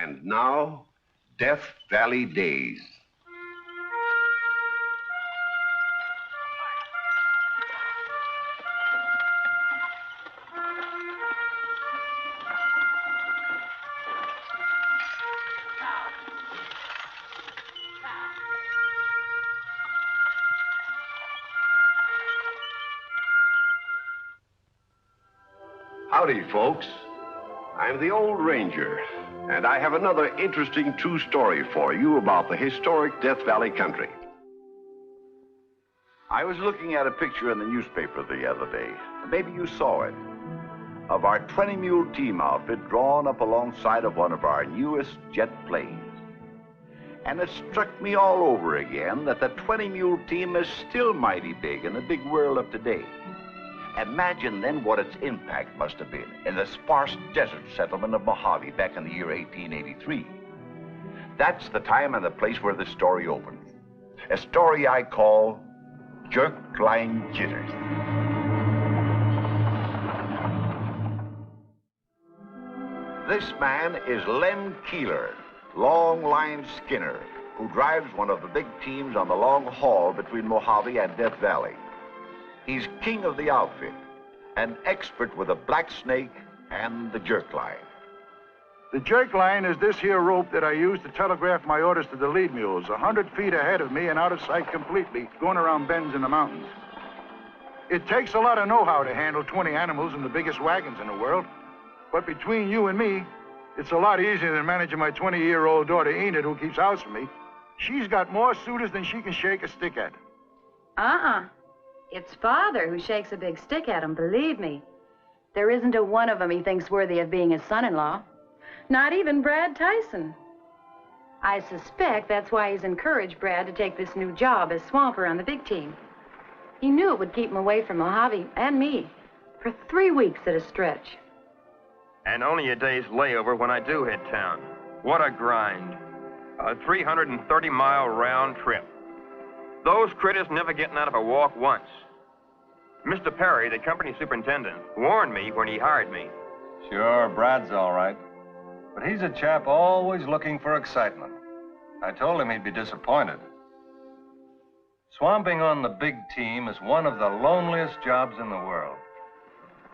And now, Death Valley Days. Howdy, folks. I'm the Old Ranger, and I have another interesting true story for you about the historic Death Valley country. I was looking at a picture in the newspaper the other day, maybe you saw it, of our 20-mule team outfit drawn up alongside of one of our newest jet planes. And it struck me all over again that the 20-mule team is still mighty big in the big world of today. Imagine then what its impact must have been in the sparse desert settlement of Mojave back in the year 1883. That's the time and the place where the story opens. A story I call Jerkline Jitters. This man is Lem Keeler, long line skinner, who drives one of the big teams on the long haul between Mojave and Death Valley. He's king of the outfit, an expert with a black snake and the jerk line. The jerk line is this here rope that I use to telegraph my orders to the lead mules, 100 feet ahead of me and out of sight completely, going around bends in the mountains. It takes a lot of know-how to handle 20 animals and the biggest wagons in the world. But between you and me, it's a lot easier than managing my 20-year-old daughter, Enid, who keeps house for me. She's got more suitors than she can shake a stick at. It's Father who shakes a big stick at him, believe me. There isn't a one of them he thinks worthy of being his son-in-law. Not even Brad Tyson. I suspect that's why he's encouraged Brad to take this new job as swamper on the big team. He knew it would keep him away from Mojave and me for 3 weeks at a stretch. And only a day's layover when I do hit town. What a grind. A 330-mile round trip. Those critters never getting out of a walk once. Mr. Perry, the company superintendent, warned me when he hired me. Sure, Brad's all right. But he's a chap always looking for excitement. I told him he'd be disappointed. Swamping on the big team is one of the loneliest jobs in the world.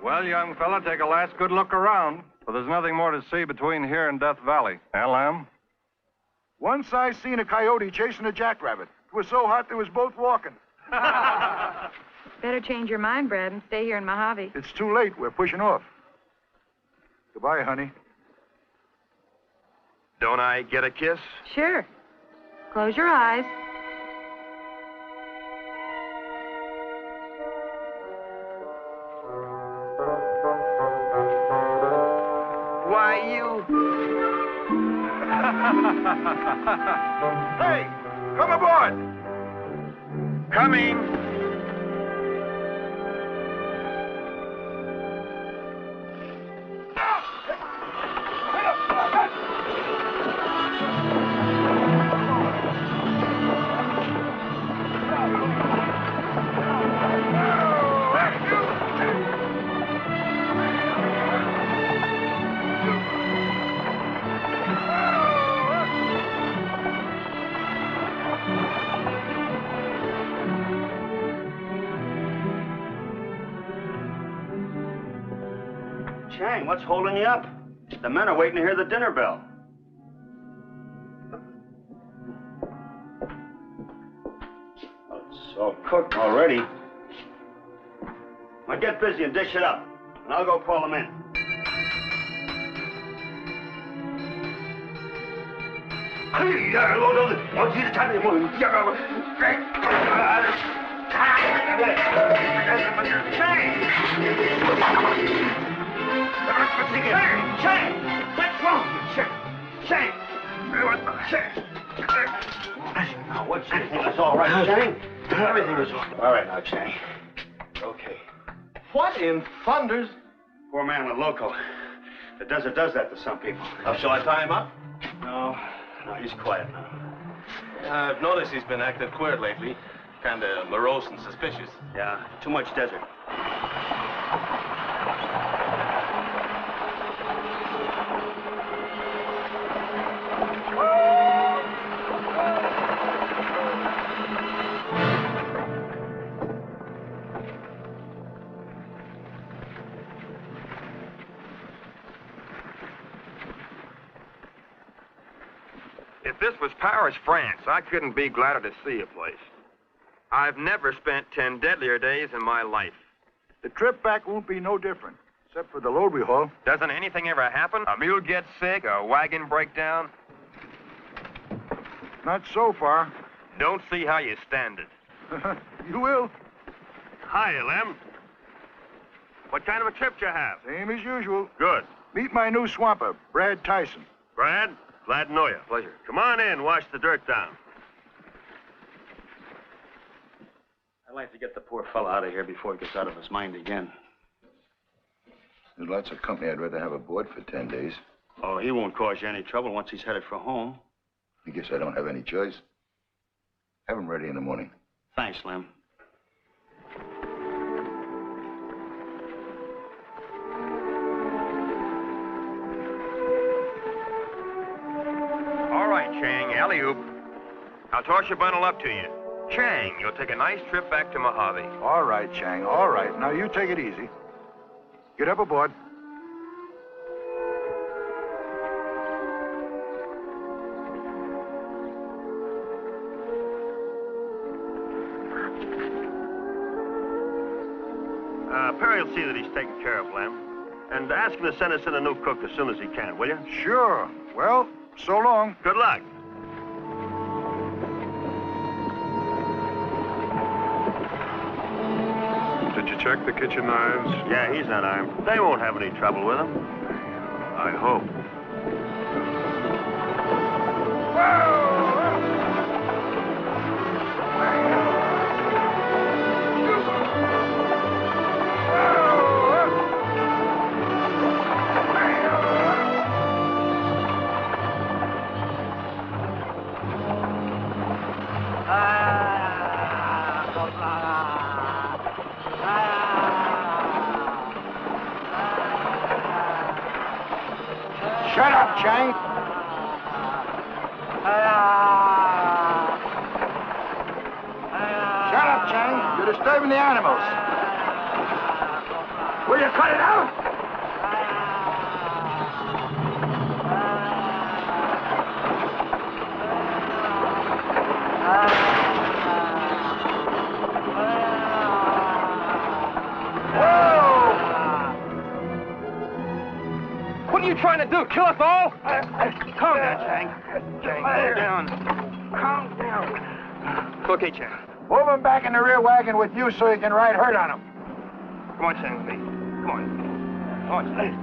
Well, young fella, take a last good look around, for there's nothing more to see between here and Death Valley. Lam? Once I seen a coyote chasing a jackrabbit. It was so hot they was both walking. Better change your mind, Brad, and stay here in Mojave. It's too late. We're pushing off. Goodbye, honey. Don't I get a kiss? Sure. Close your eyes. Why, you... Hey, come aboard! Coming! Chang, what's holding you up? The men are waiting to hear the dinner bell. Oh, it's all cooked already. Now get busy and dish it up, and I'll go call them in. Chang! What's wrong? Chang! Now, what's everything is all right, Chang? Everything is all right now, Chang. Okay. What in thunders? Poor man went loco. The desert does that to some people. Shall I tie him up? No, he's quiet now. I've noticed he's been acting queer lately. Kind of morose and suspicious. Yeah, too much desert. If this was Paris, France, I couldn't be gladder to see a place. I've never spent 10 deadlier days in my life. The trip back won't be no different, except for the load we haul. Doesn't anything ever happen? A mule gets sick, a wagon break down? Not so far. Don't see how you stand it. You will. Hi, Lem. What kind of a trip you have? Same as usual. Good. Meet my new swamper, Brad Tyson. Brad, glad to know you. Pleasure. Come on in, wash the dirt down. I'd like to get the poor fellow out of here before he gets out of his mind again. There's lots of company I'd rather have aboard for 10 days. Oh, he won't cause you any trouble once he's headed for home. I guess I don't have any choice. Have him ready in the morning. Thanks, Lem. All right, Chang, alley-oop. I'll toss your bundle up to you. Chang, you'll take a nice trip back to Mojave. All right, Chang, all right. Now you take it easy. Get up aboard. Perry will see that he's taken care of, Lem. And ask him to send us in a new cook as soon as he can, will you? Sure. Well, so long. Good luck. Did you check the kitchen knives? Yeah, he's not armed. They won't have any trouble with him. I hope. Shut up, Chang. Shut up, Chang. You're disturbing the animals. Will you cut it out? What are you trying to do? Kill us all? Calm down, Chang. Chang, calm down. Calm down. It's okay, Chang. Move him back in the rear wagon with you so you can ride herd on him. Come on, Chang, please. Come on. Come on, Chang.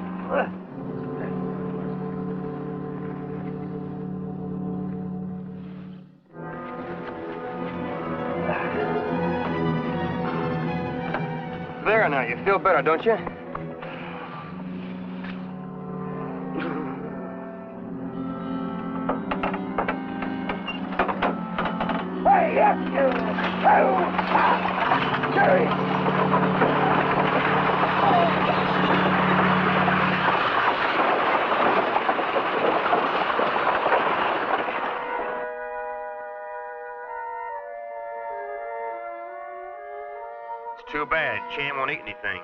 There now, you feel better, don't you? It's too bad. Chan won't eat anything.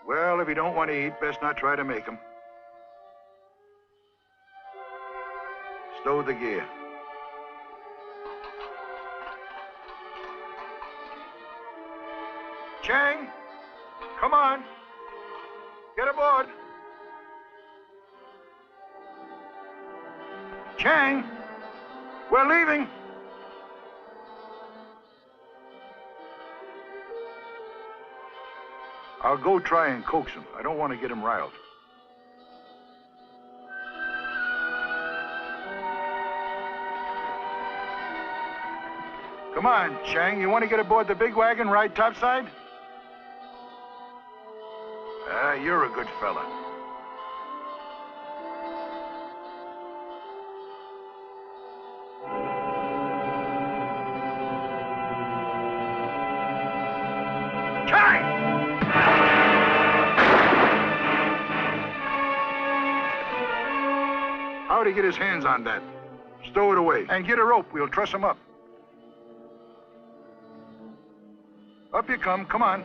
Well, if you don't want to eat, best not try to make him. Stow the gear. Chang, come on. Get aboard. Chang, we're leaving. I'll go try and coax him. I don't want to get him riled. Come on, Chang. You want to get aboard the big wagon, ride topside? You're a good fella. Chang! How'd he get his hands on that? Stow it away. And get a rope. We'll truss him up. Up you come. Come on.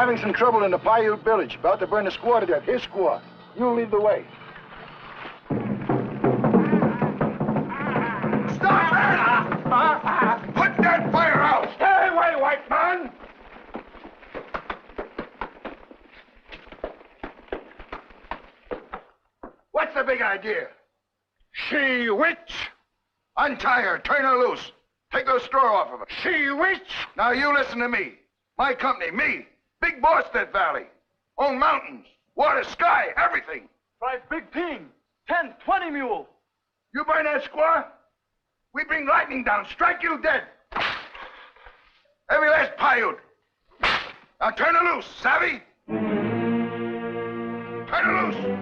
having some trouble in the Paiute village. About to burn the squaw to death. His squaw. You lead the way. Stop it! Put that fire out! Stay away, white man! What's the big idea? She witch! Untie her, turn her loose. Take those straw off of her. She witch! Now you listen to me. My company, me, big boss Death Valley. Own mountains, water, sky, everything. 5 big team, 10, 20 mule. You burn that squaw, we bring lightning down, strike you dead. Every last Paiute. Now turn her loose, savvy? Turn her loose.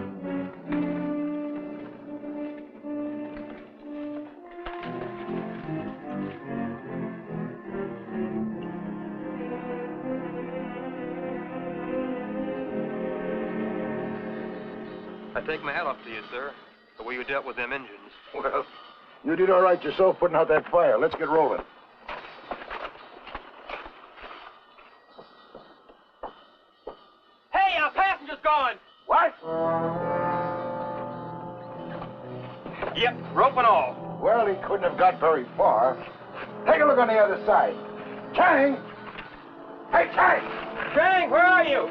I take my hat off to you, sir, the way you dealt with them Injuns. Well, you did all right yourself putting out that fire. Let's get rolling. Hey, our passenger's gone. What? Yep, rope and all. Well, he couldn't have got very far. Take a look on the other side. Chang! Hey, Chang! Chang, where are you?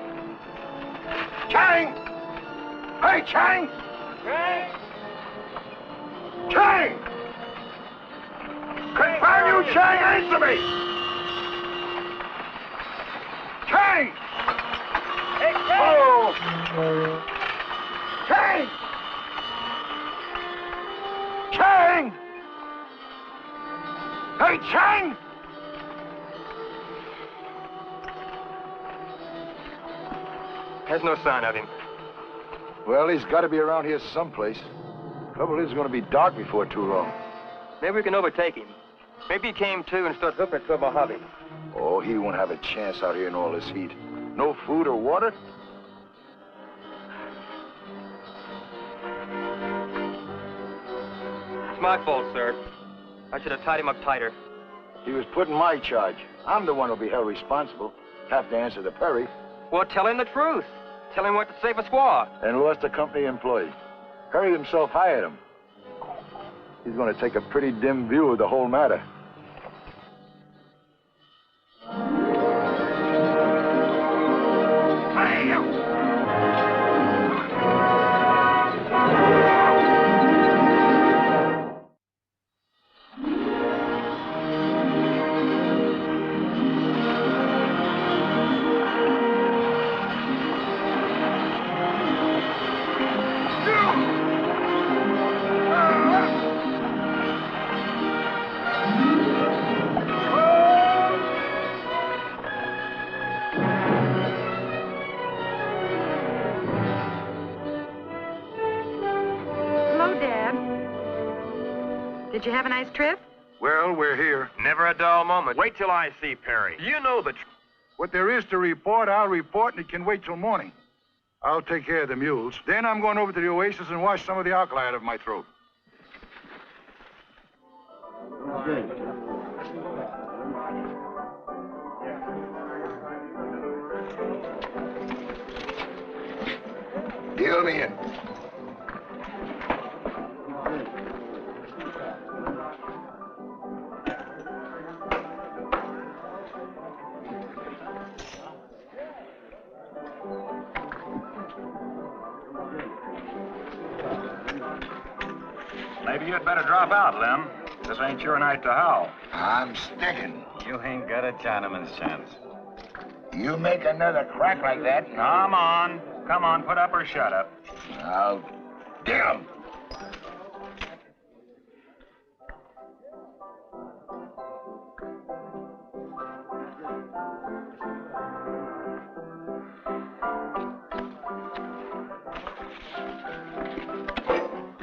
Chang! Hey, Chang! Chang! Chang! Confound you, Chang! Answer me! Chang! Hey, Chang! Oh! Chang! Chang! Hey, Chang! There's no sign of him. Well, he's got to be around here someplace. Trouble is, it's going to be dark before too long. Maybe we can overtake him. Maybe he came to and starts looking for Mojave. Oh, he won't have a chance out here in all this heat. No food or water? It's my fault, sir. I should have tied him up tighter. He was put in my charge. I'm the one who'll be held responsible. Have to answer to Perry. Well, tell him the truth. Tell him what to save a squaw. And lost a company employee. Perry himself hired him. He's going to take a pretty dim view of the whole matter. Did you have a nice trip? Well, we're here. Never a dull moment. Wait till I see Perry. You know the What there is to report, I'll report, and it can wait till morning. I'll take care of the mules. Then I'm going over to the oasis and wash some of the alkali out of my throat. Deal me in. Maybe you'd better drop out, Lem. This ain't your night to howl. I'm sticking. You ain't got a Chinaman's chance. You make another crack like that, and Come on. Come on, put up or shut up. I'll deal him.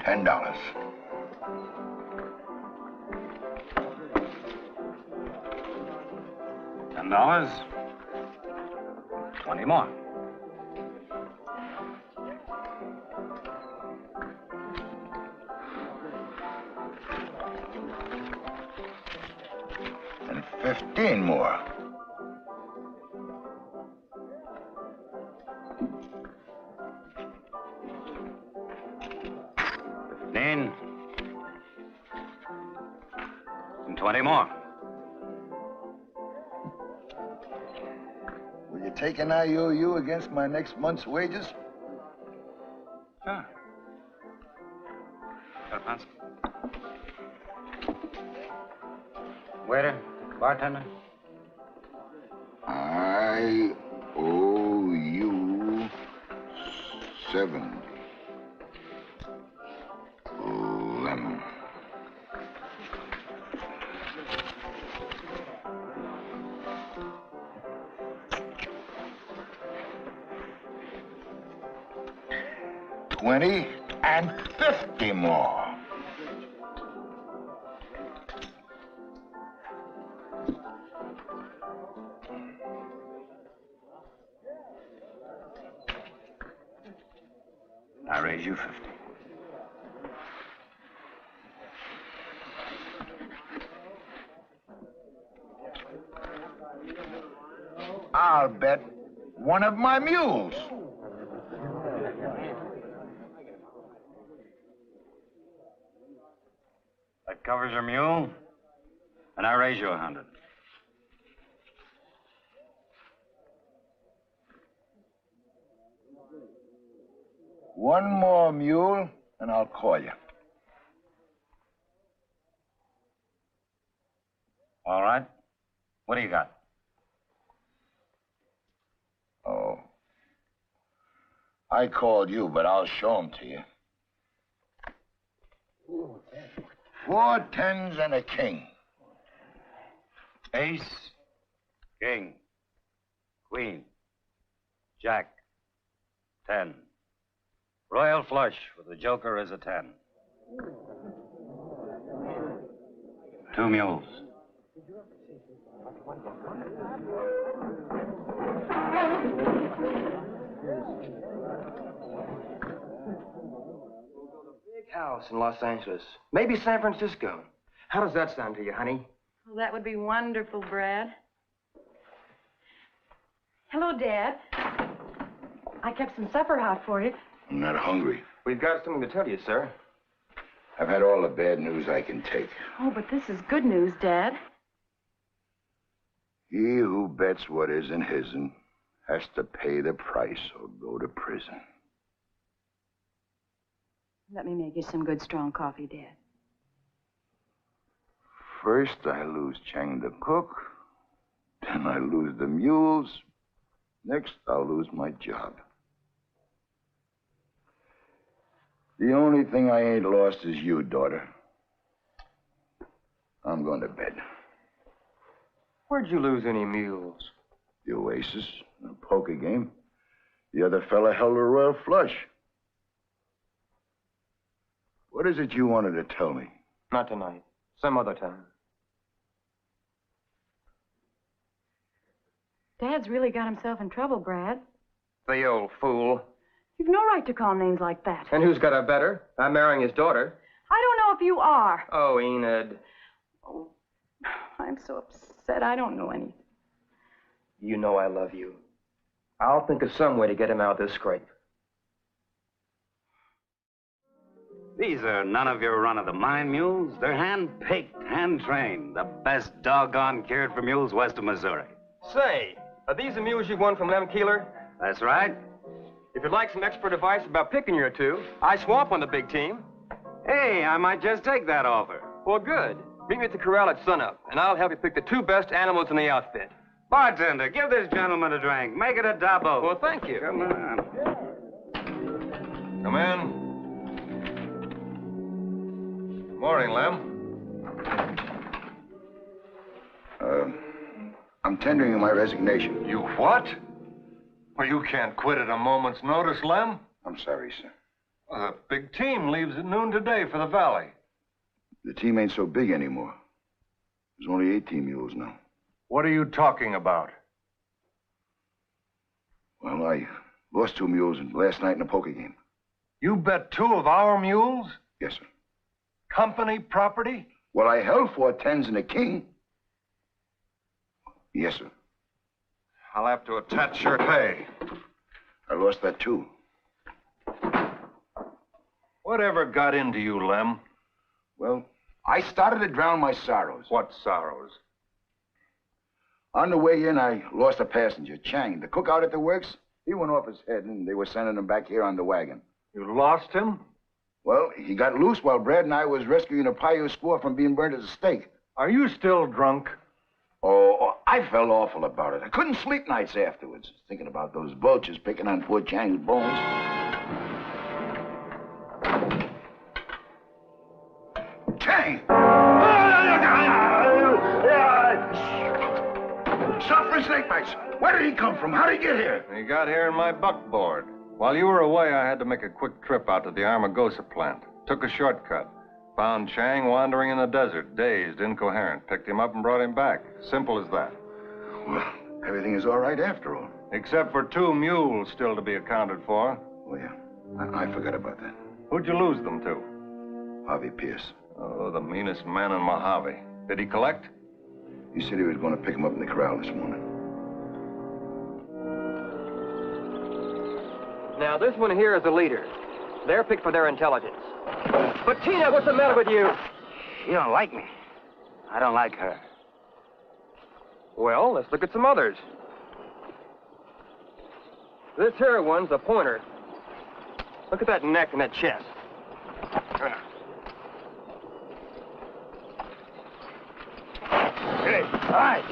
$10. $10. 20 more. And 15 more. 20 more. Will you take an IOU against my next month's wages? Sure. Got a pencil? Waiter, bartender. I owe you 70. Lemon. $20 and $50 more. I raise you 50. I'll bet one of my mules. That covers your mule, and I raise you 100. One more mule, and I'll call you. All right. What do you got? Oh. I called you, but I'll show them to you. 4 10s and a king. Ace, king, queen, jack, 10. Royal flush with the joker as a 10. 2 mules. Big house in Los Angeles. Maybe San Francisco. How does that sound to you, honey? Well, that would be wonderful, Brad. Hello, Dad. I kept some supper hot for you. I'm not hungry. We've got something to tell you, sir. I've had all the bad news I can take. Oh, but this is good news, Dad. He who bets what isn't his'n has to pay the price or go to prison. Let me make you some good, strong coffee, Dad. First, I lose Chang the cook. Then I lose the mules. Next, I'll lose my job. The only thing I ain't lost is you, daughter. I'm going to bed. Where'd you lose any mules? The Oasis, a poker game. The other fella held a royal flush. What is it you wanted to tell me? Not tonight. Some other time. Dad's really got himself in trouble, Brad. The old fool. You've no right to call names like that. And who's got a better? I'm marrying his daughter. I don't know if you are. Oh, Enid. Oh, I'm so upset. I don't know anything. You know I love you. I'll think of some way to get him out of this scrape. These are none of your run-of-the-mine mules. They're hand-picked, hand-trained. The best doggone cured for mules west of Missouri. Say, are these the mules you won from Lem Keeler? That's right. If you'd like some expert advice about picking your two, I swamp on the big team. Hey, I might just take that offer. Well, good. Meet me at the corral at sunup, and I'll help you pick the 2 best animals in the outfit. Bartender, give this gentleman a drink. Make it a double. Well, thank you. Come on. Come in. Morning, Lem. I'm tendering you my resignation. You what? Well, you can't quit at a moment's notice, Lem. I'm sorry, sir. Well, the big team leaves at noon today for the valley. The team ain't so big anymore. There's only 18 mules now. What are you talking about? Well, I lost 2 mules last night in a poker game. You bet 2 of our mules? Yes, sir. Company property? Well, I held 4 10s and a king. Yes, sir. I'll have to attach your pay. I lost that, too. Whatever got into you, Lem? Well, I started to drown my sorrows. What sorrows? On the way in, I lost a passenger, Chang. The cook out at the works, he went off his head, and they were sending him back here on the wagon. You lost him? Well, he got loose while Brad and I was rescuing a Paiute squaw from being burned as a steak. Are you still drunk? Oh, I felt awful about it. I couldn't sleep nights afterwards, thinking about those vultures picking on poor Chang's bones. Chang! Suffering snake bites. Where did he come from? How did he get here? He got here in my buckboard. While you were away, I had to make a quick trip out to the Armagosa plant. Took a shortcut. Found Chang wandering in the desert, dazed, incoherent. Picked him up and brought him back. Simple as that. Well, everything is all right after all. Except for 2 mules still to be accounted for. Oh, yeah. I forgot about that. Who'd you lose them to? Harvey Pierce. Oh, the meanest man in Mojave. Did he collect? He said he was going to pick him up in the corral this morning. Now, this one here is the leader. They're picked for their intelligence. But, Tina, what's the matter with you? She don't like me. I don't like her. Well, let's look at some others. This here one's a pointer. Look at that neck and that chest. Hey, all right.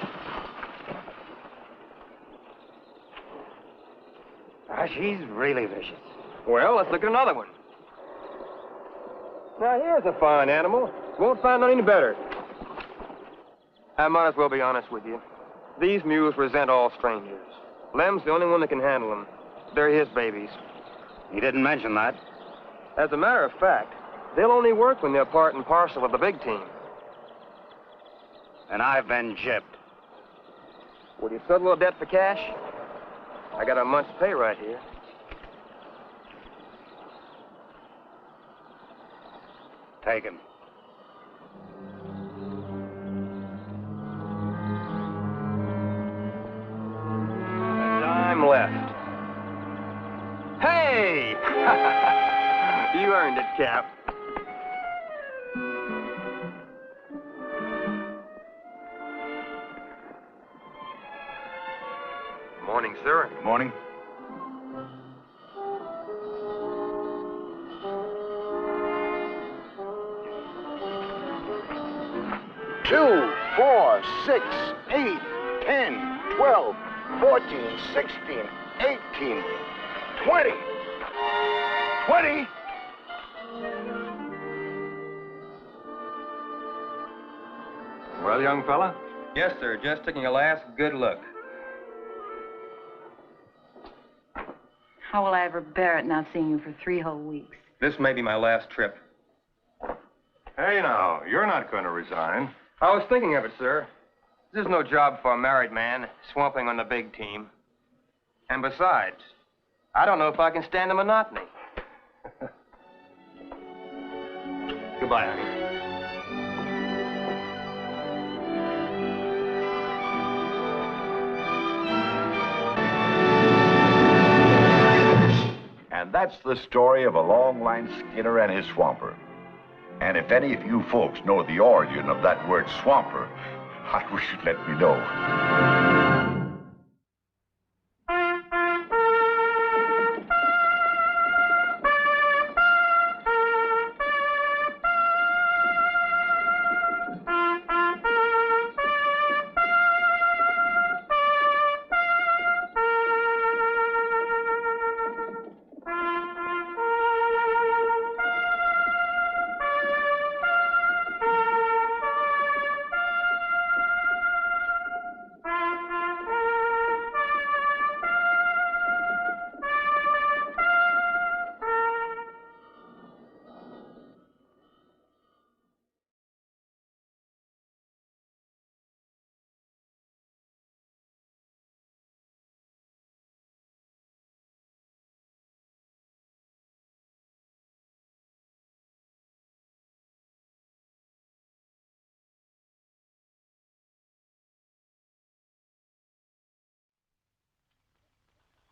She's really vicious. Well, let's look at another one. Now, here's a fine animal. Won't find none any better. I might as well be honest with you. These mules resent all strangers. Lem's the only one that can handle them. They're his babies. He didn't mention that. As a matter of fact, they'll only work when they're part and parcel of the big team. And I've been gypped. Would you settle a debt for cash? I got a month's pay right here. Take him. A dime left. Hey! You earned it, Cap. Morning, sir. Morning. Two, 4, 6, 8, 10, 12, 14, 16, 18, 20. 20? Well, young fella? Yes, sir. Just taking a last good look. How will I ever bear it not seeing you for 3 whole weeks? This may be my last trip. Hey, now, you're not going to resign. I was thinking of it, sir. This is no job for a married man, swamping on the big team. And besides, I don't know if I can stand the monotony. Goodbye, honey. And that's the story of a long-line skinner and his swamper. And if any of you folks know the origin of that word swamper, I wish you'd let me know.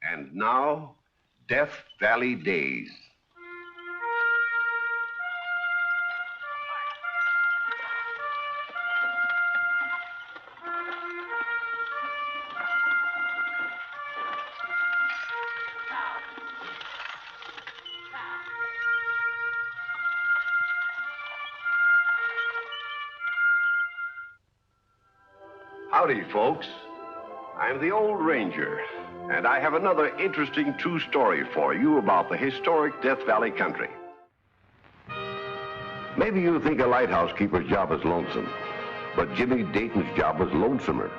And now, Death Valley Days. Howdy, folks. I'm the Old Ranger, and I have another interesting true story for you about the historic Death Valley country. Maybe you think a lighthouse keeper's job is lonesome, but Jimmy Dayton's job was lonesomer.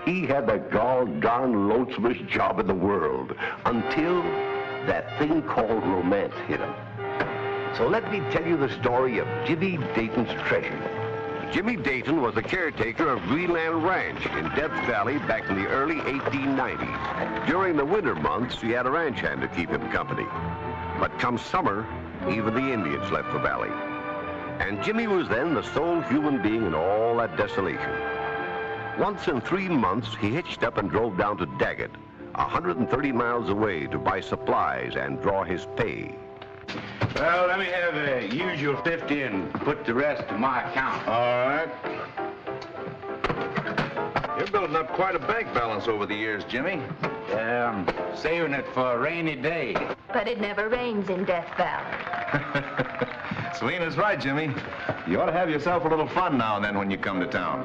He had the gall-darn lonesomest job in the world until that thing called romance hit him. So let me tell you the story of Jimmy Dayton's treasure. Jimmy Dayton was the caretaker of Greenland Ranch in Death Valley back in the early 1890s. During the winter months, he had a ranch hand to keep him company. But come summer, even the Indians left the valley. And Jimmy was then the sole human being in all that desolation. Once in 3 months, he hitched up and drove down to Daggett, 130 miles away, to buy supplies and draw his pay. Well, let me have the usual 50 and put the rest to my account. All right. You're building up quite a bank balance over the years, Jimmy. Saving it for a rainy day. But it never rains in Death Valley. Selena's right, Jimmy. You ought to have yourself a little fun now and then when you come to town.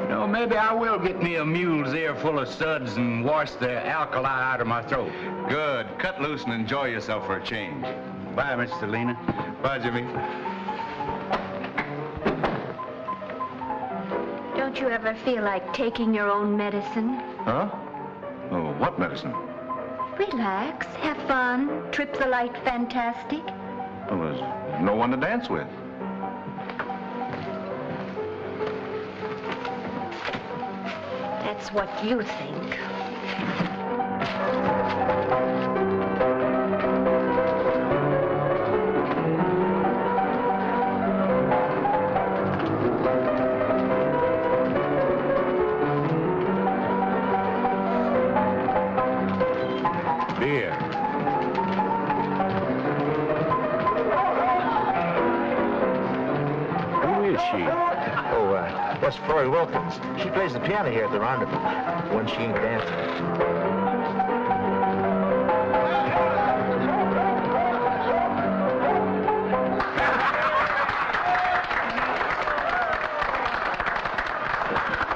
You know, maybe I will get me a mule's ear full of suds and wash the alkali out of my throat. Good. Cut loose and enjoy yourself for a change. Bye, Miss Selena. Bye, Jimmy. Don't you ever feel like taking your own medicine? Huh? Oh, what medicine? Relax, have fun, trip the light fantastic. Well, there's no one to dance with. That's what you think. Beer. Who is she? Oh, that's Florrie Wilkins. She plays the piano here at the Rendezvous when she ain't dancing.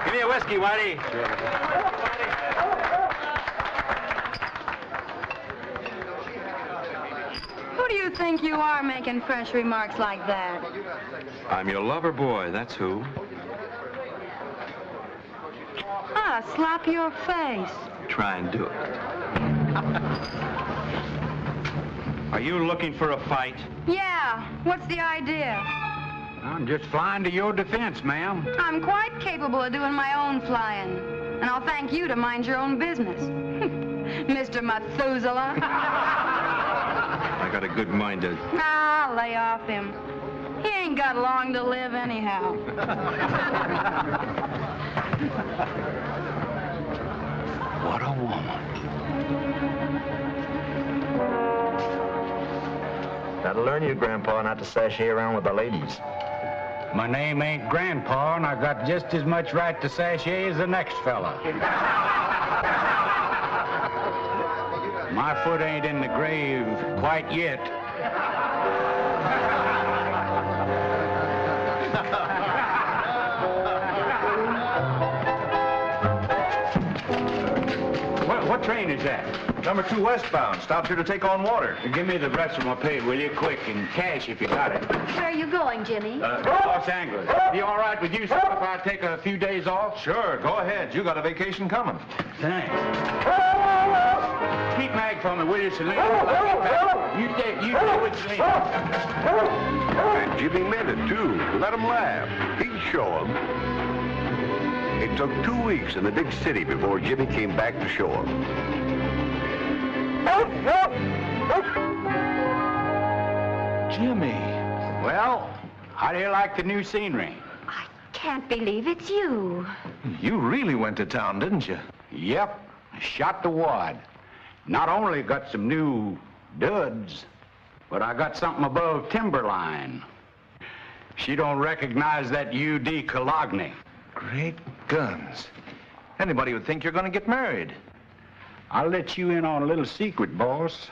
Give me a whiskey, Whitey. Who do you think you are making fresh remarks like that? I'm your lover boy, that's who. Ah, slap your face. Try and do it. Are you looking for a fight? Yeah, what's the idea? I'm just flying to your defense, ma'am. I'm quite capable of doing my own flying. And I'll thank you to mind your own business. Mr. Methuselah. I got a good mind to... Ah, lay off him. He ain't got long to live anyhow. What a woman. That'll learn you, Grandpa, not to sashay around with the ladies. My name ain't Grandpa, and I got just as much right to sashay as the next fella. My foot ain't in the grave quite yet. What train is that? Number 2 westbound. Stops here to take on water. Give me the rest of my pay, will you? Quick, and cash if you got it. Where are you going, Jimmy? Los Angeles. Be all right with you, sir, if I take a few days off? Sure, go ahead. You got a vacation coming. Thanks. Keep Mag for me, will you, Selena? You stay with Selena. And Jimmy meant it, too. Let him laugh. He'd show him. It took 2 weeks in the big city before Jimmy came back to show him. Jimmy. Well, how do you like the new scenery? I can't believe it's you. You really went to town, didn't you? Yep. Shot the wad. Not only got some new duds, but I got something above timberline. She don't recognize that U.D. Cologne. Great guns. Anybody would think you're going to get married. I'll let you in on a little secret, boss.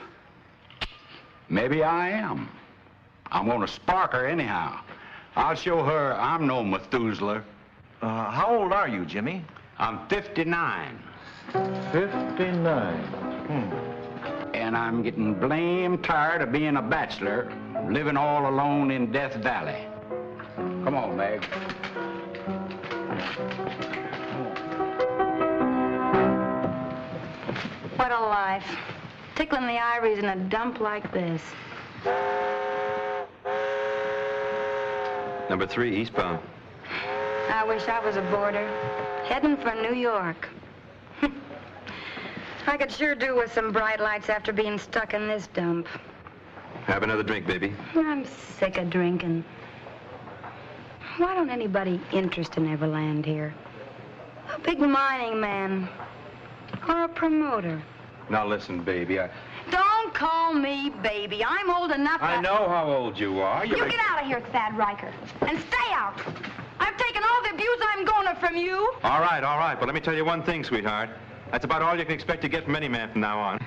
Maybe I am. I'm going to spark her anyhow. I'll show her I'm no Methuselah. How old are you, Jimmy? I'm 59. 59. And I'm getting blame tired of being a bachelor, living all alone in Death Valley. Come on, Meg. What a life. Tickling the ivories in a dump like this. Number 3, eastbound. I wish I was a boarder, heading for New York. I could sure do with some bright lights after being stuck in this dump. Have another drink, baby. I'm sick of drinking. Why don't anybody interested in ever land here? A big mining man. Or a promoter. Now listen, baby, Don't call me baby. I'm old enough I know how old you are. You get out of here, Thad Riker. And stay out. I've taken all the abuse I'm gonna from you. All right, but let me tell you one thing, sweetheart. That's about all you can expect to get from any man from now on.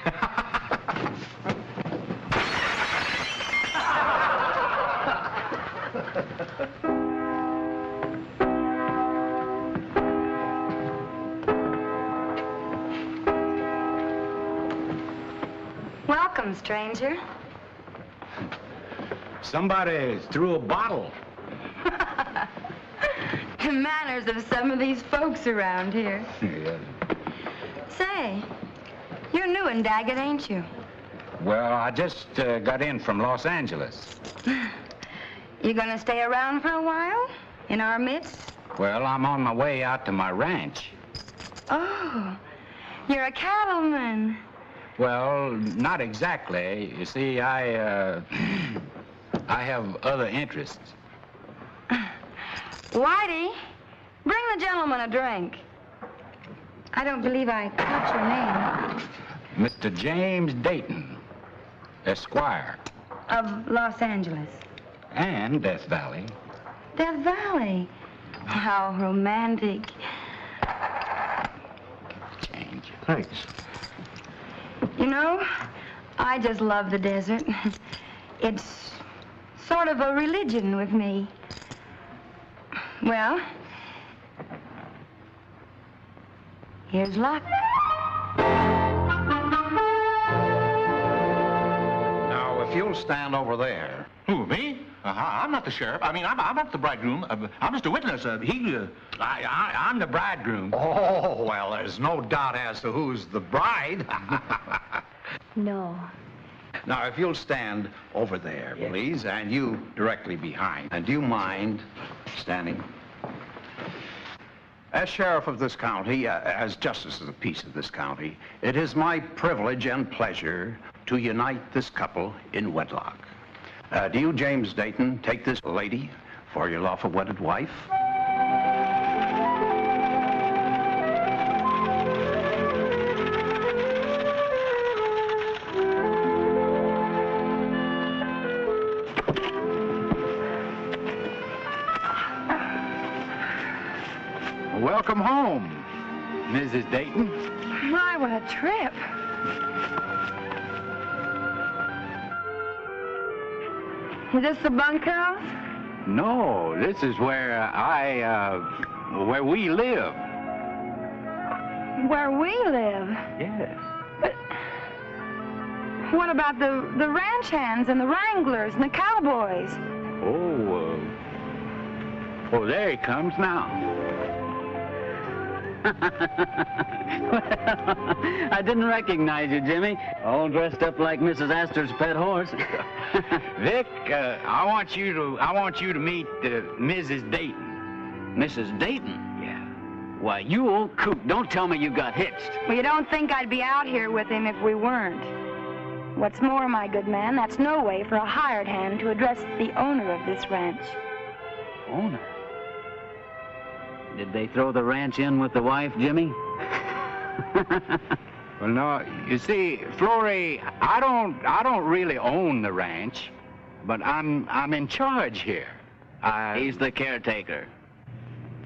Welcome, stranger. Somebody threw a bottle. The manners of some of these folks around here. Yeah. Say, you're new in Daggett, ain't you? Well, I just got in from Los Angeles. You gonna stay around for a while? In our midst? Well, I'm on my way out to my ranch. Oh, you're a cattleman. Well, not exactly. You see, I have other interests. Whitey, bring the gentleman a drink. I don't believe I caught your name. Mr. James Dayton, Esquire. Of Los Angeles. And Death Valley. Death Valley. How romantic. Change. Thanks. You know, I just love the desert. It's sort of a religion with me. Well, here's luck. Now, if you'll stand over there. Who, me? I'm not the sheriff. I mean, I'm not the bridegroom. I'm just a witness. I'm the bridegroom. Oh, well, there's no doubt as to who's the bride. No. Now, if you'll stand over there, please, and you directly behind. And do you mind standing? As sheriff of this county, as justice of the peace of this county, it is my privilege and pleasure to unite this couple in wedlock. Do you, James Dayton, take this lady for your lawful wedded wife? Welcome home, Mrs. Dayton. My, what a trip. Is this the bunkhouse? No, this is where where we live. Where we live? Yes. But what about the ranch hands and the wranglers and the cowboys? Oh, there he comes now. Well, I didn't recognize you, Jimmy. All dressed up like Mrs. Astor's pet horse. Vic, I want you to meet Mrs. Dayton. Mrs. Dayton? Yeah. Why, you old coot, don't tell me you got hitched. Well, you don't think I'd be out here with him if we weren't. What's more, my good man, that's no way for a hired hand to address the owner of this ranch. Owner? Did they throw the ranch in with the wife, Jimmy? Well, no, you see, Florrie, I don't really own the ranch, but I'm in charge here. He's the caretaker.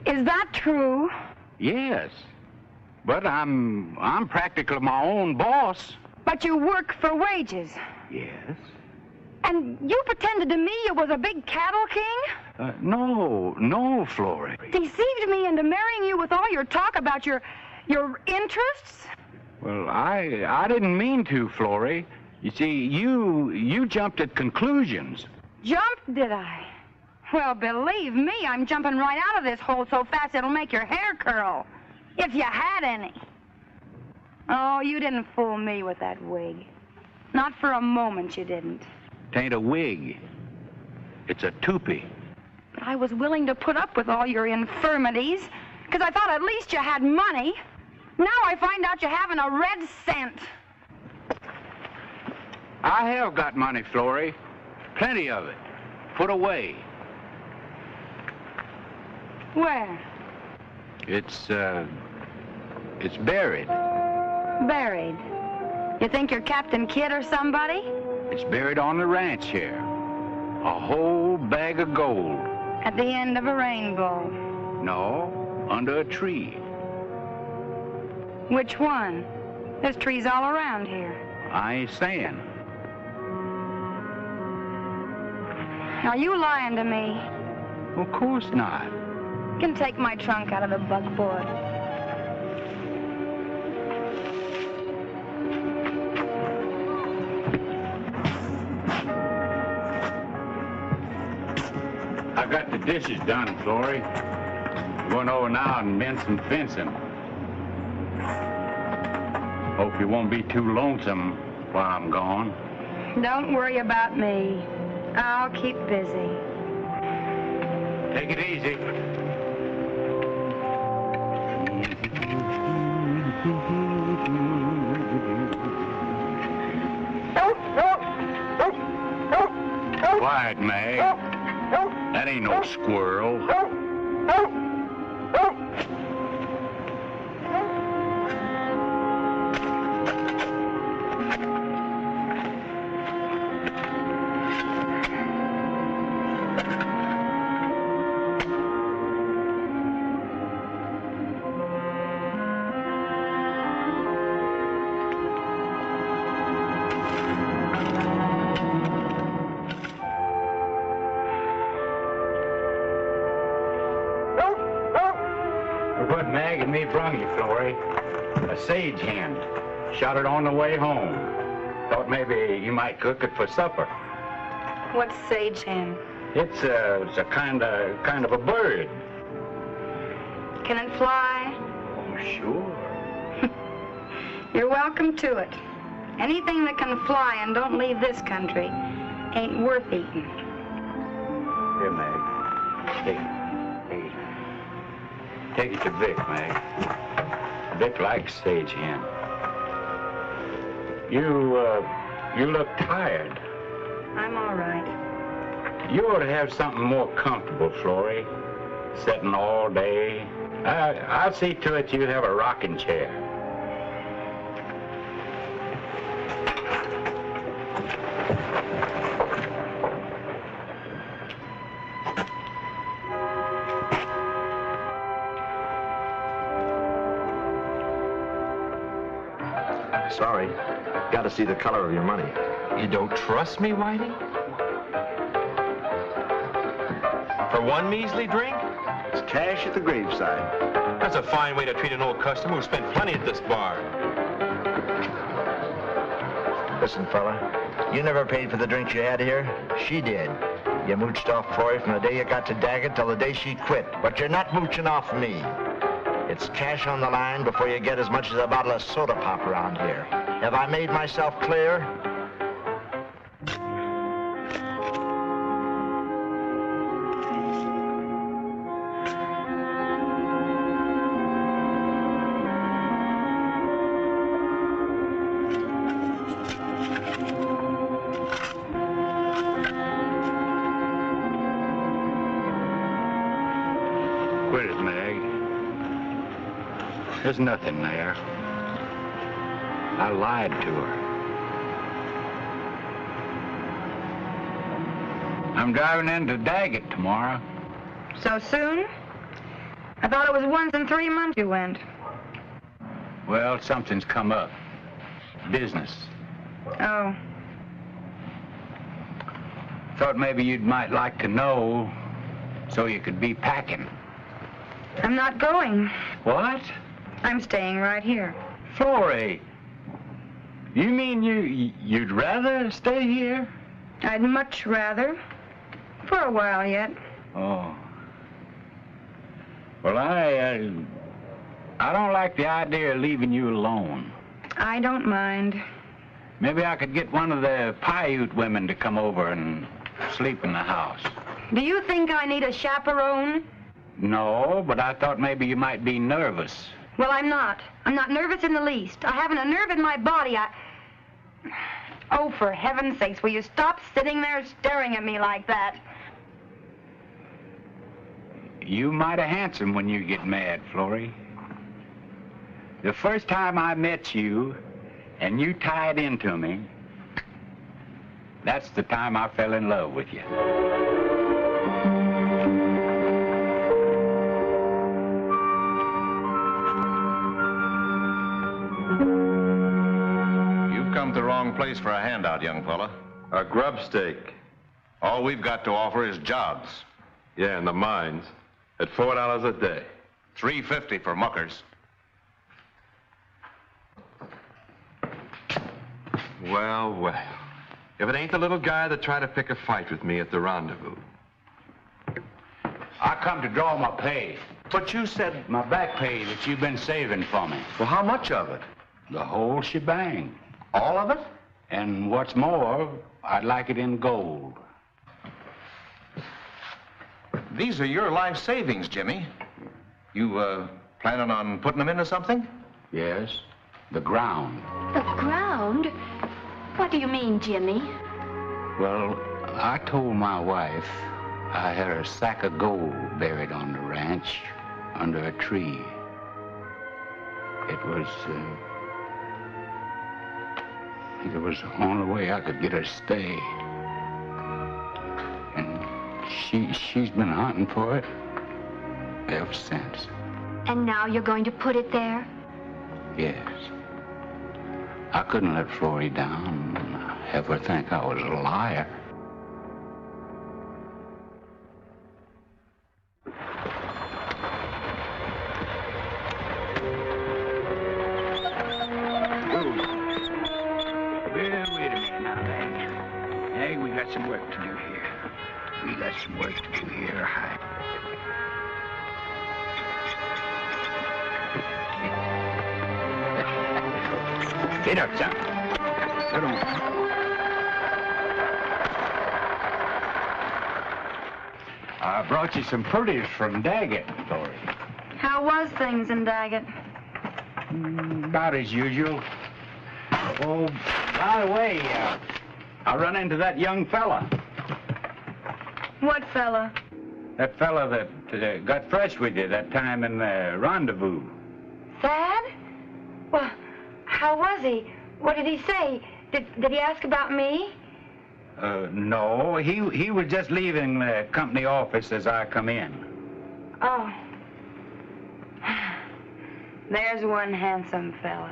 Is that true? Yes, but I'm practically my own boss. But you work for wages. Yes. And you pretended to me you was a big cattle king? No, Florrie. Deceived me into marrying you with all your talk about your interests? Well, I didn't mean to, Florrie. You see, you jumped at conclusions. Jumped, did I? Well, believe me, I'm jumping right out of this hole so fast it'll make your hair curl. If you had any. Oh, you didn't fool me with that wig. Not for a moment you didn't. It ain't a wig. It's a toupee. But I was willing to put up with all your infirmities, because I thought at least you had money. Now I find out you haven't a red cent. I have got money, Florrie. Plenty of it. Put away. Where? It's buried. Buried? You think you're Captain Kidd or somebody? It's buried on the ranch here. A whole bag of gold. At the end of a rainbow? No, under a tree. Which one? There's trees all around here. I ain't saying. Are you lying to me? Of course not. You can take my trunk out of the buckboard. I got the dishes done, Florrie. I'm going over now and mend some fencing. Hope you won't be too lonesome while I'm gone. Don't worry about me. I'll keep busy. Take it easy. Quiet, Mag. That ain't no squirrel. What Mag and me brung you, Florrie? A sage hen. Shot it on the way home. Thought maybe you might cook it for supper. What's sage hen? It's a kind of a bird. Can it fly? Oh, sure. You're welcome to it. Anything that can fly and don't leave this country ain't worth eating. Here, Mag. Take it. Take it to Vic, Mag. Vic likes sage hen. You look tired. I'm all right. You ought to have something more comfortable, Florrie. Sitting all day. I'll see to it you have a rocking chair. Sorry. Got to see the color of your money. You don't trust me, Whitey? For one measly drink? It's cash at the graveside. That's a fine way to treat an old customer who spent plenty at this bar. Listen, fella, you never paid for the drinks you had here. She did. You mooched off Florrie from the day you got to Daggett till the day she quit. But you're not mooching off me. It's cash on the line before you get as much as a bottle of soda pop around here. Have I made myself clear? Quit it, Mag. There's nothing there. I lied to her. I'm driving into Daggett tomorrow. So soon? I thought it was once in 3 months you went. Well, something's come up. Business. Oh. Thought maybe you might like to know so you could be packing. I'm not going. What? I'm staying right here. Florrie, you mean you'd rather stay here? I'd much rather. For a while yet. Oh. Well, I don't like the idea of leaving you alone. I don't mind. Maybe I could get one of the Paiute women to come over and sleep in the house. Do you think I need a chaperone? No, but I thought maybe you might be nervous. Well, I'm not. I'm not nervous in the least. I haven't a nerve in my body. Oh, for heaven's sakes, will you stop sitting there staring at me like that? You mighty handsome when you get mad, Florrie. The first time I met you and you tied into me, that's the time I fell in love with you. You've come to the wrong place for a handout, young fella. A grub stake. All we've got to offer is jobs. Yeah, in the mines. At $4 a day. $3.50 for muckers. Well, well. If it ain't the little guy that tried to pick a fight with me at the rendezvous. I come to draw my pay. But you said my back pay that you've been saving for me. Well, how much of it? The whole shebang. All of it? And what's more, I'd like it in gold. These are your life savings, Jimmy. You, planning on putting them into something? Yes, the ground. The ground? What do you mean, Jimmy? Well, I told my wife I had a sack of gold buried on the ranch under a tree. It was the only way I could get her to stay. And she's been hunting for it ever since. And now you're going to put it there? Yes. I couldn't let Florrie down and have her think I was a liar. Well, wait a minute now, Meg. Hey, we got some work to do here. We got some work to do here. Get up, son. Sit on. I brought you some produce from Daggett, Florrie. How was things in Daggett? About as usual. Oh, by the way, I run into that young fella. What fella? That fella that got fresh with you that time in the rendezvous. Thad? Well, how was he? What did he say? Did he ask about me? No, he was just leaving the company office as I come in. Oh. There's one handsome fella.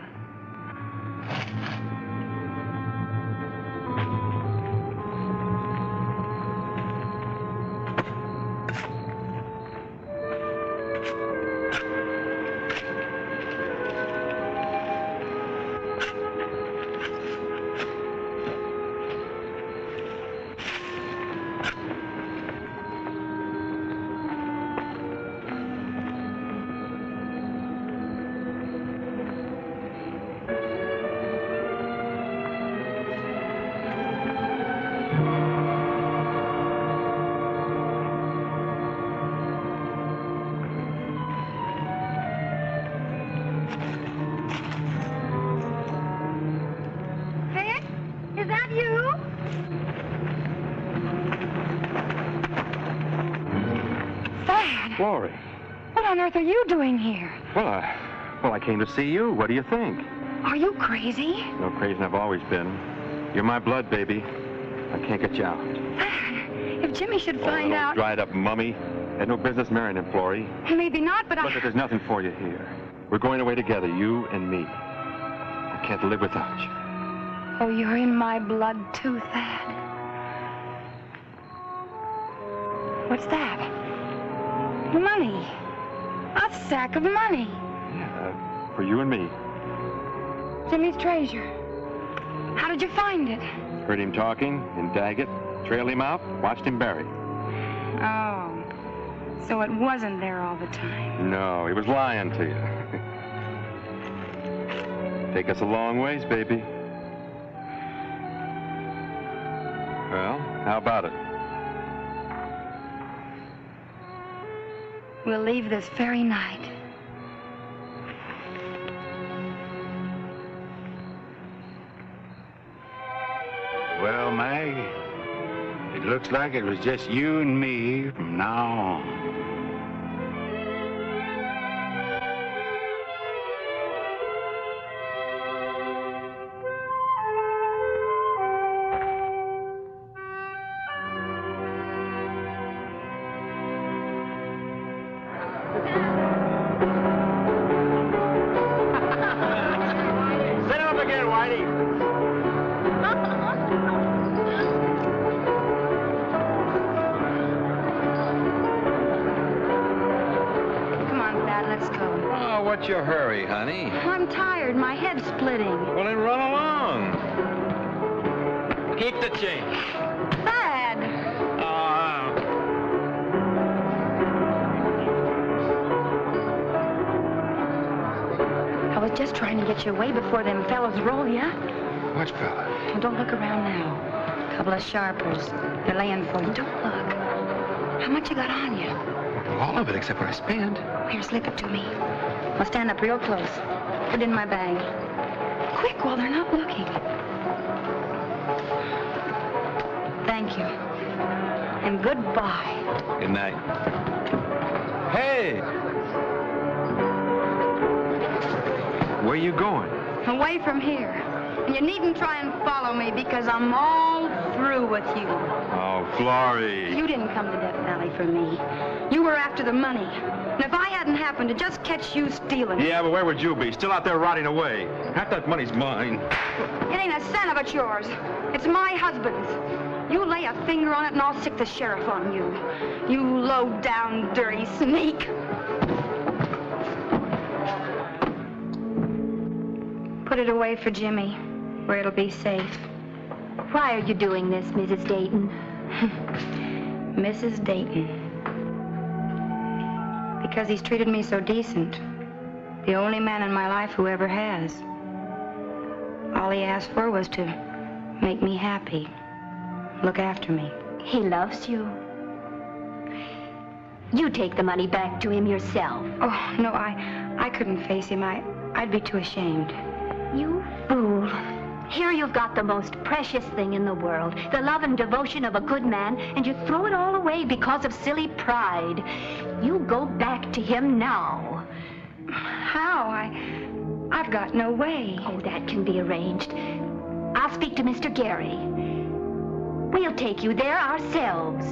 Is that you? Thad! Florrie. What on earth are you doing here? Well, I came to see you. What do you think? Are you crazy? No crazy I've always been. You're my blood, baby. I can't get you out. Thad, if Jimmy should find out... dried up mummy. Had no business marrying him, Florrie. Maybe not, but Look, there's nothing for you here. We're going away together, you and me. I can't live without you. Oh, you're in my blood too, Thad. What's that? Money. A sack of money. Yeah, for you and me. Jimmy's treasure. How did you find it? Heard him talking in Daggett, trailed him out, watched him bury. Oh, so it wasn't there all the time. No, he was lying to you. Take us a long ways, baby. Well, how about it? We'll leave this very night. Well, Mag, it looks like it was just you and me from now on. Set up again, Whitey. Come on, Dad, let's go. Oh, what's your hurry, honey? I'm tired. My head's splitting. Well, then run along. Keep the change. Dad! I was just trying to get you away before them fellows roll you. What fella? Well, don't look around now. Couple of sharpers. They're laying for you. Don't look. How much you got on you? All of it except what I spent. Here, slip it to me. I'll stand up real close. Put it in my bag. Quick, while they're not looking. Thank you. And goodbye. Good night. Hey! Where you going? Away from here. And you needn't try and follow me because I'm all through with you. Oh, Florrie. You didn't come to Death Valley for me. You were after the money. And if I hadn't happened to just catch you stealing it, Yeah, but where would you be? Still out there rotting away. Half that money's mine. it ain't a cent of it's yours. It's my husband's. You lay a finger on it and I'll sick the sheriff on you. You low-down, dirty sneak. Put it away for Jimmy, where it'll be safe. Why are you doing this, Mrs. Dayton? Mrs. Dayton. Because he's treated me so decent. The only man in my life who ever has. All he asked for was to make me happy. Look after me. He loves you. You take the money back to him yourself. Oh, no, I couldn't face him. I'd be too ashamed. You fool. Here you've got the most precious thing in the world, the love and devotion of a good man, and you throw it all away because of silly pride. You go back to him now. How? I've got no way. Oh, that can be arranged. I'll speak to Mr. Gary. We'll take you there ourselves.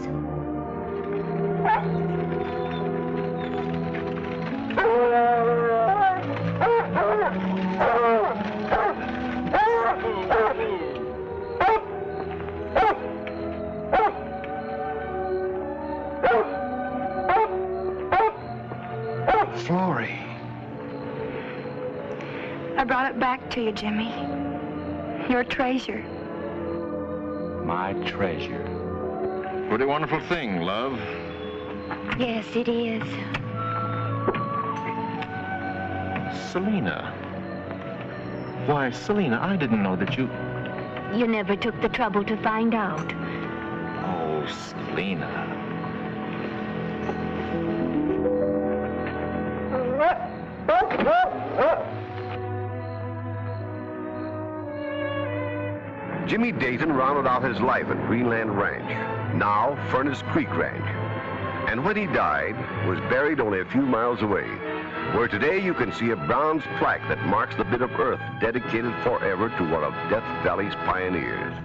Florrie. I brought it back to you, Jimmy. Your treasure. My treasure. Pretty wonderful thing, love. Yes, it is. Selena. Why, Selena, I didn't know that you... You never took the trouble to find out. Oh, Selena. Jimmy Dayton rounded out his life at Greenland Ranch, now Furnace Creek Ranch. And when he died, was buried only a few miles away, where today you can see a bronze plaque that marks the bit of earth dedicated forever to one of Death Valley's pioneers.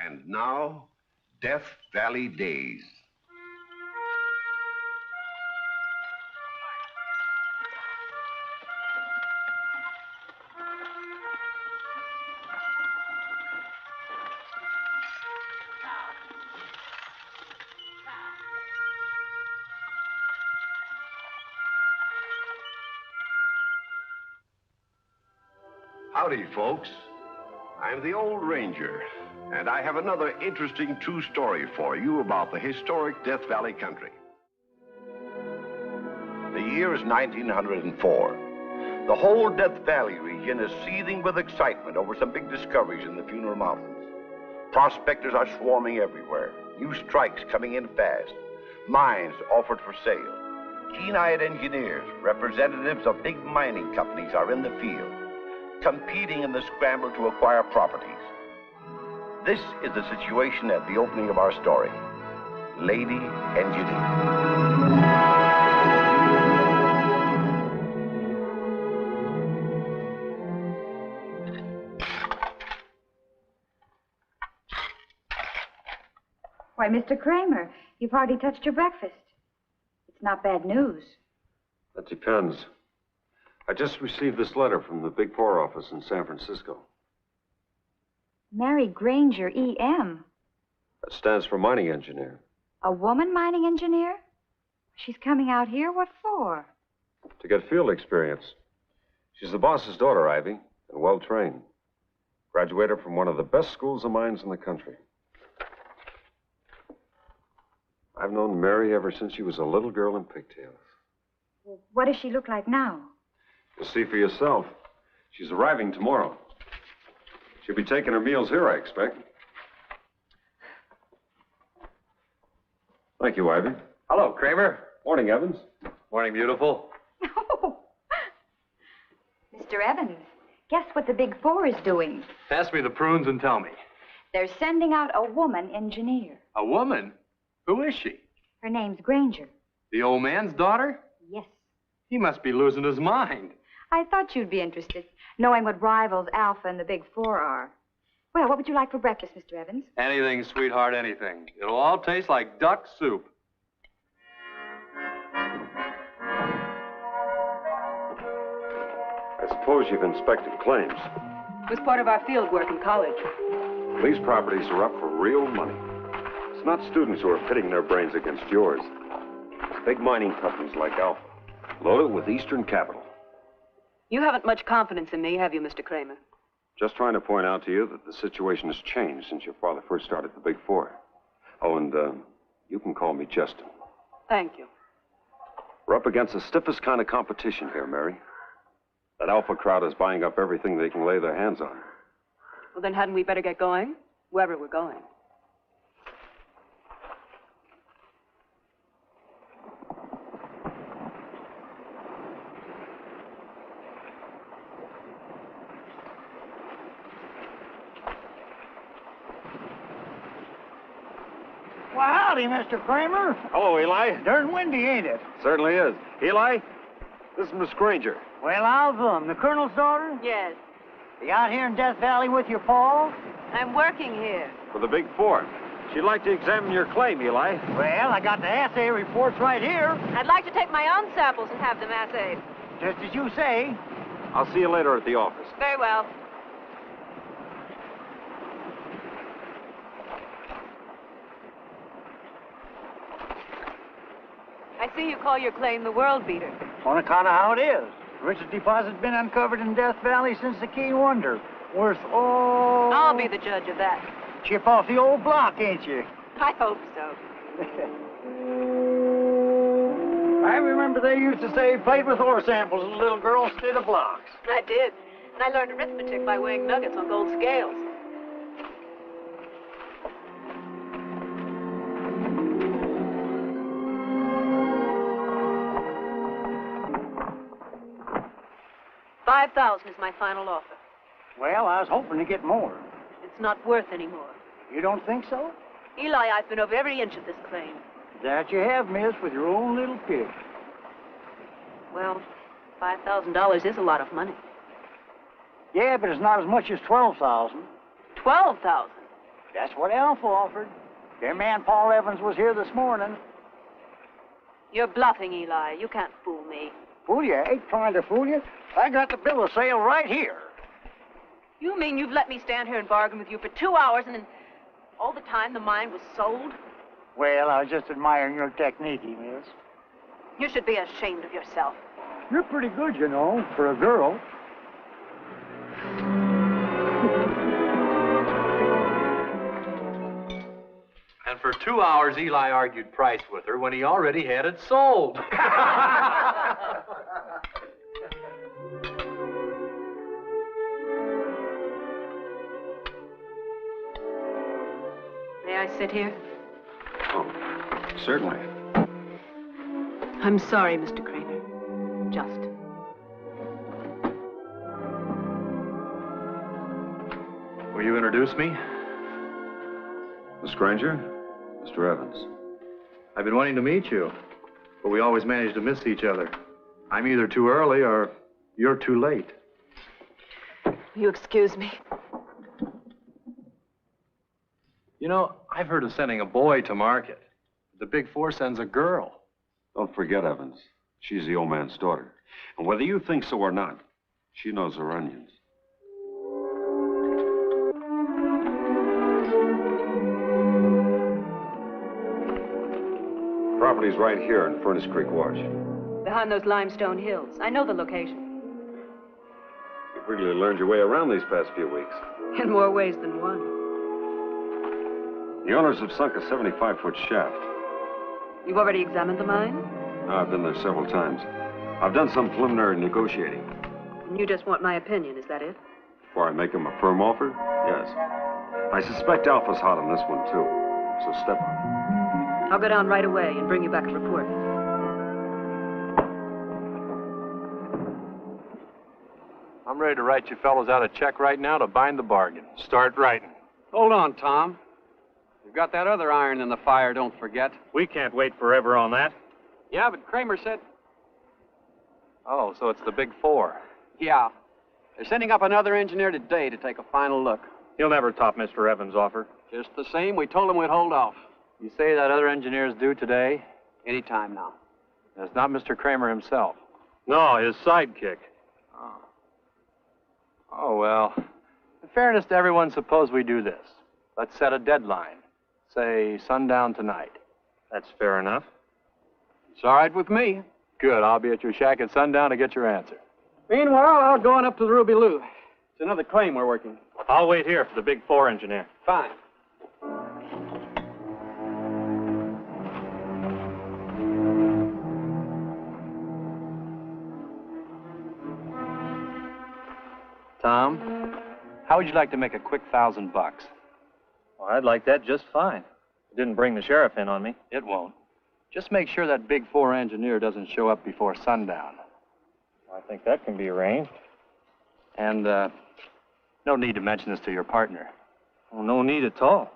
And now, Death Valley Days. Howdy, folks. I'm the Old Ranger, and I have another interesting true story for you about the historic Death Valley country. The year is 1904. The whole Death Valley region is seething with excitement over some big discoveries in the Funeral Mountains. Prospectors are swarming everywhere. New strikes coming in fast. Mines offered for sale. Keen-eyed engineers, representatives of big mining companies are in the field, competing in the scramble to acquire properties. This is the situation at the opening of our story. Lady Engineer. Why, Mr. Kramer, you've hardly touched your breakfast. It's not bad news. That depends. I just received this letter from the Big Four office in San Francisco. Mary Granger, E.M. That stands for mining engineer. A woman mining engineer? She's coming out here? What for? To get field experience. She's the boss's daughter, Ivy, and well-trained. Graduated from one of the best schools of mines in the country. I've known Mary ever since she was a little girl in pigtails. Well, what does she look like now? You'll see for yourself. She's arriving tomorrow. She'll be taking her meals here, I expect. Thank you, Ivy. Hello, Kramer. Morning, Evans. Morning, beautiful. Mr. Evans, guess what the Big Four is doing? Pass me the prunes and tell me. They're sending out a woman engineer. A woman? Who is she? Her name's Granger. The old man's daughter? Yes. He must be losing his mind. I thought you'd be interested, knowing what rivals Alpha and the Big Four are. Well, what would you like for breakfast, Mr. Evans? Anything, sweetheart, anything. It'll all taste like duck soup. I suppose you've inspected claims. It was part of our field work in college. These properties are up for real money. It's not students who are pitting their brains against yours. It's big mining companies like Alpha, loaded with Eastern capital. You haven't much confidence in me, have you, Mr. Kramer? Just trying to point out to you that the situation has changed since your father first started the Big Four. Oh, and you can call me Justin. Thank you. We're up against the stiffest kind of competition here, Mary. That Alpha crowd is buying up everything they can lay their hands on. Well, then hadn't we better get going? Wherever we're going. Well, howdy, Mr. Kramer. Hello, Eli. Darn windy, ain't it? Certainly is. Eli, this is Miss Granger. Well, Alva, the Colonel's daughter? Yes. You out here in Death Valley with your pa? I'm working here. For the Big Four. She'd like to examine your claim, Eli. Well, I got the assay reports right here. I'd like to take my own samples and have them assayed. Just as you say. I'll see you later at the office. Very well. I see you call your claim the World Beater. On account of how it is. The richest deposit's been uncovered in Death Valley since the Keen Wonder. Worth, I'll be the judge of that. Chip off the old block, ain't you? I hope so. I remember they used to say played with ore samples as a little girl instead of blocks. I did. And I learned arithmetic by weighing nuggets on gold scales. $5,000 is my final offer. Well, I was hoping to get more. It's not worth any more. You don't think so? Eli, I've been over every inch of this claim. That you have, miss, with your own little pig. Well, $5,000 is a lot of money. Yeah, but it's not as much as $12,000. $12,000? That's what Alpha offered. Their man Paul Evans was here this morning. You're bluffing, Eli. You can't fool me. Fool you? I ain't trying to fool you. I got the bill of sale right here. You mean you've let me stand here and bargain with you for 2 hours and then all the time the mine was sold? Well, I was just admiring your technique, miss. You should be ashamed of yourself. You're pretty good, you know, for a girl. And for 2 hours, Eli argued price with her when he already had it sold. May I sit here? Oh, certainly. I'm sorry, Mr. Kramer. Just. Will you introduce me? The stranger? Mr. Evans. I've been wanting to meet you, but we always manage to miss each other. I'm either too early or you're too late. Will you excuse me? You know, I've heard of sending a boy to market. The Big Four sends a girl. Don't forget, Evans. She's the old man's daughter. And whether you think so or not, she knows her onions. Property's right here in Furnace Creek Wash. Behind those limestone hills. I know the location. You've really learned your way around these past few weeks. In more ways than one. The owners have sunk a 75-foot shaft. You've already examined the mine? Now, I've been there several times. I've done some preliminary negotiating. And you just want my opinion, is that it? Before I make him a firm offer? Yes. I suspect Alpha's hot on this one, too. So step on it. I'll go down right away and bring you back a report. I'm ready to write you fellows out a check right now to bind the bargain. Start writing. Hold on, Tom. You've got that other iron in the fire, don't forget. We can't wait forever on that. Yeah, but Kramer said... Oh, so it's the Big Four. Yeah. They're sending up another engineer today to take a final look. He'll never top Mr. Evans' offer. Just the same, we told him we'd hold off. You say that other engineer's due today? Anytime now. That's not Mr. Kramer himself. No, his sidekick. Oh, well. In fairness to everyone, suppose we do this. Let's set a deadline. Say sundown tonight. That's fair enough. It's all right with me. Good. I'll be at your shack at sundown to get your answer. Meanwhile, I'll go on up to the Ruby Lou. It's another claim we're working. I'll wait here for the Big Four engineer. Fine. Tom, how would you like to make a quick $1,000? Well, I'd like that just fine. It didn't bring the sheriff in on me. It won't. Just make sure that Big Four engineer doesn't show up before sundown. I think that can be arranged. And, no need to mention this to your partner. Well, no need at all.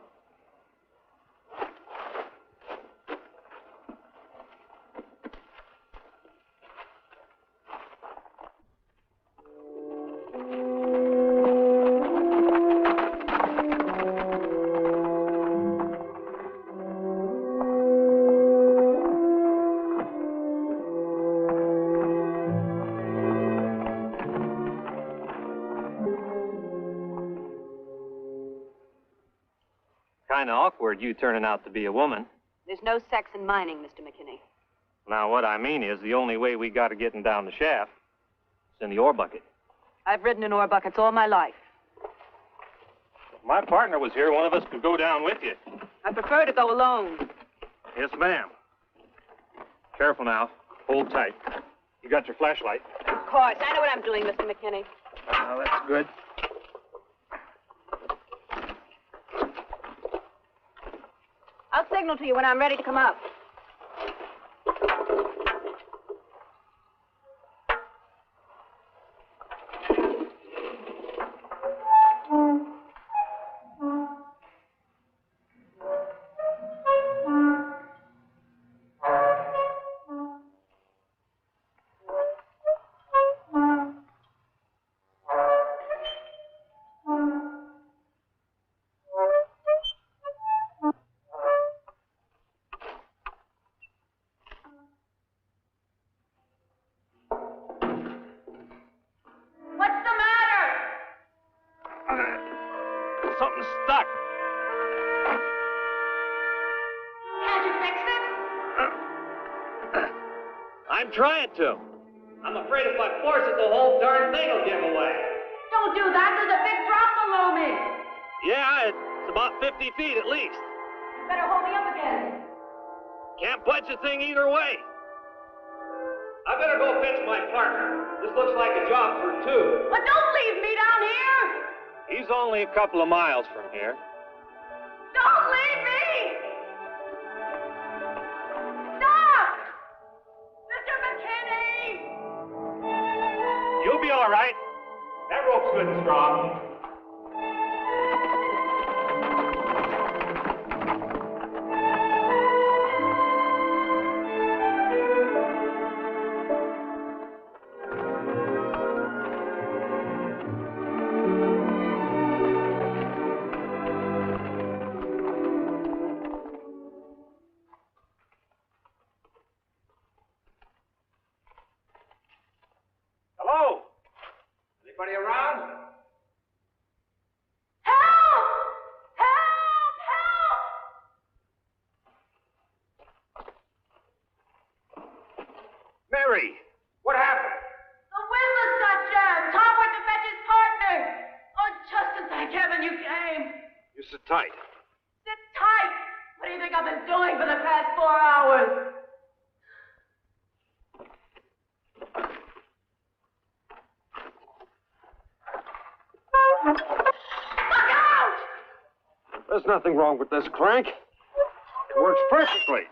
Kind of awkward, you turning out to be a woman. There's no sex in mining, Mr. McKinney. Now, what I mean is the only way we got to getting down the shaft is in the ore bucket. I've ridden in ore buckets all my life. If my partner was here, one of us could go down with you. I prefer to go alone. Yes, ma'am. Careful now. Hold tight. You got your flashlight? Of course. I know what I'm doing, Mr. McKinney. Oh, that's good. I'll signal to you when I'm ready to come up. stuck. Can't you fix it? I'm trying to. I'm afraid if I force it, the whole darn thing will give away. Don't do that. There's a big drop below me. Yeah, it's about 50 feet at least. Better hold me up again. Can't pledge a thing either way. I better go fetch my partner. This looks like a job for two. But don't leave me down here. He's only a couple of miles from here. Don't leave me. Stop! Mr. McKinney! You'll be all right. That rope's good and strong. Hello? Anybody around? Help! Help! Help! Mary, what happened? The windlass got jammed. Tom went to fetch his partner. Oh, Justin, thank heaven you came. You sit tight. Sit tight. What do you think I've been doing for the past 4 hours? Look out! There's nothing wrong with this crank. It works perfectly.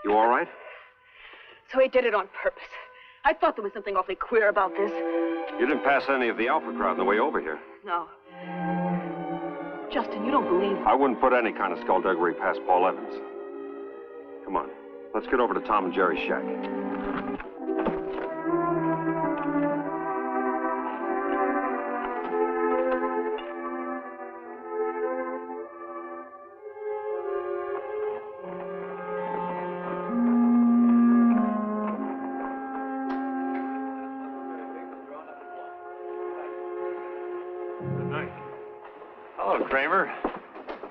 You all right? So he did it on purpose. I thought there was something awfully queer about this. You didn't pass any of the Alpha crowd on the way over here. No. Justin, you don't believe... I wouldn't put any kind of skullduggery past Paul Evans. Come on, let's get over to Tom and Jerry's shack. Good night. Hello, Kramer.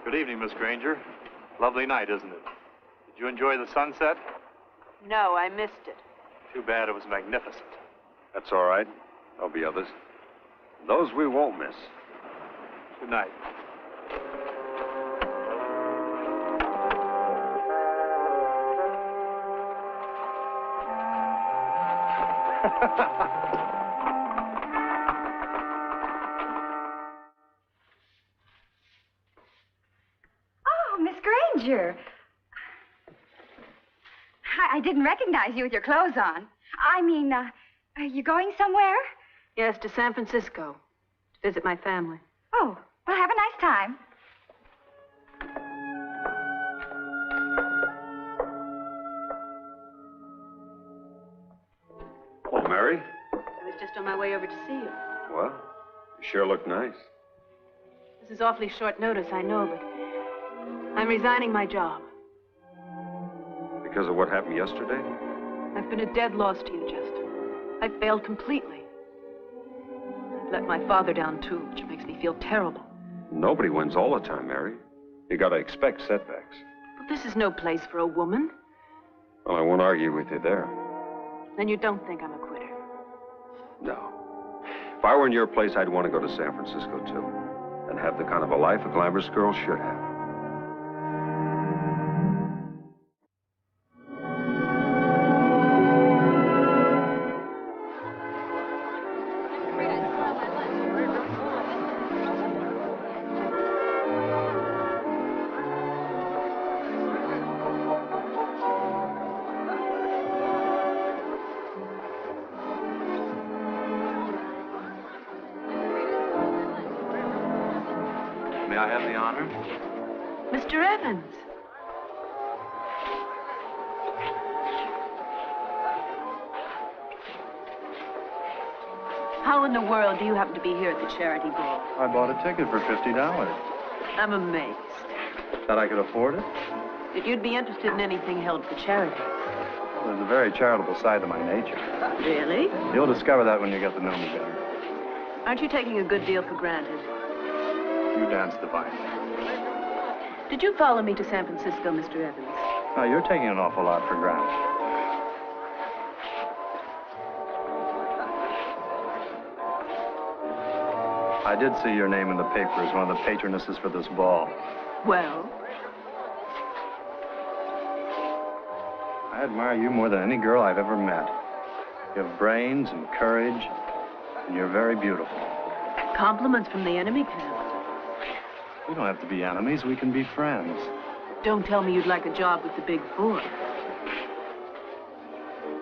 Good evening, Miss Granger. Lovely night, isn't it? Did you enjoy the sunset? No, I missed it. Too bad it was magnificent. That's all right. There'll be others. Those we won't miss. Good night. Oh, Miss Granger. I didn't recognize you with your clothes on. I mean, are you going somewhere? Yes, to San Francisco. To visit my family. Oh, well, have a nice time. Oh, Mary? I was just on my way over to see you. Well, you sure look nice. This is awfully short notice, I know, but I'm resigning my job. Because of what happened yesterday? I've been a dead loss to you, Justin. I've failed completely. I've let my father down, too, which makes me feel terrible. Nobody wins all the time, Mary. You gotta expect setbacks. But this is no place for a woman. Well, I won't argue with you there. Then you don't think I'm a quitter. No. If I were in your place, I'd want to go to San Francisco, too. And have the kind of a life a glamorous girl should have. May I have the honor? Mr. Evans. How in the world do you happen to be here at the charity ball? I bought a ticket for $50. I'm amazed. Thought I could afford it? That you'd be interested in anything held for charity. Well, there's a very charitable side to my nature. Really? You'll discover that when you get to know me better. Aren't you taking a good deal for granted? You dance divinely. Did you follow me to San Francisco, Mr. Evans? No, you're taking an awful lot for granted. I did see your name in the paper as one of the patronesses for this ball. Well? I admire you more than any girl I've ever met. You have brains and courage, and you're very beautiful. Compliments from the enemy camp. We don't have to be enemies. We can be friends. Don't tell me you'd like a job with the Big Four.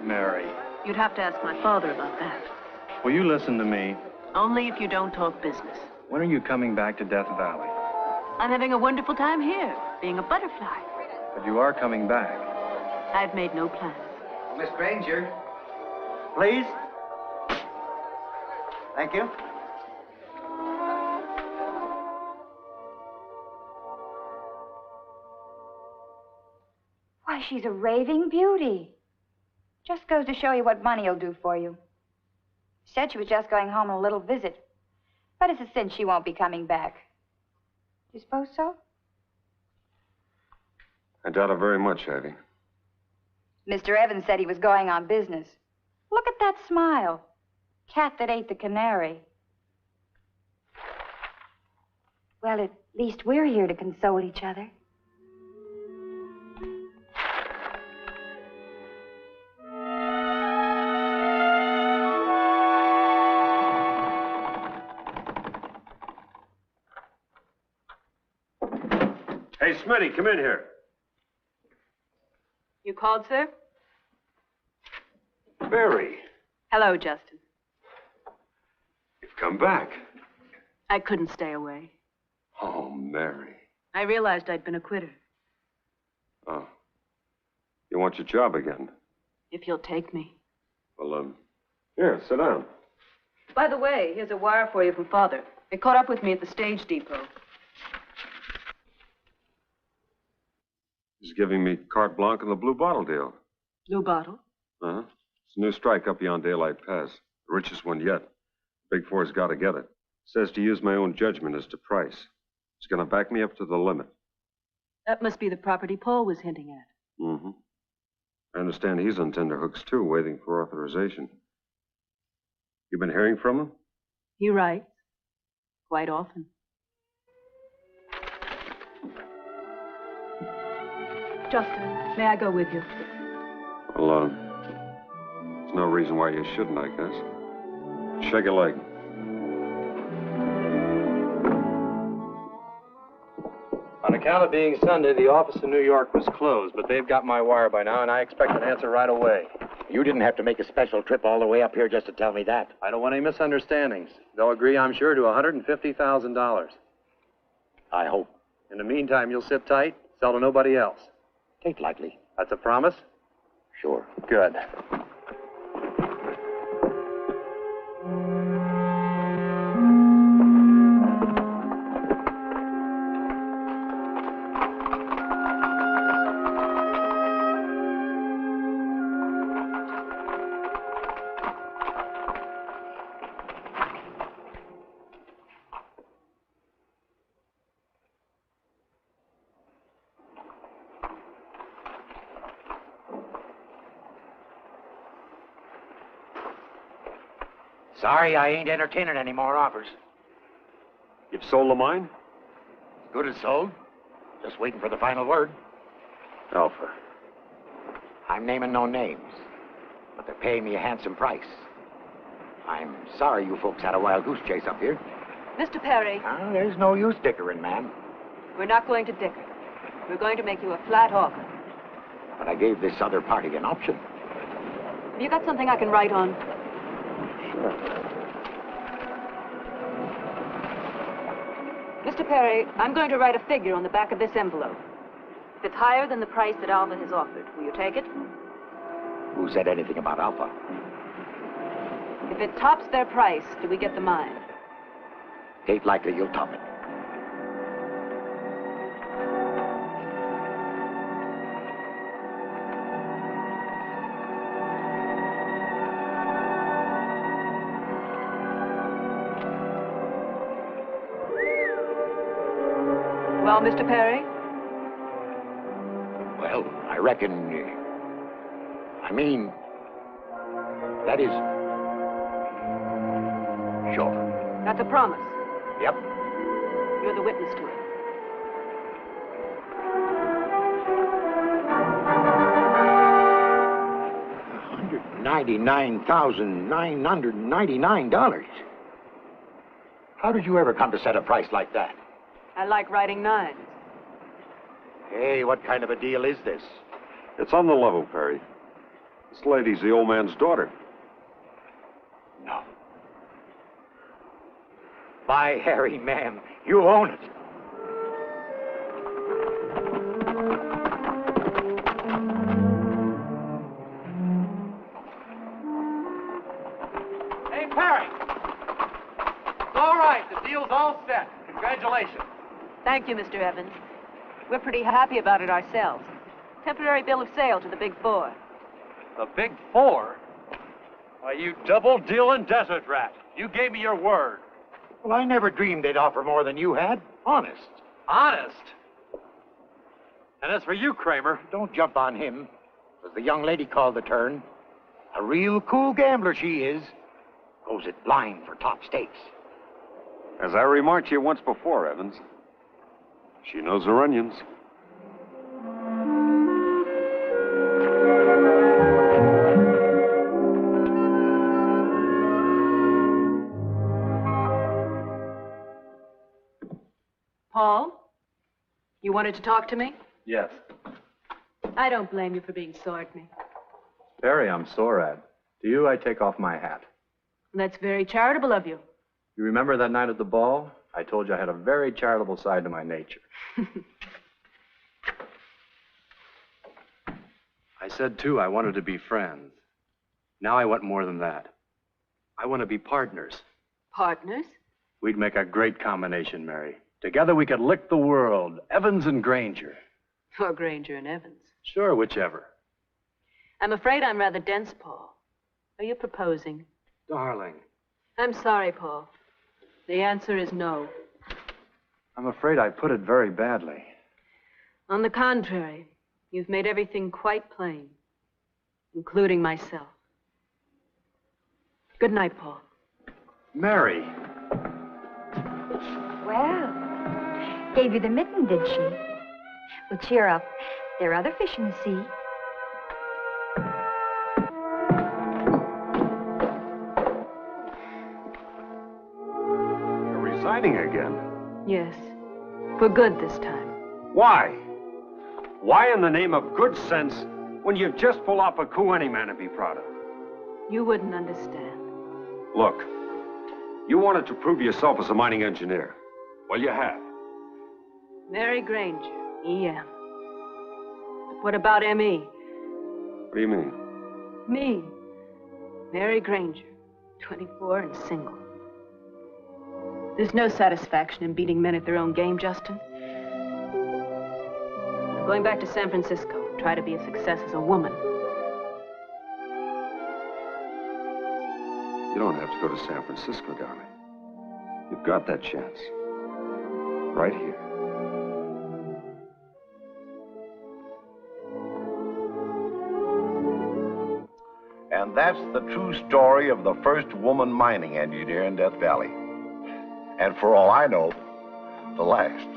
Mary, You'd have to ask my father about that. will you listen to me? Only if you don't talk business. When are you coming back to Death Valley? I'm having a wonderful time here, being a butterfly. But you are coming back. I've made no plans. Miss Granger, please. Thank you. Why, she's a raving beauty. Just goes to show you what money will do for you. Said she was just going home on a little visit. But it's a sin she won't be coming back. Do you suppose so? I doubt it very much, Hattie. Mr. Evans said he was going on business. Look at that smile. Cat that ate the canary. Well, at least we're here to console each other. Hey, Smitty, come in here. You called, sir? Mary, Hello, Justin. you've come back. I couldn't stay away. Oh, Mary. I realized I'd been a quitter. Oh. You want your job again? If you'll take me. Well, here, sit down. By the way, here's a wire for you from Father. It caught up with me at the stage depot. He's giving me carte blanche in the Blue Bottle deal. Blue Bottle? Uh-huh. It's a new strike up beyond Daylight Pass. The richest one yet. Big Four's got to get it. Says to use my own judgment as to price. He's going to back me up to the limit. That must be the property Paul was hinting at. Mm-hmm. I understand he's on tenterhooks, too, waiting for authorization. You been hearing from him? He writes. Quite often. Justin, may I go with you? Well, there's no reason why you shouldn't, I guess. Shake a leg. On account of being Sunday, the office in New York was closed, but they've got my wire by now, and I expect an answer right away. You didn't have to make a special trip all the way up here just to tell me that. I don't want any misunderstandings. They'll agree, I'm sure, to $150,000. I hope. In the meantime, you'll sit tight, sell to nobody else. Take lightly. That's a promise? Sure. Good. Sorry, I ain't entertaining any more offers. You've sold the mine? Good as sold. Just waiting for the final word. Alpha. I'm naming no names, but they're paying me a handsome price. I'm sorry you folks had a wild goose chase up here. Mr. Perry. There's no use dickering, ma'am. We're not going to dicker. We're going to make you a flat offer. But I gave this other party an option. Have you got something I can write on? Sure. Mr. Perry, I'm going to write a figure on the back of this envelope. If it's higher than the price that Alpha has offered, will you take it? Who said anything about Alpha? If it tops their price, do we get the mine? Ain't likely you'll top it. Well, Mr. Perry? Well, I reckon... that is... Sure. That's a promise. Yep. You're the witness to it. $199,999. How did you ever come to set a price like that? I like writing nines. Hey, what kind of a deal is this? It's on the level, Perry. This lady's the old man's daughter. No. By Harry, ma'am, you own it. Hey, Perry! It's all right. The deal's all set. Congratulations. Thank you, Mr. Evans. We're pretty happy about it ourselves. Temporary bill of sale to the Big Four. The Big Four? Why, you double-dealing desert rat. You gave me your word. Well, I never dreamed they'd offer more than you had. Honest. Honest? And as for you, Kramer... Don't jump on him. As the young lady called the turn. A real cool gambler she is. Goes it blind for top stakes. As I remarked to you once before, Evans, she knows her onions. Paul? You wanted to talk to me? Yes. I don't blame you for being sore at me. Perry, I'm sore at. To you, I take off my hat. That's very charitable of you. You remember that night at the ball? I told you I had a very charitable side to my nature. I said, too, I wanted to be friends. Now I want more than that. I want to be partners. Partners? We'd make a great combination, Mary. Together we could lick the world, Evans and Granger. Or Granger and Evans. Sure, whichever. I'm afraid I'm rather dense, Paul. Are you proposing? Darling. I'm sorry, Paul. The answer is no. I'm afraid I put it very badly. On the contrary, you've made everything quite plain, including myself. Good night, Paul. Mary. Well, gave you the mitten, did she? Well, cheer up. There are other fish in the sea. You're resigning again. Yes. For good this time. Why? Why in the name of good sense when you've just pulled off a coup any man would be proud of? You wouldn't understand. Look, you wanted to prove yourself as a mining engineer. Well, you have. Mary Granger, EM. But what about ME? What do you mean? Me. Mary Granger, 24 and single. There's no satisfaction in beating men at their own game, Justin. I'm going back to San Francisco, try to be a success as a woman. You don't have to go to San Francisco, darling. You've got that chance. Right here. And that's the true story of the first woman mining engineer in Death Valley. And for all I know, the last.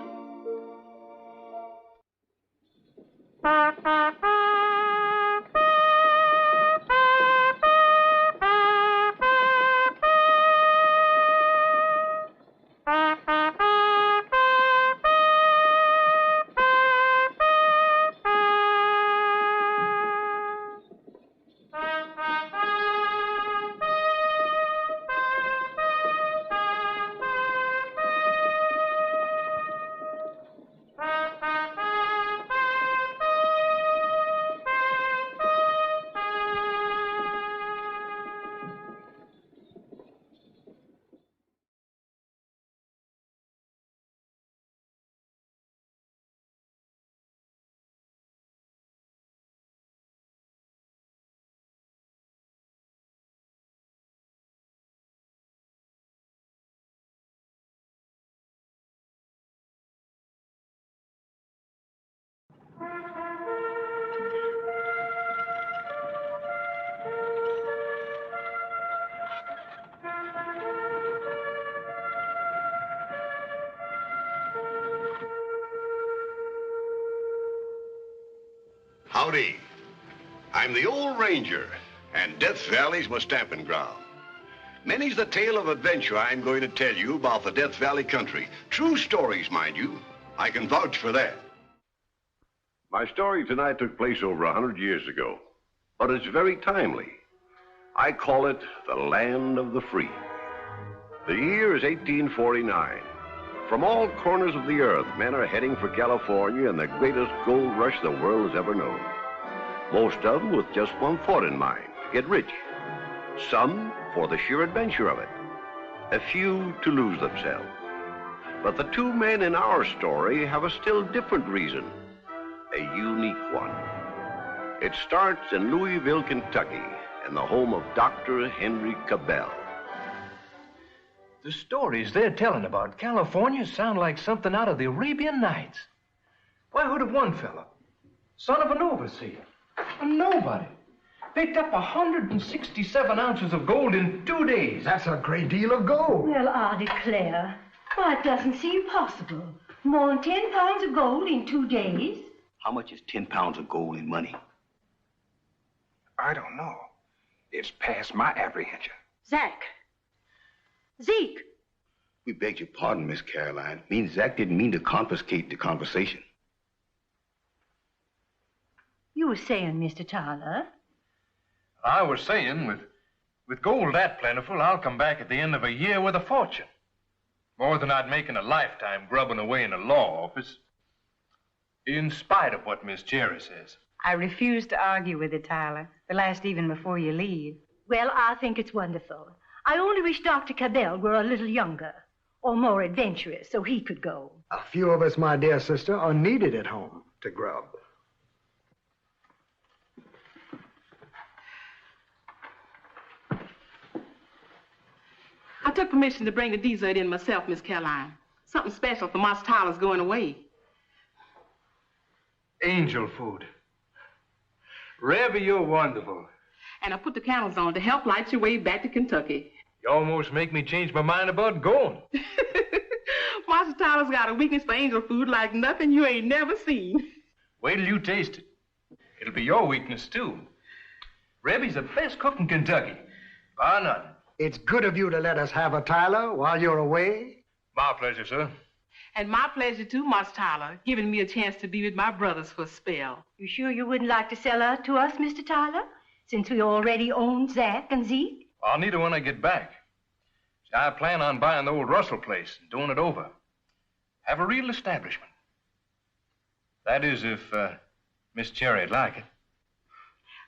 Howdy. I'm the old ranger, and Death Valley's my stamping ground. Many's the tale of adventure I'm going to tell you about the Death Valley country. True stories, mind you. I can vouch for that. My story tonight took place over 100 years ago, but it's very timely. I call it the land of the free. The year is 1849. From all corners of the earth, men are heading for California in the greatest gold rush the world has ever known. Most of them with just one thought in mind, to get rich. Some for the sheer adventure of it. A few to lose themselves. But the two men in our story have a still different reason. A unique one. It starts in Louisville, Kentucky, in the home of Dr. Henry Cabell. The stories they're telling about California sound like something out of the Arabian Nights. Why, I heard of one fella, son of an overseer, a nobody, picked up 167 ounces of gold in 2 days. That's a great deal of gold. Well, I declare, why, it doesn't seem possible. More than 10 pounds of gold in 2 days? How much is 10 pounds of gold in money? I don't know. It's past my apprehension. Zach. Zeke. We beg your pardon, Miss Caroline. Me and Zach didn't mean to confiscate the conversation. You were saying, Mr. Tyler? I was saying, with gold that plentiful, I'll come back at the end of a year with a fortune. More than I'd make in a lifetime grubbing away in a law office. In spite of what Miss Cherry says. I refuse to argue with you, Tyler. The last even before you leave. Well, I think it's wonderful. I only wish Dr. Cabell were a little younger or more adventurous so he could go. A few of us, my dear sister, are needed at home to grub. I took permission to bring the dessert in myself, Miss Caroline. Something special for Master Tyler's going away. Angel food. Rebby, you're wonderful. And I put the candles on to help light your way back to Kentucky. You almost make me change my mind about going. Master Tyler's got a weakness for angel food like nothing you ain't never seen. Wait till you taste it. It'll be your weakness, too. Rebby's the best cook in Kentucky. Bar none. It's good of you to let us have a Tyler while you're away. My pleasure, sir. And my pleasure, too, Master Tyler, giving me a chance to be with my brothers for a spell. You sure you wouldn't like to sell her to us, Mr. Tyler? Since we already own Zach and Zeke? I'll need her when I get back. See, I plan on buying the old Russell place and doing it over. Have a real establishment. That is, if Miss Cherry'd like it.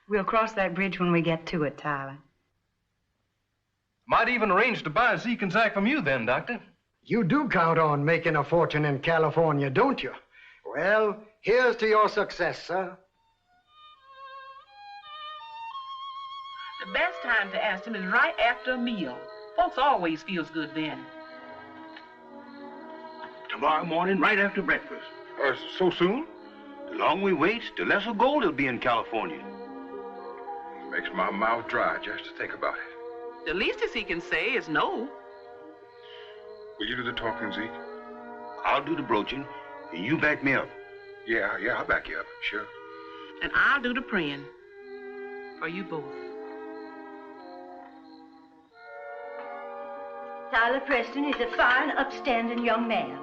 We'll cross that bridge when we get to it, Tyler. Might even arrange to buy Zeke and Zach from you then, Doctor. You do count on making a fortune in California, don't you? Well, here's to your success, sir. The best time to ask him is right after a meal. Folks always feels good then. Tomorrow morning, right after breakfast. So soon? The longer we wait, the lesser gold will be in California. Makes my mouth dry just to think about it. The least he can say is no. Will you do the talking, Zeke? I'll do the broaching, and you back me up. Yeah, I'll back you up, sure. And I'll do the praying. For you both. Tyler Preston is a fine, upstanding young man.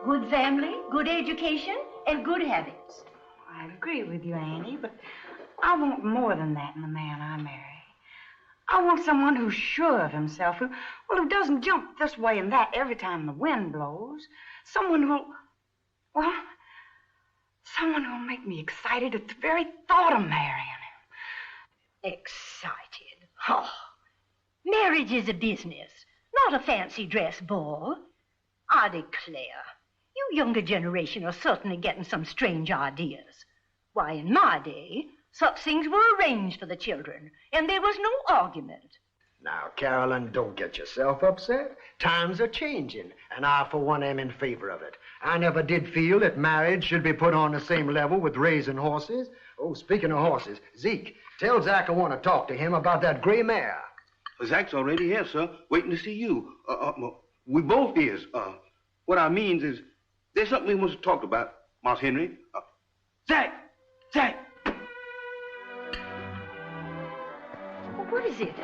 Good family, good education, and good habits. I agree with you, Annie, but I want more than that in the man I marry. I want someone who's sure of himself, who doesn't jump this way and that every time the wind blows. Someone who'll make me excited at the very thought of marrying him. Excited? Oh, marriage is a business, not a fancy dress ball. I declare, you younger generation are certainly getting some strange ideas. Why, in my day, such things were arranged for the children, and there was no argument. Now, Carolyn, don't get yourself upset. Times are changing, and I, for one, am in favor of it. I never did feel that marriage should be put on the same level with raising horses. Oh, speaking of horses, Zeke, tell Zach I want to talk to him about that gray mare. Zach's already here, sir, waiting to see you. We both is. What I means is, there's something we want to talk about, Moss Henry. Zach! is it?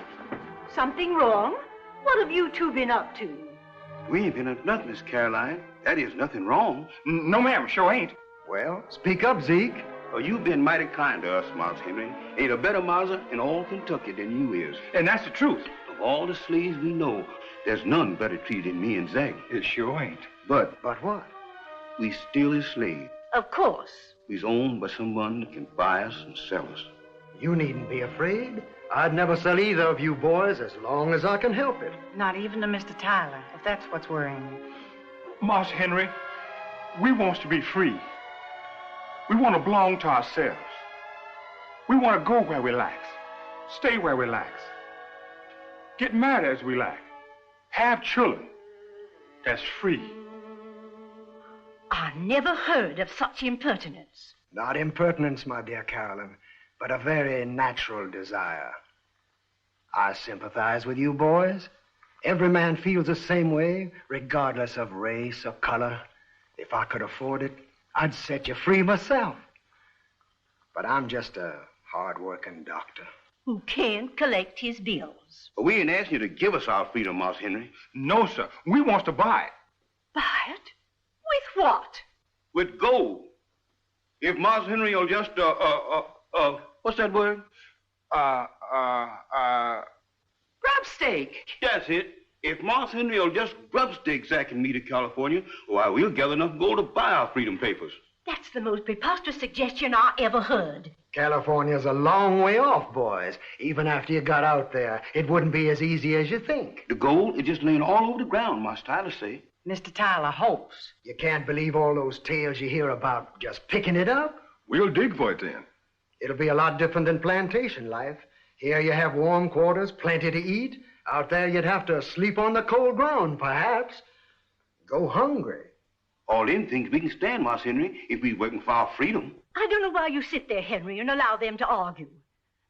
Something wrong? What have you two been up to? We ain't been up nothing, Miss Caroline. That is nothing wrong. No, ma'am, sure ain't. Well, speak up, Zeke. Oh, you've been mighty kind to us, Mouse Henry. Ain't a better mouser in all Kentucky than you is. And that's the truth. Of all the slaves we know, there's none better treated than me and Zach. It sure ain't. But what? We still his slaves. Of course. We's owned by someone that can buy us and sell us. You needn't be afraid. I'd never sell either of you boys as long as I can help it. Not even to Mr. Tyler, if that's what's worrying you. Mouse Henry, we wants to be free. We want to belong to ourselves. We want to go where we like, stay where we like, get married as we like, have children. That's free. I never heard of such impertinence. Not impertinence, my dear Carolyn, but a very natural desire. I sympathize with you boys. Every man feels the same way, regardless of race or color. If I could afford it, I'd set you free myself. But I'm just a hard-working doctor. Who can't collect his bills. But we ain't asking you to give us our freedom, Mouse Henry. No, sir. We wants to buy it. Buy it? With what? With gold. If Mouse Henry will just, what's that word? Grub steak. That's it. If Mouse Henry will just grub stick Zach and me to California, why, we'll gather enough gold to buy our freedom papers. That's the most preposterous suggestion I ever heard. California's a long way off, boys. Even after you got out there, it wouldn't be as easy as you think. The gold is just laying all over the ground, Master Tyler say. Mr. Tyler hopes. You can't believe all those tales you hear about just picking it up. We'll dig for it then. It'll be a lot different than plantation life. Here you have warm quarters, plenty to eat. Out there you'd have to sleep on the cold ground, perhaps. Go hungry. All them things we can stand, Mouse Henry, if we're working for our freedom. I don't know why you sit there, Henry, and allow them to argue.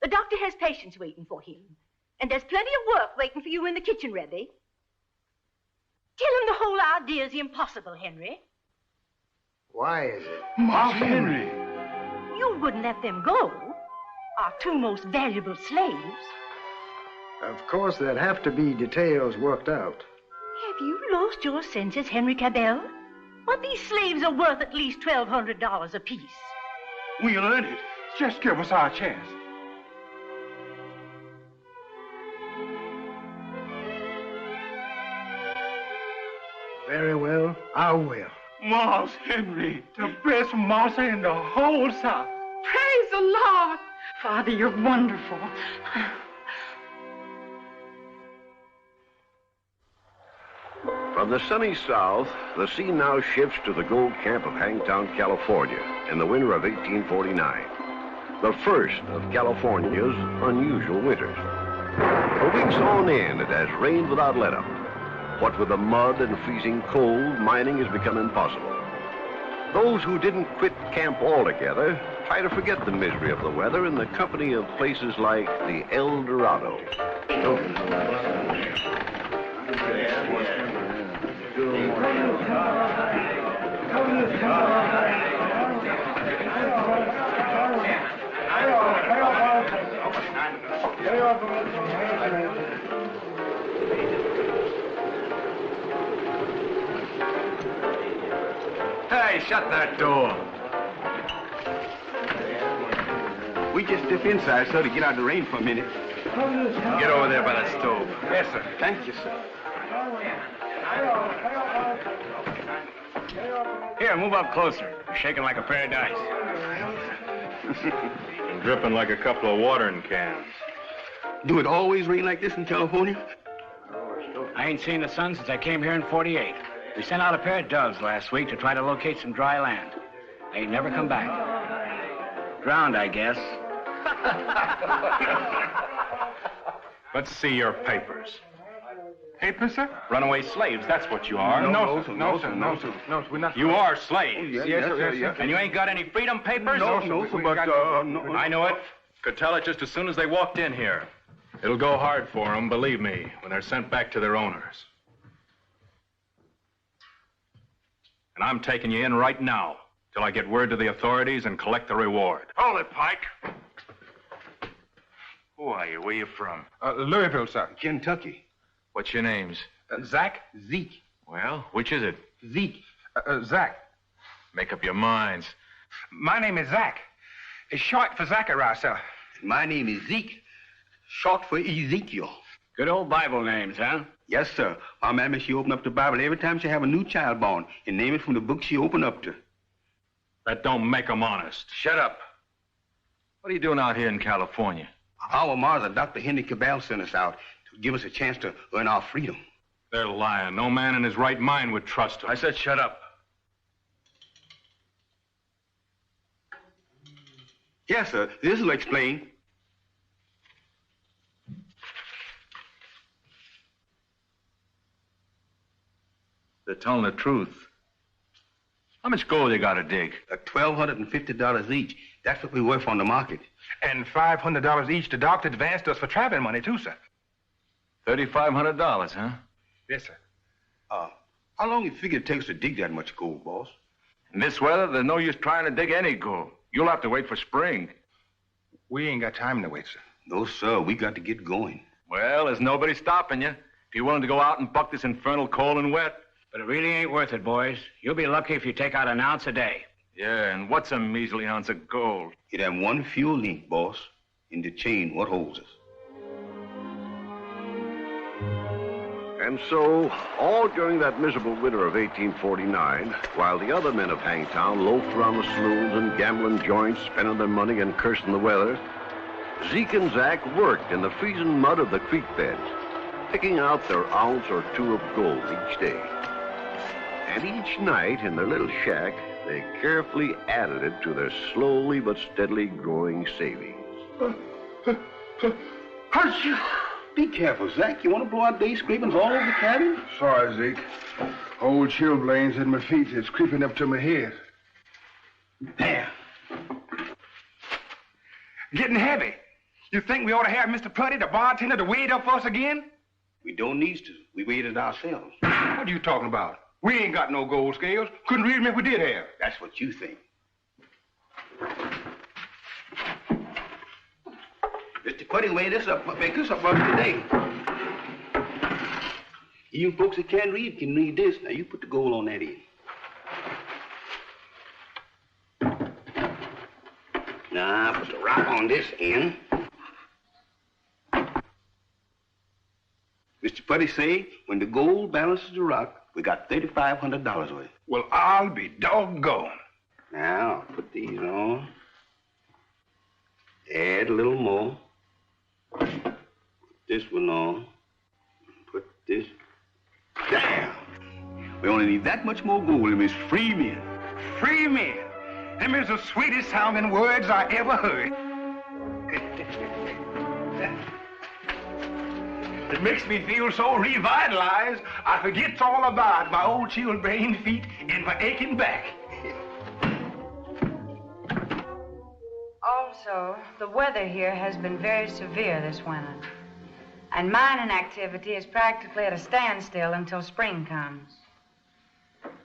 The doctor has patients waiting for him. And there's plenty of work waiting for you in the kitchen, Rebby. Tell him the whole idea's impossible, Henry. Why is it? Mouse Henry. You wouldn't let them go. Our two most valuable slaves. Of course, there'd have to be details worked out. Have you lost your senses, Henry Cabell? But these slaves are worth at least $1,200 apiece. We'll earn it. Just give us our chance. Very well, I will. Mouse Henry, the best mouse in the whole South. Praise the Lord. Father, you're wonderful. From the sunny south, the scene now shifts to the gold camp of Hangtown, California, in the winter of 1849. The first of California's unusual winters. For weeks on end, it has rained without let-up. What with the mud and freezing cold, mining has become impossible. Those who didn't quit camp altogether try to forget the misery of the weather in the company of places like the El Dorado. Hey, shut that door. We just step inside so to get out of the rain for a minute. Get over there by the stove. Yes, sir. Thank you, sir. Here, move up closer. You're shaking like a pair of dice. And dripping like a couple of watering cans. Do it always rain like this in California? I ain't seen the sun since I came here in 48. We sent out a pair of doves last week to try to locate some dry land. They ain't never come back. Drowned, I guess. Let's see your papers. Papers, sir? Runaway slaves, that's what you are. No, sir, we're not. You are slaves. Oh, yes, sir. And you ain't got any freedom papers? No, sir, but, no. I know it. Could tell it just as soon as they walked in here. It'll go hard for them, believe me, when they're sent back to their owners. And I'm taking you in right now, till I get word to the authorities and collect the reward. Hold it, Pike. Who are you? Where you from? Louisville, sir. Kentucky. What's your names? Zach, Zeke. Well, which is it? Zeke. Zach. Make up your minds. My name is Zach. It's short for Zachariah, sir. My name is Zeke. Short for Ezekiel. Good old Bible names, huh? Yes, sir. My mammy, she open up the Bible every time she have a new child born and name it from the book she open up to. That don't make 'em honest. Shut up. What are you doing out here in California? Our Martha, Dr. Henry Cabell sent us out to give us a chance to earn our freedom. They're lying. No man in his right mind would trust them. I said shut up. Yes, sir. This will explain. They're telling the truth. How much gold you got to dig? $1,250 each. That's what we worth on the market. And $500 each the doctor advanced us for traveling money, too, sir. $3,500, huh? Yes, sir. How long you figure it takes to dig that much gold, boss? In this weather, there's no use trying to dig any gold. You'll have to wait for spring. We ain't got time to wait, sir. No, sir. We got to get going. Well, there's nobody stopping you. If you're willing to go out and buck this infernal cold and wet. But it really ain't worth it, boys. You'll be lucky if you take out an ounce a day. Yeah, and what's a measly ounce of gold? It have one fuel link, boss, in the chain what holds us. And so, all during that miserable winter of 1849, while the other men of Hangtown loafed around the saloons and gambling joints, spending their money and cursing the weather, Zeke and Zach worked in the freezing mud of the creek beds, picking out their ounce or two of gold each day. And each night in their little shack, they carefully added it to their slowly but steadily growing savings. Hush! Be careful, Zach. You want to blow out day scrapings all over the cabin? Sorry, Zeke. Old chilblains in my feet. It's creeping up to my head. There. Getting heavy. You think we ought to have Mr. Putty, the bartender, to weigh it up for us again? We don't need to. We weighed it ourselves. What are you talking about? We ain't got no gold scales. Couldn't read them if we did have. That's what you think. Mr. Putty weighed this up, make this up for us today. You folks that can't read can read this. Now, you put the gold on that end. Now, put the rock on this end. Mr. Putty say, when the gold balances the rock, we got $3,500 worth. Well, I'll be doggone. Now, put these on. Add a little more. Put this one on. Put this. Damn! We only need that much more gold, and it's free men. Free men! Them is the sweetest sounding words I ever heard. It makes me feel so revitalized, I forget all about my old chilblain feet and my aching back. Also, the weather here has been very severe this winter. And mining activity is practically at a standstill until spring comes.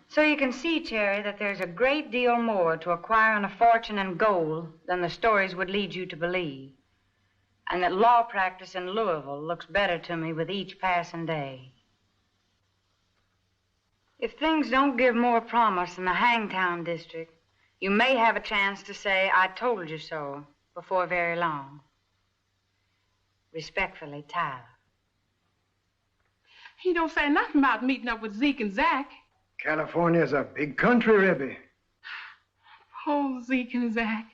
So you can see, Cherry, that there's a great deal more to acquiring a fortune in gold than the stories would lead you to believe. And that law practice in Louisville looks better to me with each passing day. If things don't give more promise in the Hangtown district, you may have a chance to say, I told you so, before very long. Respectfully, Tyler. He don't say nothing about meeting up with Zeke and Zach. California's a big country, Ribby. Oh, Zeke and Zach.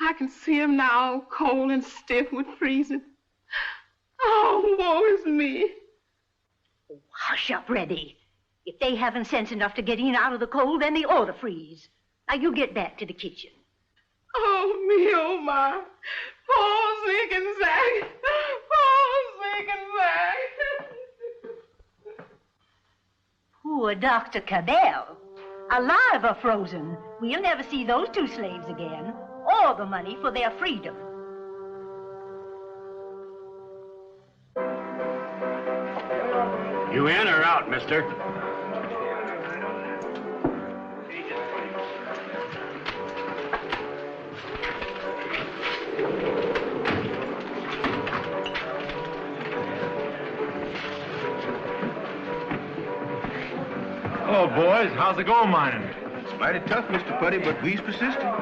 I can see him now, cold and stiff with freezing. Oh, woe is me. Oh, hush up, Reddy. If they haven't sense enough to get in out of the cold, then they ought to freeze. Now, you get back to the kitchen. Oh, me, oh, my. Oh, Zeke and Zach. Oh, Zeke and Zach. Poor Dr. Cabell. Alive or frozen. We'll never see those two slaves again. All the money for their freedom. You in or out, mister? boys. How's the gold mining? It's mighty tough, Mr. Putty, but we's persistent.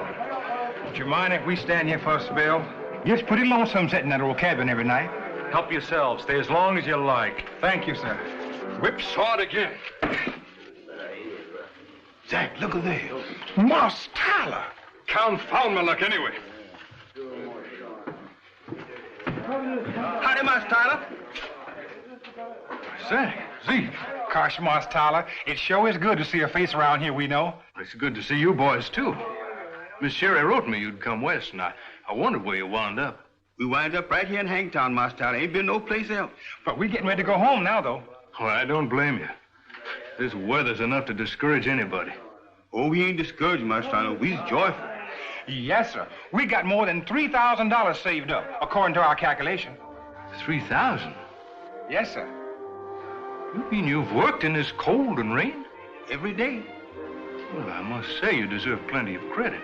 Would you mind if we stand here for a spell? It's pretty lonesome sitting in that old cabin every night. Help yourselves. Stay as long as you like. Thank you, sir. Whipsawed again. Zach, look at there. Moss Tyler. Confound my luck anyway. Howdy, Moss Tyler. Say, Zeke. Gosh, Moss Tyler, it sure is good to see a face around here we know. It's good to see you boys, too. Miss Sherry wrote me you'd come west, and I wondered where you wound up. We wind up right here in Hangtown, Moss Tyler. Ain't been no place else. But we getting ready to go home now, though. Well, I don't blame you. This weather's enough to discourage anybody. Oh, we ain't discouraged, Moss Tyler. We's joyful. Yes, sir. We got more than $3,000 saved up, according to our calculation. 3,000? Yes, sir. You mean you've worked in this cold and rain? Every day. Well, I must say you deserve plenty of credit.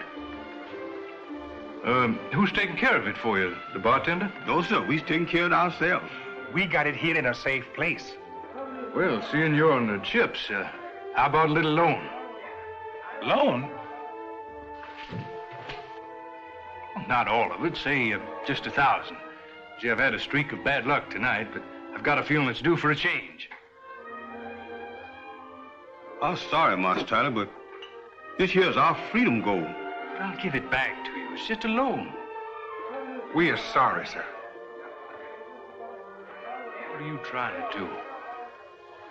Who's taking care of it for you? The bartender? No, sir. We's taking care of it ourselves. We got it hid in a safe place. Well, seeing you're on the chips, how about a little loan? Loan? Not all of it. Say, just 1,000. Gee, I've had a streak of bad luck tonight, but I've got a feeling it's due for a change. I'm sorry, Moss Tyler, but this here's our freedom gold. I'll give it back to you. It's just a loan. We are sorry, sir. What are you trying to do?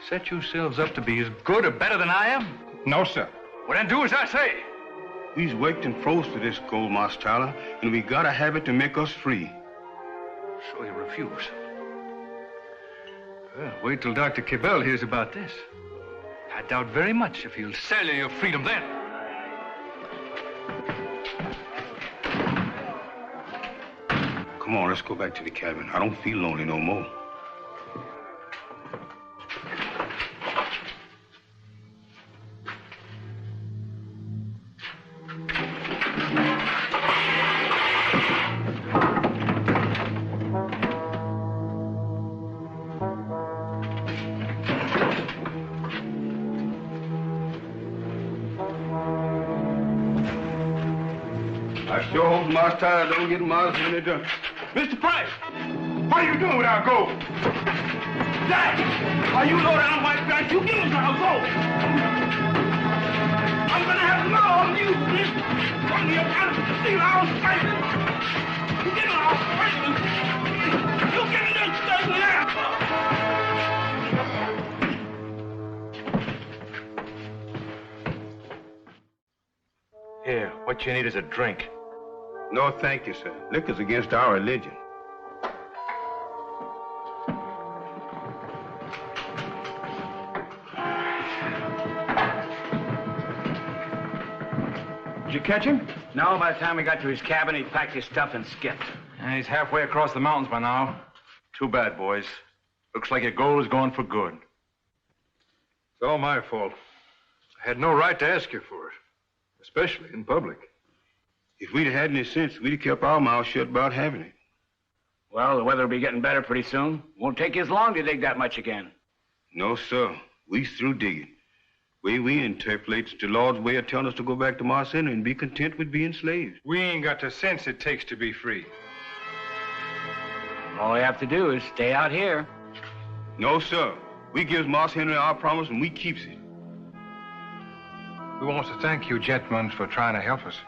Set yourselves up to be as good or better than I am? No, sir. Well, then do as I say. We's worked and froze to this gold, Moss Tyler, and we gotta have it to make us free. So you refuse? Well, wait till Dr. Cabell hears about this. I doubt very much if he'll sell you your freedom then. Come on, let's go back to the cabin. I don't feel lonely no more. I sure hope Moss Tyler don't get Moss in it done. Mr. Price, what are you doing with our gold? Jack, are you low down white guys? You give us our gold. I'm gonna have the law on you, Chris. On the account of stealing our spices. You get our spices. You give me this stuff now. Here, what you need is a drink. No, thank you, sir. Liquor's against our religion. Did you catch him? No, by the time we got to his cabin, he packed his stuff and skipped. He's halfway across the mountains by now. Too bad, boys. Looks like your gold is gone for good. It's all my fault. I had no right to ask you for it, especially in public. If we'd had any sense, we'd have kept our mouths shut about having it. Well, the weather will be getting better pretty soon. Won't take you as long to dig that much again. No, sir. We's through digging. Way we interpolates the Lord's way of telling us to go back to Mars Henry and be content with being slaves. We ain't got the sense it takes to be free. All we have to do is stay out here. No, sir. We gives Mars Henry our promise and we keeps it. We wants to thank you, gentlemen, for trying to help us.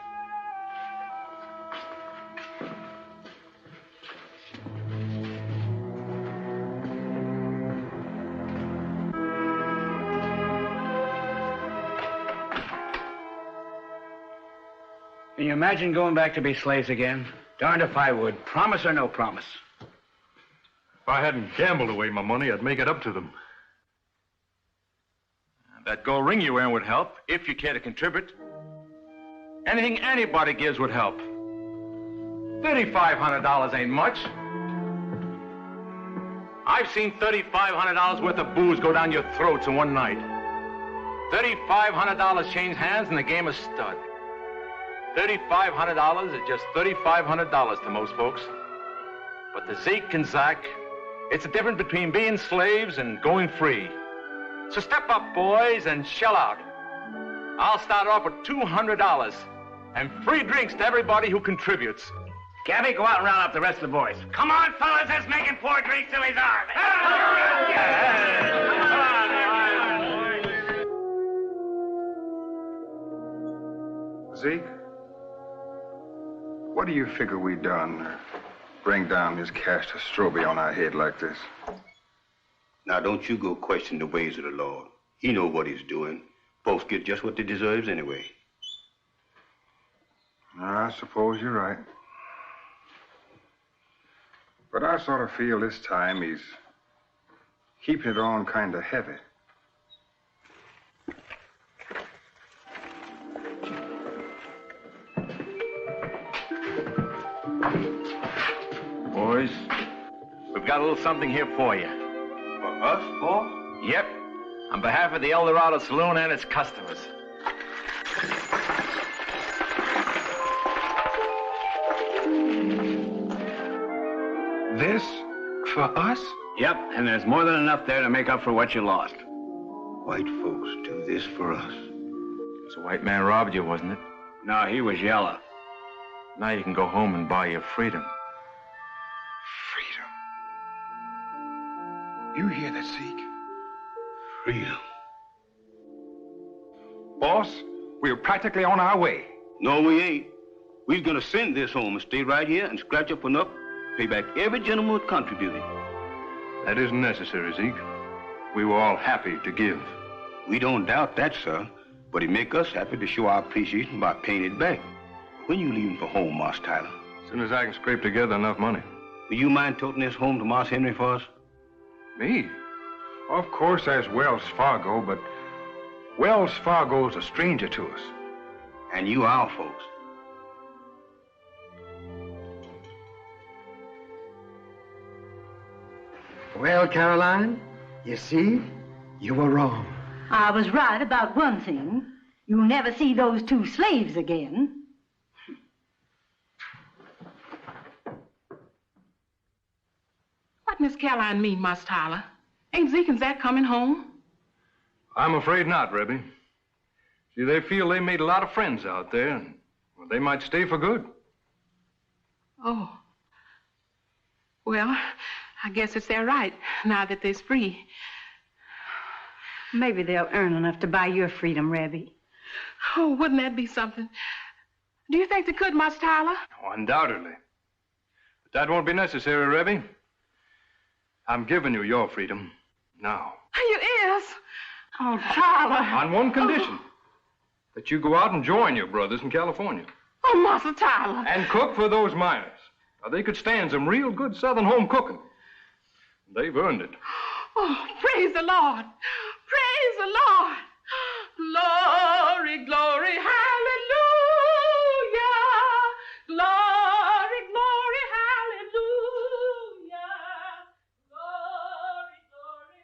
Can you imagine going back to be slaves again? Darned if I would. Promise or no promise. If I hadn't gambled away my money, I'd make it up to them. That gold ring you're wearing would help, if you care to contribute. Anything anybody gives would help. $3,500 ain't much. I've seen $3,500 worth of booze go down your throats in one night. $3,500 change hands in the game of stud. $3,500 is just $3,500 to most folks. But to Zeke and Zach, it's the difference between being slaves and going free. So step up, boys, and shell out. I'll start off with $200 and free drinks to everybody who contributes. Gabby, go out and round up the rest of the boys. Come on, fellas, let's make him 4 drinks till he's armed. Zeke, what do you figure we done? Bring down this cash to Stroby on our head like this? Now, don't you go question the ways of the Lord. He know what he's doing. Folks get just what they deserves anyway. I suppose you're right. But I sort of feel this time he's keeping it on kind of heavy. Boys, we've got a little something here for you. For us, boss? Yep. On behalf of the El Dorado Saloon and its customers. This for us? Yep, and there's more than enough there to make up for what you lost. White folks do this for us. So white man robbed you, wasn't it? No, he was yellow. Now you can go home and buy your freedom. You hear that, Zeke? Freedom. Boss, we're practically on our way. No, we ain't. We're gonna send this home and stay right here and scratch up enough to pay back every gentleman who contributed. That isn't necessary, Zeke. We were all happy to give. We don't doubt that, sir. But it make us happy to show our appreciation by paying it back. When you leaving for home, Marse Tyler? As soon as I can scrape together enough money. Will you mind toting this home to Marse Henry for us? Me? Of course, there's Wells Fargo, but Wells Fargo's a stranger to us. And you our folks. Well, Caroline, you see, you were wrong. I was right about one thing. You'll never see those 2 slaves again. What Miss Caroline mean, Marse Tyler? Ain't Zeke and Zach coming home? I'm afraid not, Rebby. See, they feel they made a lot of friends out there, and well, they might stay for good. Oh. Well, I guess it's their right, now that they're free. Maybe they'll earn enough to buy your freedom, Rebby. Oh, wouldn't that be something? Do you think they could, Marse Tyler? Oh, undoubtedly. But that won't be necessary, Rebby. I'm giving you your freedom now. You is? Oh, Tyler. On one condition. That you go out and join your brothers in California. Oh, Master Tyler. And cook for those miners. Now, they could stand some real good Southern home cooking. They've earned it. Oh, praise the Lord. Praise the Lord. Glory, glory, hallelujah. Glory, glory, hallelujah. Glory, glory,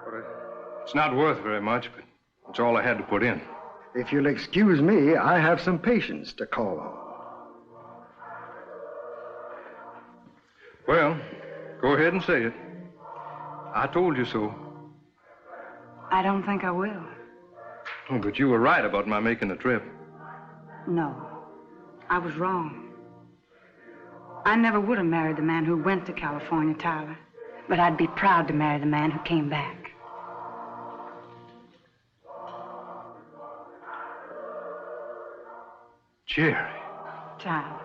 Well, it's not worth very much, but it's all I had to put in. If you'll excuse me, I have some patients to call on. Well, go ahead and say it. I told you so. I don't think I will. Oh, but you were right about my making the trip. No, I was wrong. I never would have married the man who went to California, Tyler. But I'd be proud to marry the man who came back. Jerry. Tyler.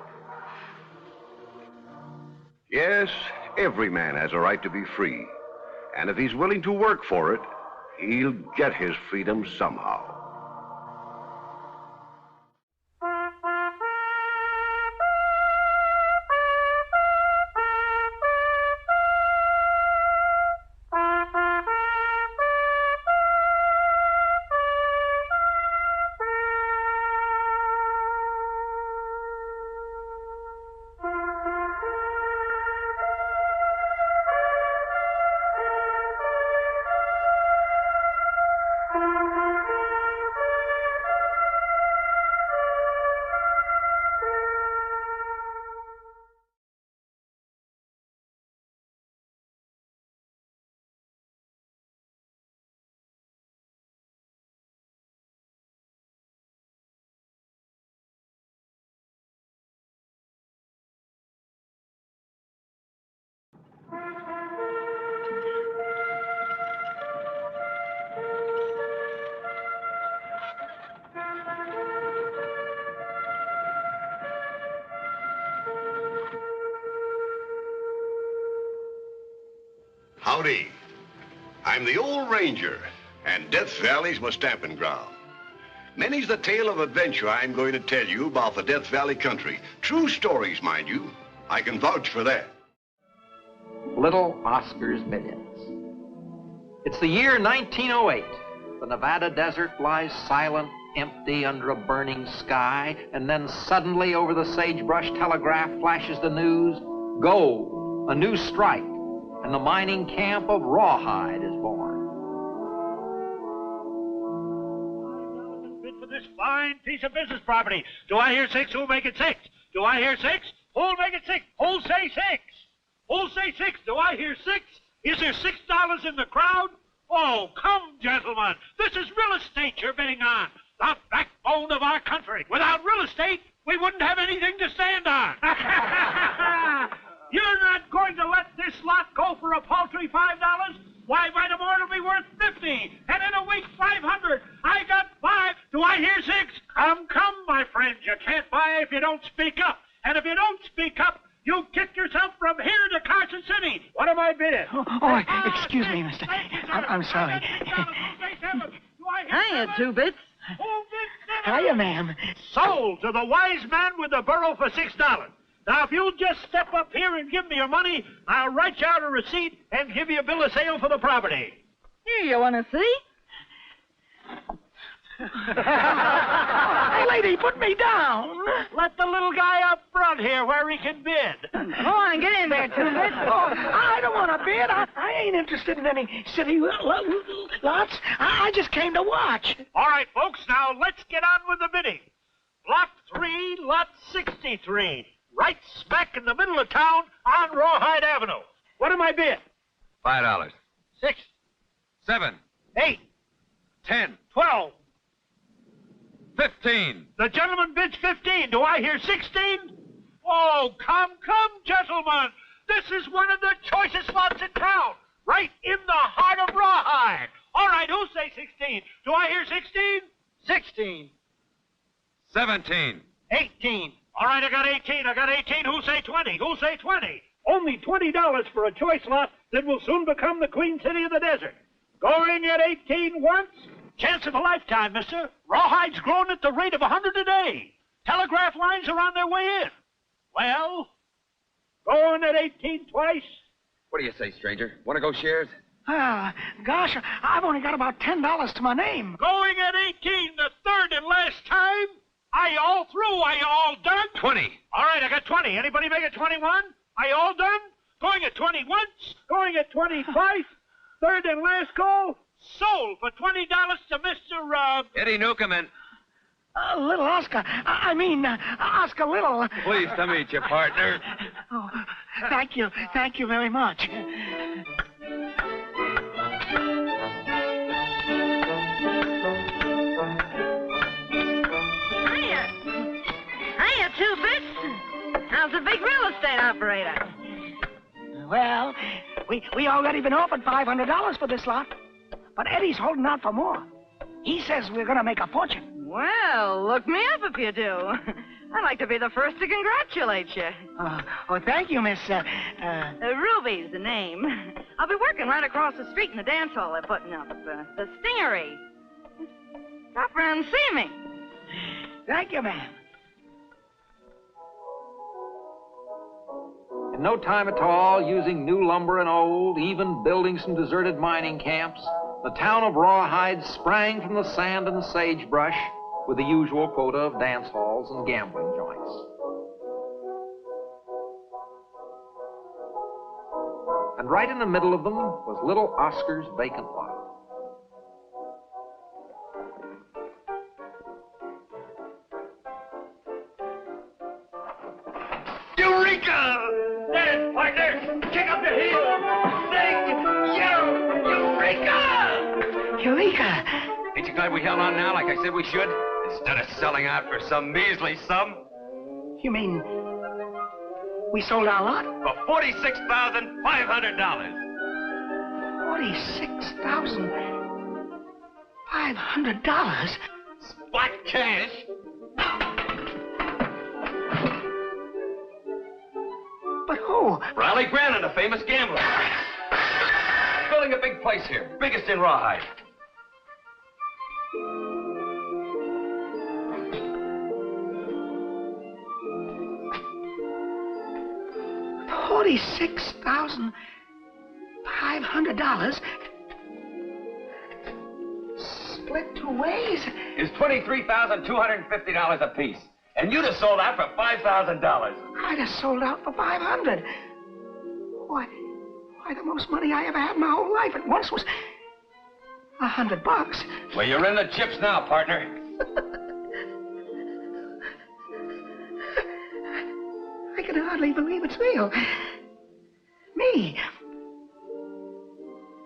Yes, every man has a right to be free. And if he's willing to work for it, he'll get his freedom somehow. Howdy. I'm the old ranger, and Death Valley's my stamping ground. Many's the tale of adventure I'm going to tell you about the Death Valley country. True stories, mind you. I can vouch for that. Little Oscar's Millions. It's the year 1908. The Nevada desert lies silent, empty under a burning sky, and then suddenly over the sagebrush telegraph flashes the news, gold, a new strike, and the mining camp of Rawhide is born. Bid for this fine piece of business property. Do I hear six? Who'll make it six? Do I hear six? Who'll make it six? Who'll say six? Who'll say six? Do I hear six? Is there $6 in the crowd? Oh, come, gentlemen. This is real estate you're bidding on. The backbone of our country. Without real estate, we wouldn't have anything to stand on. You're not going to let this lot go for a paltry $5? Why, by tomorrow it'll be worth $50, and in a week, $500. I got $5. Do I hear six? Come, my friend. You can't buy if you don't speak up. And if you don't speak up, you kick yourself from here to Carson City. What am I bidding? Oh, excuse me, mister. I'm sorry. Hiya, Two Bits. Hiya, ma'am. Sold to the wise man with the burro for $6. Now, if you'll just step up here and give me your money, I'll write you out a receipt and give you a bill of sale for the property. Here, you want to see? Hey, lady, put me down. Let the little guy up front here where he can bid. Go on, get in there, Two Bits. Oh, I don't want to bid. I ain't interested in any city lots. I just came to watch. All right, folks, now let's get on with the bidding. Block 3, lot 63. Right smack in the middle of town on Rawhide Avenue. What am I bid? $5. 6. 7. 8. 10. 12. 15. The gentleman bids 15. Do I hear 16? Oh, come, gentlemen. This is one of the choicest lots in town. Right in the heart of Rawhide. All right, who say 16? Do I hear 16? 16. 17. 18. All right, I got 18. Who say 20? Who say 20? Only $20 for a choice lot that will soon become the Queen City of the Desert. Going at 18 once? Chance of a lifetime, mister. Rawhide's growing at the rate of 100 a day. Telegraph lines are on their way in. Well, going at 18 twice? What do you say, stranger? Want to go shares? Gosh, I've only got about $10 to my name. Going at 18 the third and last time? Are you all through? Are you all done? 20. All right, I got 20. Anybody make it 21? Are you all done? Going at 20 once? Going at 20 twice? Third and last call? Sold for $20 to Mr. Eddie Newcomen. Little Oscar. I mean, Oscar Little. Pleased to meet you, partner. Oh, thank you. Thank you very much. Hiya, Two Bits. How's the big real estate operator? Well, we already been offered $500 for this lot. But Eddie's holding out for more. He says we're going to make a fortune. Well, look me up if you do. I'd like to be the first to congratulate you. Thank you, Miss... Ruby's the name. I'll be working right across the street in the dance hall they're putting up. The Stingery. Stop around and see me. Thank you, ma'am. In no time at all, using new lumber and old, even building some deserted mining camps, the town of Rawhide sprang from the sand and sagebrush with the usual quota of dance halls and gambling joints. And right in the middle of them was little Oscar's vacant lot. Eureka! There, partner! Kick up your heels! Sing! Yell! Eureka! Eureka! Ain't you glad we held on now like I said we should? Instead of selling out for some measly sum? You mean we sold our lot? For $46,500. $46,500? Spot cash? But who? Riley Grannon, a famous gambler. place here. Biggest in Rawhide. $46,500 split two ways. Is $23,250 apiece. And you'd have sold out for $5,000. I'd have sold out for $500. Why, the most money I ever had in my whole life at once was $100. Well, you're in the chips now, partner. I can hardly believe it's real. Me.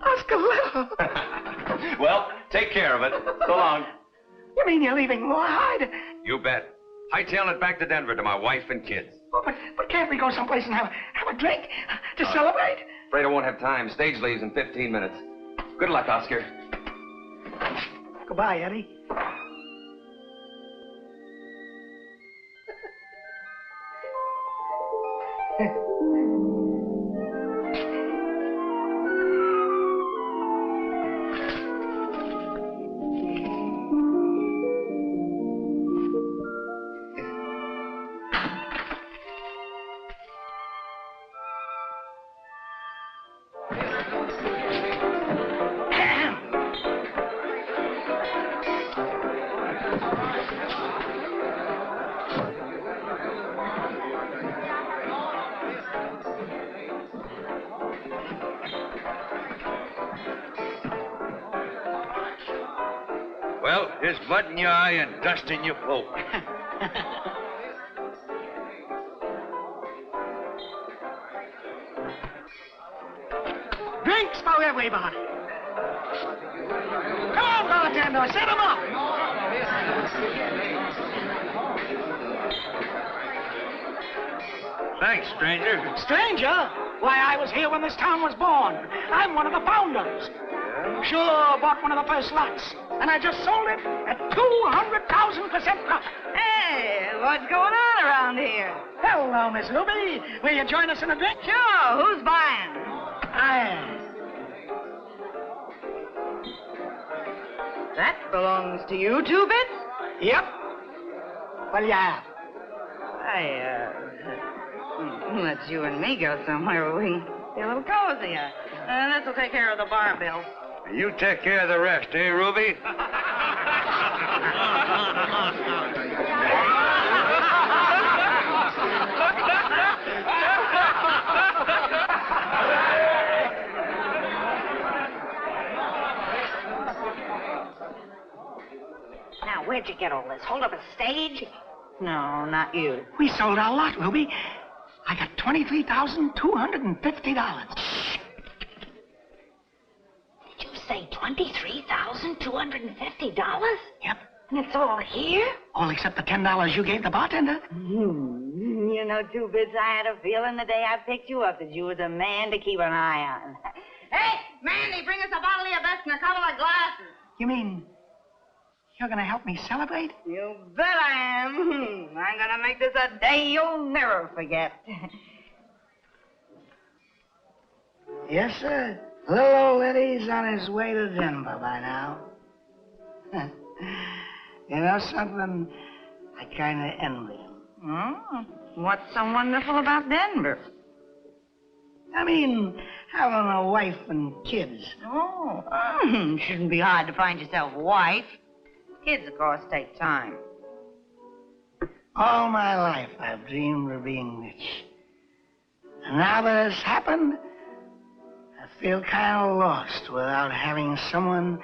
Oscar Little. Well, take care of it. So long. You mean you're leaving Rawhide? You bet. Hightailing it back to Denver to my wife and kids. Oh, but can't we go someplace and have a drink to celebrate? Afraid I won't have time. Stage leaves in 15 minutes. Good luck, Oscar. Goodbye, Eddie. Well, here's mud in your eye and dust in your poke. Drinks for everybody. Come on, bartender, set them up. Thanks, stranger. Stranger? Why, I was here when this town was born. I'm one of the founders. Sure, bought one of the first lots. And I just sold it at 200,000% profit. Hey, what's going on around here? Hello, Miss Ruby. Will you join us in a drink? Sure. Who's buying? I am. That belongs to you, Two Bits? Yep. What'll you have? Let's you and me go somewhere where we can be a little cozier. This will take care of the bar bill. You take care of the rest, eh, Ruby? Now, where'd you get all this? Hold up a stage? No, not you. We sold our lot, Ruby. I got $23,250. Did you say $23,250? Yep. And it's all here? All except the $10 you gave the bartender. You know, Two Bits, I had a feeling the day I picked you up that you was a man to keep an eye on. Hey, Mandy, bring us a bottle of your best and a couple of glasses. You mean you're going to help me celebrate? You bet I am. I'm going to make this a day you'll never forget. Yes, sir. Little old Eddie's on his way to Denver by now. You know something? I kind of envy him. Oh, what's so wonderful about Denver? I mean, having a wife and kids. Oh, shouldn't be hard to find yourself a wife. Kids, of course, take time. All my life, I've dreamed of being rich. And now that it's happened, I feel kind of lost without having someone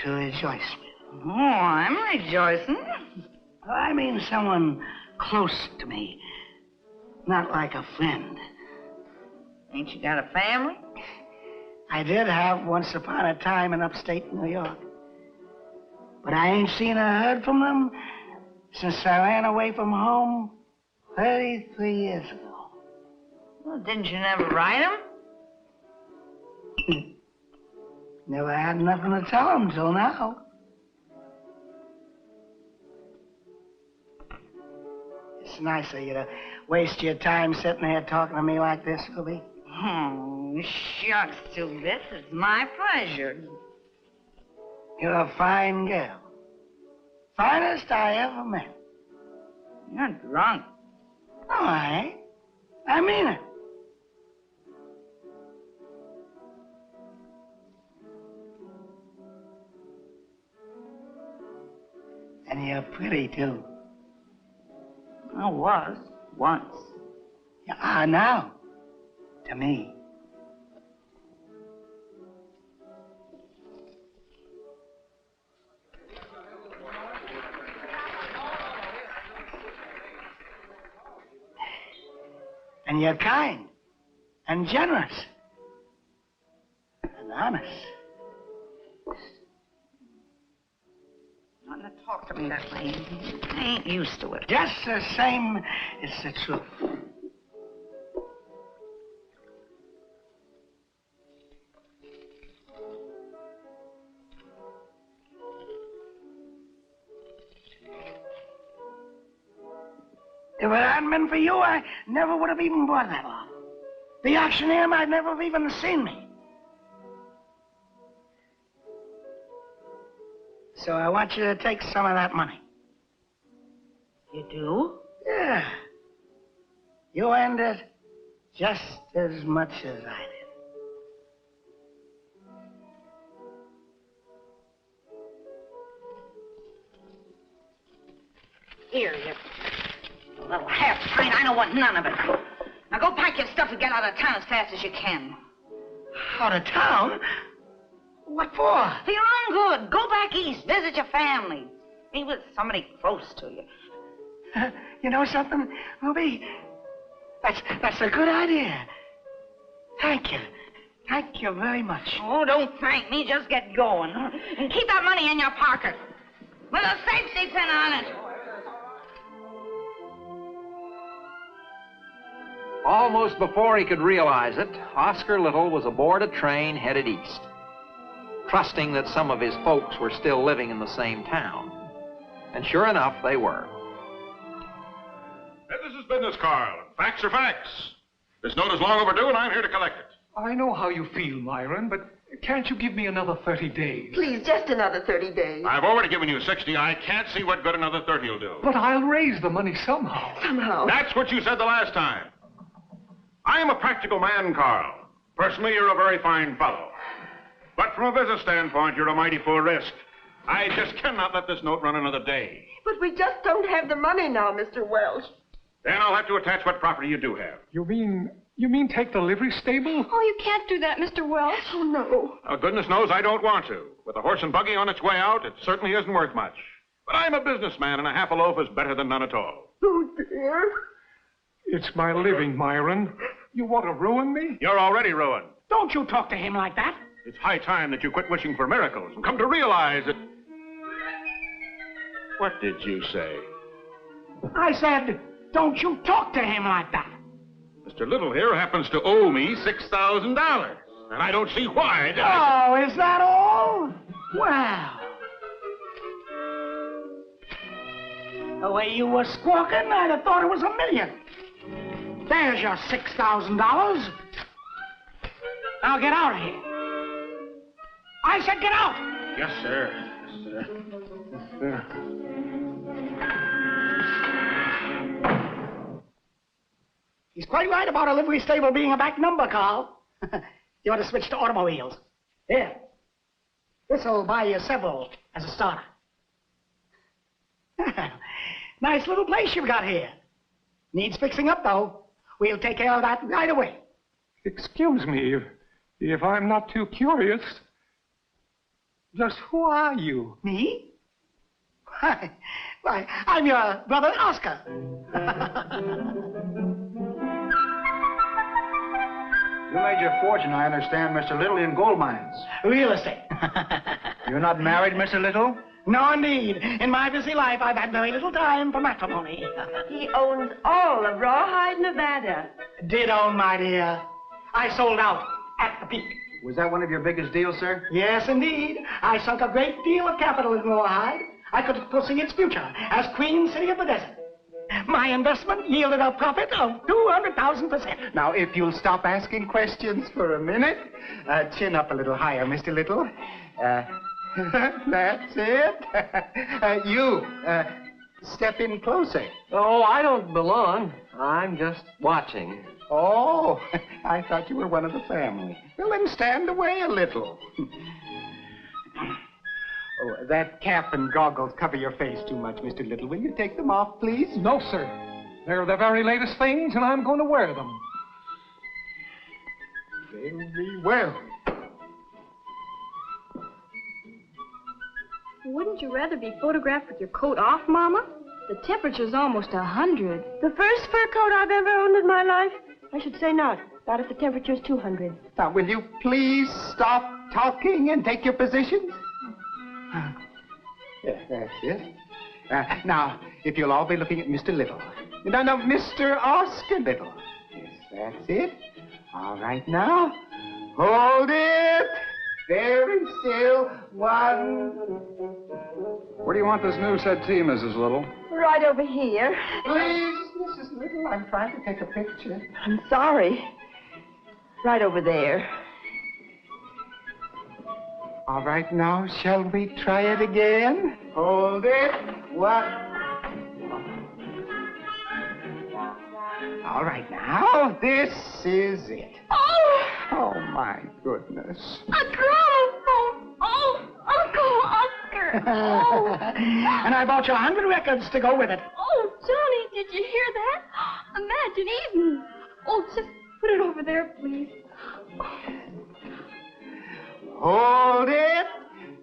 to rejoice with. Oh, I'm rejoicing. I mean someone close to me, not like a friend. Ain't you got a family? I did have once upon a time in upstate New York. But I ain't seen or heard from them since I ran away from home 33 years ago. Well, didn't you never write them? Never had nothing to tell them till now. It's nice of you to waste your time sitting here talking to me like this, Ruby. Oh, Oh, shucks, Two Bits. It's my pleasure. You're a fine girl. Finest I ever met. You're drunk. No, I ain't. I mean it. And you're pretty, too. I was, once. You are now, to me. And you're kind, and generous, and honest. Not to talk to me that way. I ain't used to it. Just the same, it's the truth. If it hadn't been for you, I never would have even bought that lot. The auctioneer might never have even seen me. So I want you to take some of that money. You do? Yeah. You earned it just as much as I did. Here, you little half-pint. I don't want none of it. Now go pack your stuff and get out of town as fast as you can. Out of town? What for? For your own good. Go back east. Visit your family. Be with somebody close to you. You know something, Ruby? That's a good idea. Thank you. Thank you very much. Oh, don't thank me. Just get going. And keep that money in your pocket. With a safety pin on it. Almost before he could realize it, Oscar Little was aboard a train headed east, trusting that some of his folks were still living in the same town. And sure enough, they were. Business is business, Carl. Facts are facts. This note is long overdue, and I'm here to collect it. I know how you feel, Myron, but can't you give me another 30 days? Please, just another 30 days. I've already given you 60. I can't see what good another 30 will do. But I'll raise the money somehow. Somehow. That's what you said the last time. I am a practical man, Carl. Personally, you're a very fine fellow. But from a business standpoint, you're a mighty poor risk. I just cannot let this note run another day. But we just don't have the money now, Mr. Welsh. Then I'll have to attach what property you do have. You mean take the livery stable? Oh, you can't do that, Mr. Welsh. Oh, no. Now, goodness knows I don't want to. With a horse and buggy on its way out, it certainly isn't worth much. But I'm a businessman, and a half a loaf is better than none at all. Oh, dear. It's my living, Myron. You want to ruin me? You're already ruined. Don't you talk to him like that. It's high time that you quit wishing for miracles and come to realize that... What did you say? I said, don't you talk to him like that. Mr. Little here happens to owe me $6,000, and I don't see why. Oh, is that all? Well. The way you were squawking, I'd have thought it was $1 million. There's your $6,000. Now get out of here. I said get out. Yes, sir. Yes, sir. Yes, sir. He's quite right about a livery stable being a back number, Carl. You ought to switch to automobiles. Here. This'll buy you several as a starter. Nice little place you've got here. Needs fixing up, though. We'll take care of that right away. Excuse me, if I'm not too curious. Just who are you? Me? Why, I'm your brother Oscar. You made your fortune, I understand, Mr. Little, in gold mines. Real estate. You're not married, Mr. Little? No, indeed. In my busy life, I've had very little time for matrimony. He owns all of Rawhide, Nevada. Did own, my dear. I sold out at the peak. Was that one of your biggest deals, sir? Yes, indeed. I sunk a great deal of capital in Rawhide. I could foresee its future as Queen City of the Desert. My investment yielded a profit of 200,000%. Now, if you'll stop asking questions for a minute, chin up a little higher, Mr. Little. That's it. You, step in closer. Oh, I don't belong. I'm just watching. Oh, I thought you were one of the family. Well, then stand away a little. Oh, that cap and goggles cover your face too much, Mr. Little. Will you take them off, please? No, sir. They're the very latest things, and I'm going to wear them. Very well. Wouldn't you rather be photographed with your coat off, Mama? The temperature's almost 100. The first fur coat I've ever owned in my life? I should say not. Not if the temperature's 200. Now, will you please stop talking and take your positions? Yeah, that's it. Now, if you'll all be looking at Mr. Little. No, Mr. Oscar Little. Yes, that's it. All right, now. Hold it. Very still. One. Where do you want this new settee, Mrs. Little? Right over here. Please, Mrs. Little, I'm trying to take a picture. I'm sorry. Right over there. All right, now, shall we try it again? Hold it. One. All right, now, this is it. Oh! Oh, my goodness. A gramophone! Oh, Uncle Oscar! Oh! And I bought you 100 records to go with it. Oh, Johnny, did you hear that? Imagine Eden. Oh, just put it over there, please. Hold it.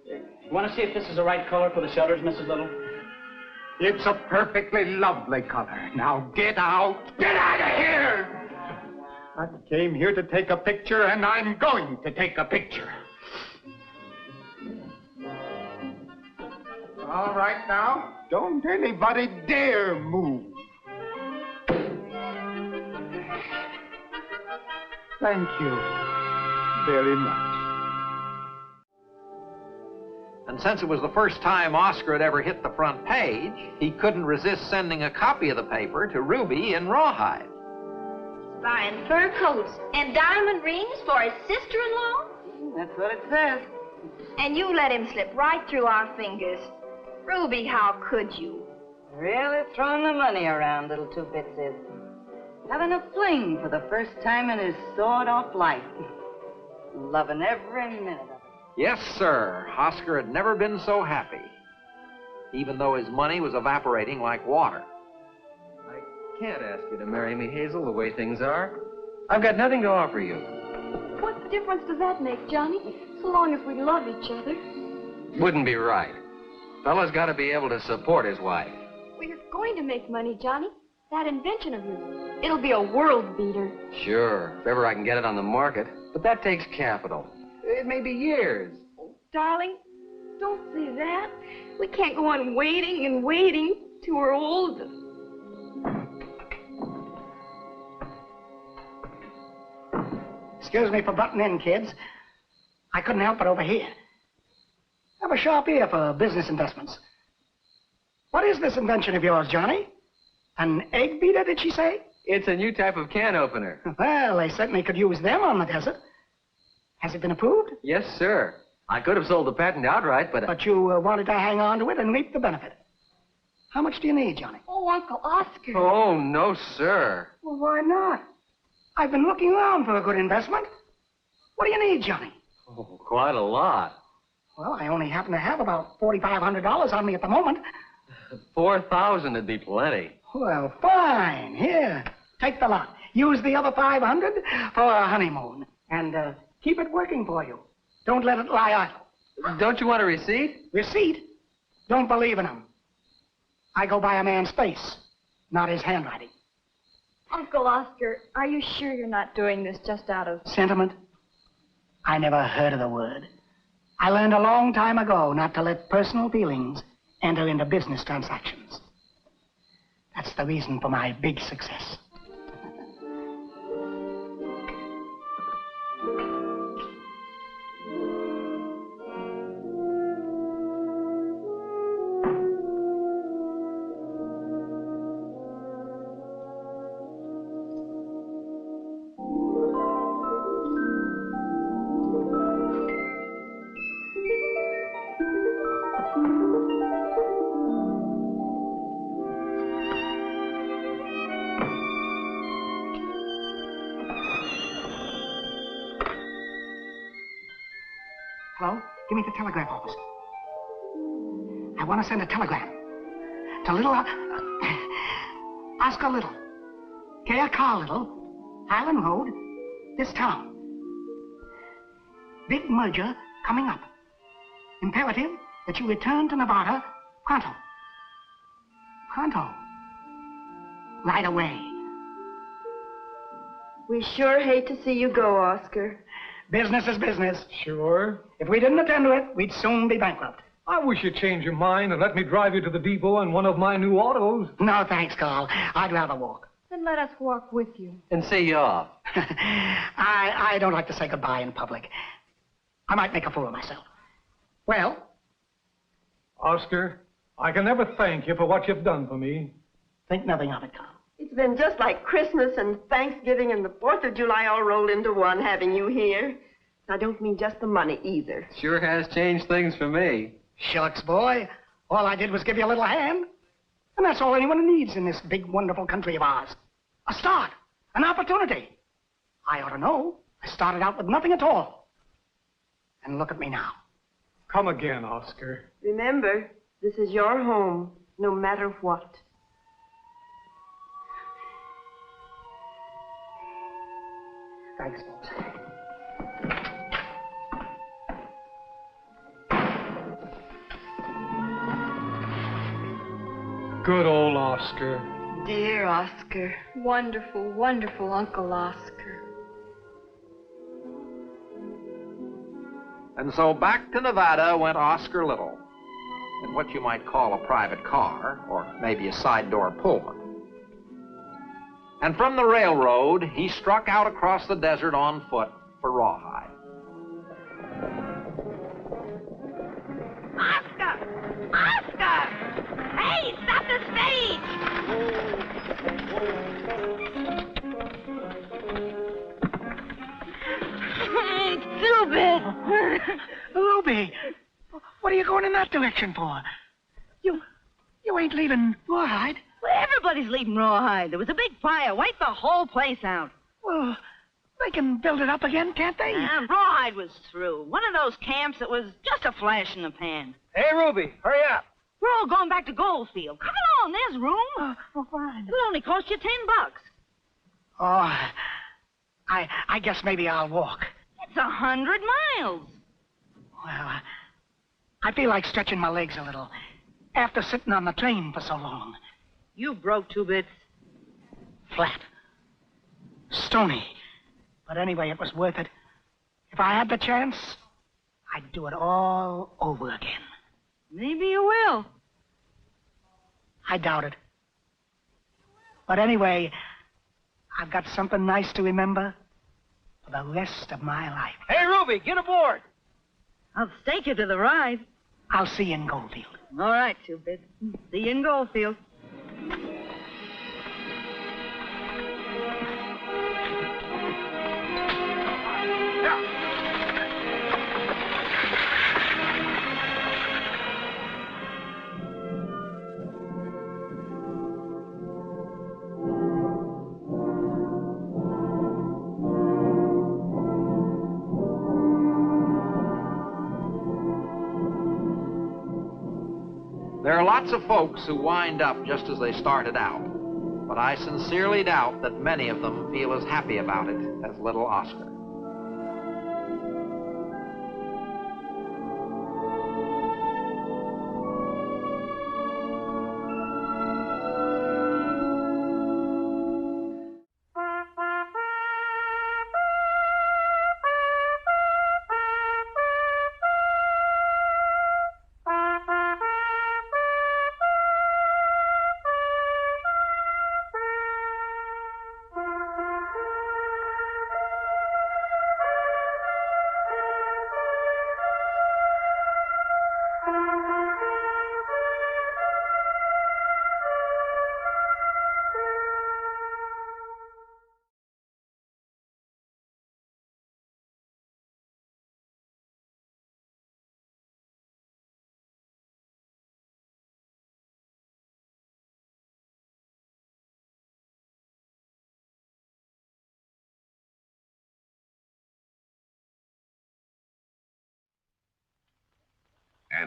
You want to see if this is the right color for the shutters, Mrs. Little? It's a perfectly lovely color. Now get out. Get out of here! I came here to take a picture, and I'm going to take a picture. All right, now. Don't anybody dare move. Thank you very much. And since it was the first time Oscar had ever hit the front page, he couldn't resist sending a copy of the paper to Ruby in Rawhide. Buying fur coats and diamond rings for his sister-in-law? That's what it says. And you let him slip right through our fingers. Ruby, how could you? Really throwing the money around, little Two-Bits is. Having a fling for the first time in his sawed-off life. Loving every minute of it. Yes, sir. Oscar had never been so happy, even though his money was evaporating like water. Can't ask you to marry me, Hazel, the way things are. I've got nothing to offer you. What difference does that make, Johnny? So long as we love each other. Wouldn't be right. Fella's got to be able to support his wife. We're going to make money, Johnny. That invention of yours. It'll be a world beater. Sure, if ever I can get it on the market. But that takes capital. It may be years. Darling, don't say that. We can't go on waiting and waiting till we're old. Excuse me for butting in, kids. I couldn't help but overhear. I have a sharp ear for business investments. What is this invention of yours, Johnny? An egg beater, did she say? It's a new type of can opener. Well, they certainly could use them on the desert. Has it been approved? Yes, sir. I could have sold the patent outright, but... But you wanted to hang on to it and reap the benefit. How much do you need, Johnny? Oh, Uncle Oscar. Oh, no, sir. Well, why not? I've been looking around for a good investment. What do you need, Johnny? Oh, quite a lot. Well, I only happen to have about $4,500 on me at the moment. 4,000 would be plenty. Well, fine. Here, take the lot. Use the other 500 for a honeymoon. And keep it working for you. Don't let it lie idle. Don't you want a receipt? Receipt? Don't believe in them. I go by a man's face, not his handwriting. Uncle Oscar, are you sure you're not doing this just out of... Sentiment? I never heard of the word. I learned a long time ago not to let personal feelings enter into business transactions. That's the reason for my big success. Hello? Give me the telegraph office. I want to send a telegram to little Oscar Little, Care Car Little, Highland Road, this town. Big merger coming up. Imperative that you return to Nevada pronto. Pronto. Right away. We sure hate to see you go, Oscar. Business is business. Sure. If we didn't attend to it, we'd soon be bankrupt. I wish you'd change your mind and let me drive you to the depot in one of my new autos. No, thanks, Carl. I'd rather walk. Then let us walk with you. And see you off. I don't like to say goodbye in public. I might make a fool of myself. Well? Oscar, I can never thank you for what you've done for me. Think nothing of it, Carl. It's been just like Christmas and Thanksgiving and the 4th of July all rolled into one having you here. I don't mean just the money either. Sure has changed things for me. Shucks, boy. All I did was give you a little hand. And that's all anyone needs in this big, wonderful country of ours. A start. An opportunity. I ought to know. I started out with nothing at all. And look at me now. Come again, Oscar. Remember, this is your home, no matter what. Thanks, folks. Good old Oscar. Dear Oscar. Wonderful, wonderful Uncle Oscar. And so back to Nevada went Oscar Little in what you might call a private car, or maybe a side-door Pullman. And from the railroad, he struck out across the desert on foot for Rawhide. Oscar! Oscar! Hey, stop the stage! Stupid! Ruby, what are you going in that direction for? You ain't leaving Rawhide. Well, everybody's leaving Rawhide. There was a big fire, wiped the whole place out. Well, they can build it up again, can't they? Rawhide was through. One of those camps that was just a flash in the pan. Hey, Ruby, hurry up. We're all going back to Goldfield. Come along, there's room. Oh, fine. It'll only cost you $10. Oh, I guess maybe I'll walk. It's 100 miles. Well, I feel like stretching my legs a little after sitting on the train for so long. You broke 2 bits. Flat. Stony. But anyway, it was worth it. If I had the chance, I'd do it all over again. Maybe you will. I doubt it. But anyway, I've got something nice to remember for the rest of my life. Hey, Ruby, get aboard. I'll stake you to the ride. I'll see you in Goldfield. All right, 2 bits. See you in Goldfield. There are lots of folks who wind up just as they started out, but I sincerely doubt that many of them feel as happy about it as little Oscar.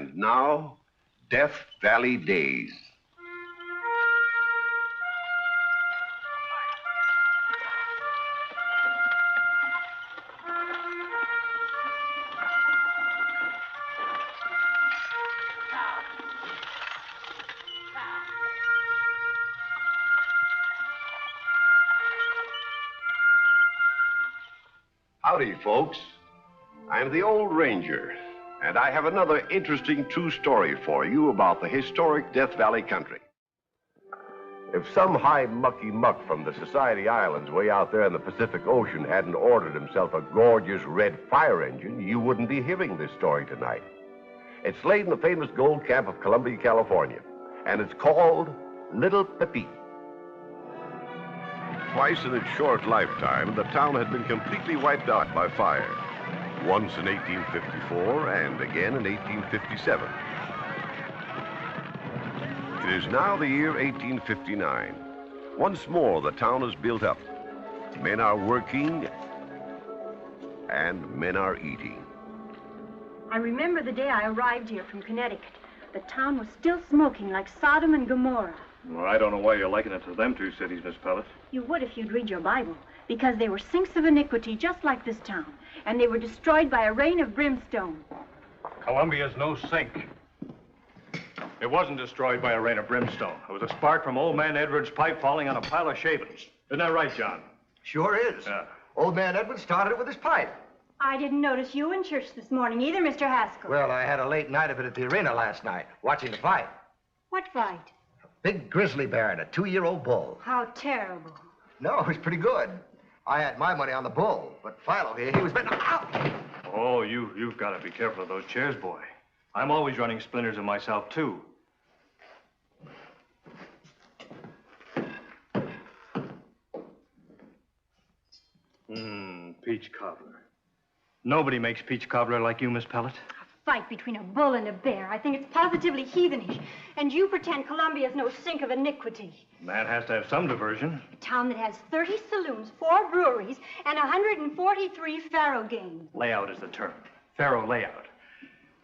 And now, Death Valley Days. Howdy, folks. I'm the Old Ranger, and I have another interesting true story for you about the historic Death Valley country. If some high mucky muck from the Society Islands way out there in the Pacific Ocean hadn't ordered himself a gorgeous red fire engine, you wouldn't be hearing this story tonight. It's laid in the famous gold camp of Columbia, California, and it's called Little Pepe. Twice in its short lifetime, the town had been completely wiped out by fire. Once in 1854 and again in 1857. It is now the year 1859. Once more, the town is built up. Men are working and men are eating. I remember the day I arrived here from Connecticut. The town was still smoking like Sodom and Gomorrah. Well, I don't know why you're likening it to them two cities, Miss Pellet. You would if you'd read your Bible, because they were sinks of iniquity just like this town, and they were destroyed by a rain of brimstone. Columbia's no sink. It wasn't destroyed by a rain of brimstone. It was a spark from Old Man Edwards' pipe falling on a pile of shavings. Isn't that right, John? Sure is. Yeah. Old Man Edwards started it with his pipe. I didn't notice you in church this morning either, Mr. Haskell. Well, I had a late night of it at the arena last night, watching the fight. What fight? Big grizzly bear and a 2-year-old bull. How terrible. No, it was pretty good. I had my money on the bull, but Philo here, he was betting. Ow! Oh, you've got to be careful of those chairs, boy. I'm always running splinters in myself, too. Peach cobbler. Nobody makes peach cobbler like you, Miss Pellet. Fight between a bull and a bear. I think it's positively heathenish. And you pretend Columbia's no sink of iniquity. Man has to have some diversion. A town that has 30 saloons, 4 breweries, and 143 faro games. Layout is the term. Faro layout.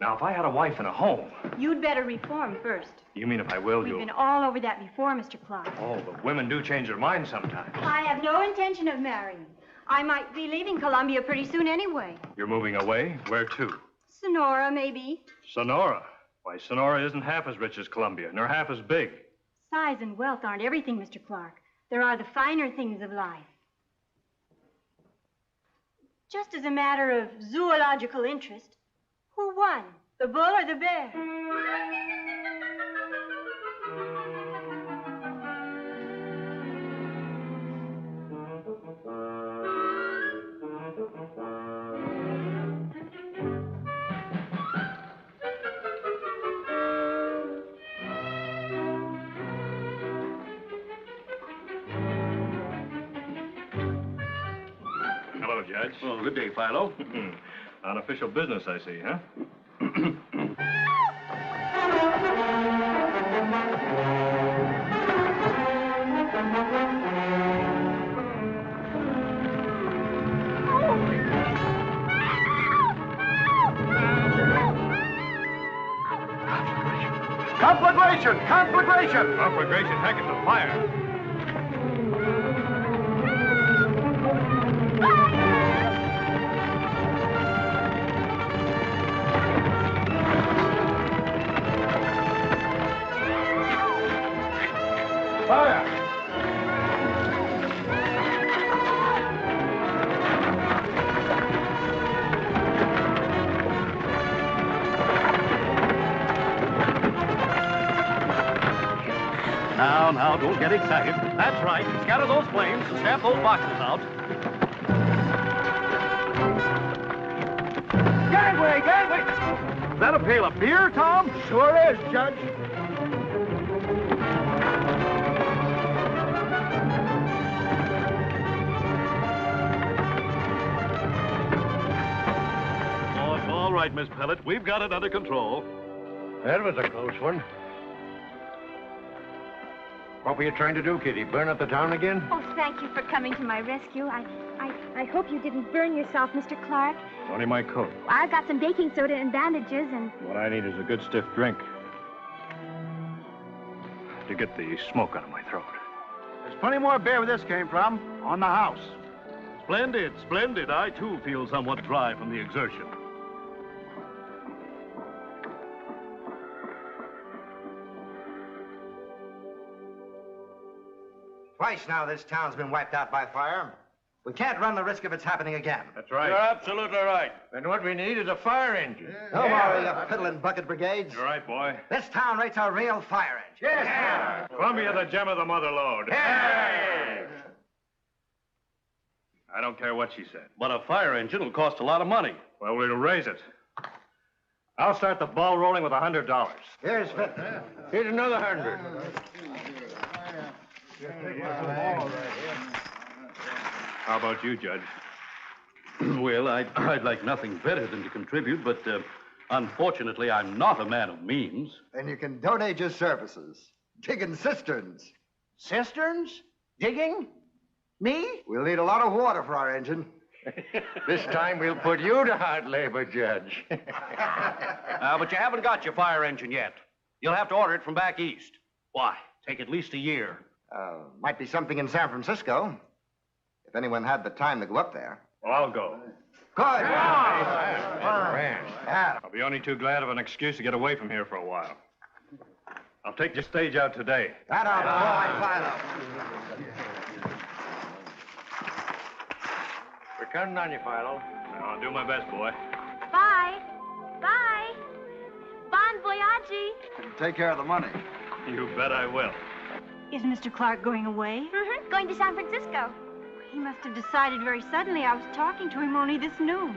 Now, if I had a wife and a home... You'd better reform first. You mean if I will, We've been all over that before, Mr. Clark. Oh, but women do change their minds sometimes. I have no intention of marrying. I might be leaving Columbia pretty soon anyway. You're moving away? Where to? Sonora, maybe. Sonora? Why, Sonora isn't half as rich as Columbia, nor half as big. Size and wealth aren't everything, Mr. Clark. There are the finer things of life. Just as a matter of zoological interest, who won, the bull or the bear? Hello, Judge. Oh, good day, Philo. On official business, I see, huh? Conflagration! Conflagration! Conflagration, heck, it's a fire. Fire! Now, don't get excited. That's right. Scatter those flames and stamp those boxes out. Gangway! Gangway! Is that a pail of beer, Tom? Sure is, Judge. Oh, it's all right, Miss Pellet. We've got it under control. That was a close one. What were you trying to do, Kitty? Burn up the town again? Oh, thank you for coming to my rescue. I hope you didn't burn yourself, Mr. Clark. Only my coat. I've got some baking soda and bandages and... What I need is a good stiff drink to get the smoke out of my throat. There's plenty more beer where this came from, on the house. Splendid, splendid. I, too, feel somewhat dry from the exertion. Twice now this town's been wiped out by fire. We can't run the risk of its happening again. That's right. You're absolutely right. Then what we need is a fire engine. No more of your piddling bucket brigades. You're right, boy. This town rates a real fire engine. Yes, Columbia, the gem of the mother lode. Hey! I don't care what she said. But a fire engine will cost a lot of money. Well, we'll raise it. I'll start the ball rolling with $100. Here's 50. Here's another 100. How about you, Judge? Well, I'd like nothing better than to contribute, but unfortunately, I'm not a man of means. Then you can donate your services. Digging cisterns. Cisterns? Digging? Me? We'll need a lot of water for our engine. This time we'll put you to hard labor, Judge. But you haven't got your fire engine yet. You'll have to order it from back east. Why? Take at least a year. Might be something in San Francisco. If anyone had the time to go up there. Well, I'll go. Good. I'll be only too glad of an excuse to get away from here for a while. I'll take your stage out today. That out, boy, Philo. We're counting on you, Philo. I'll do my best, boy. Bye. Bye. Bon voyage. Take care of the money. You bet I will. Is Mr. Clark going away? Mm-hmm. Going to San Francisco. He must have decided very suddenly. I was talking to him only this noon.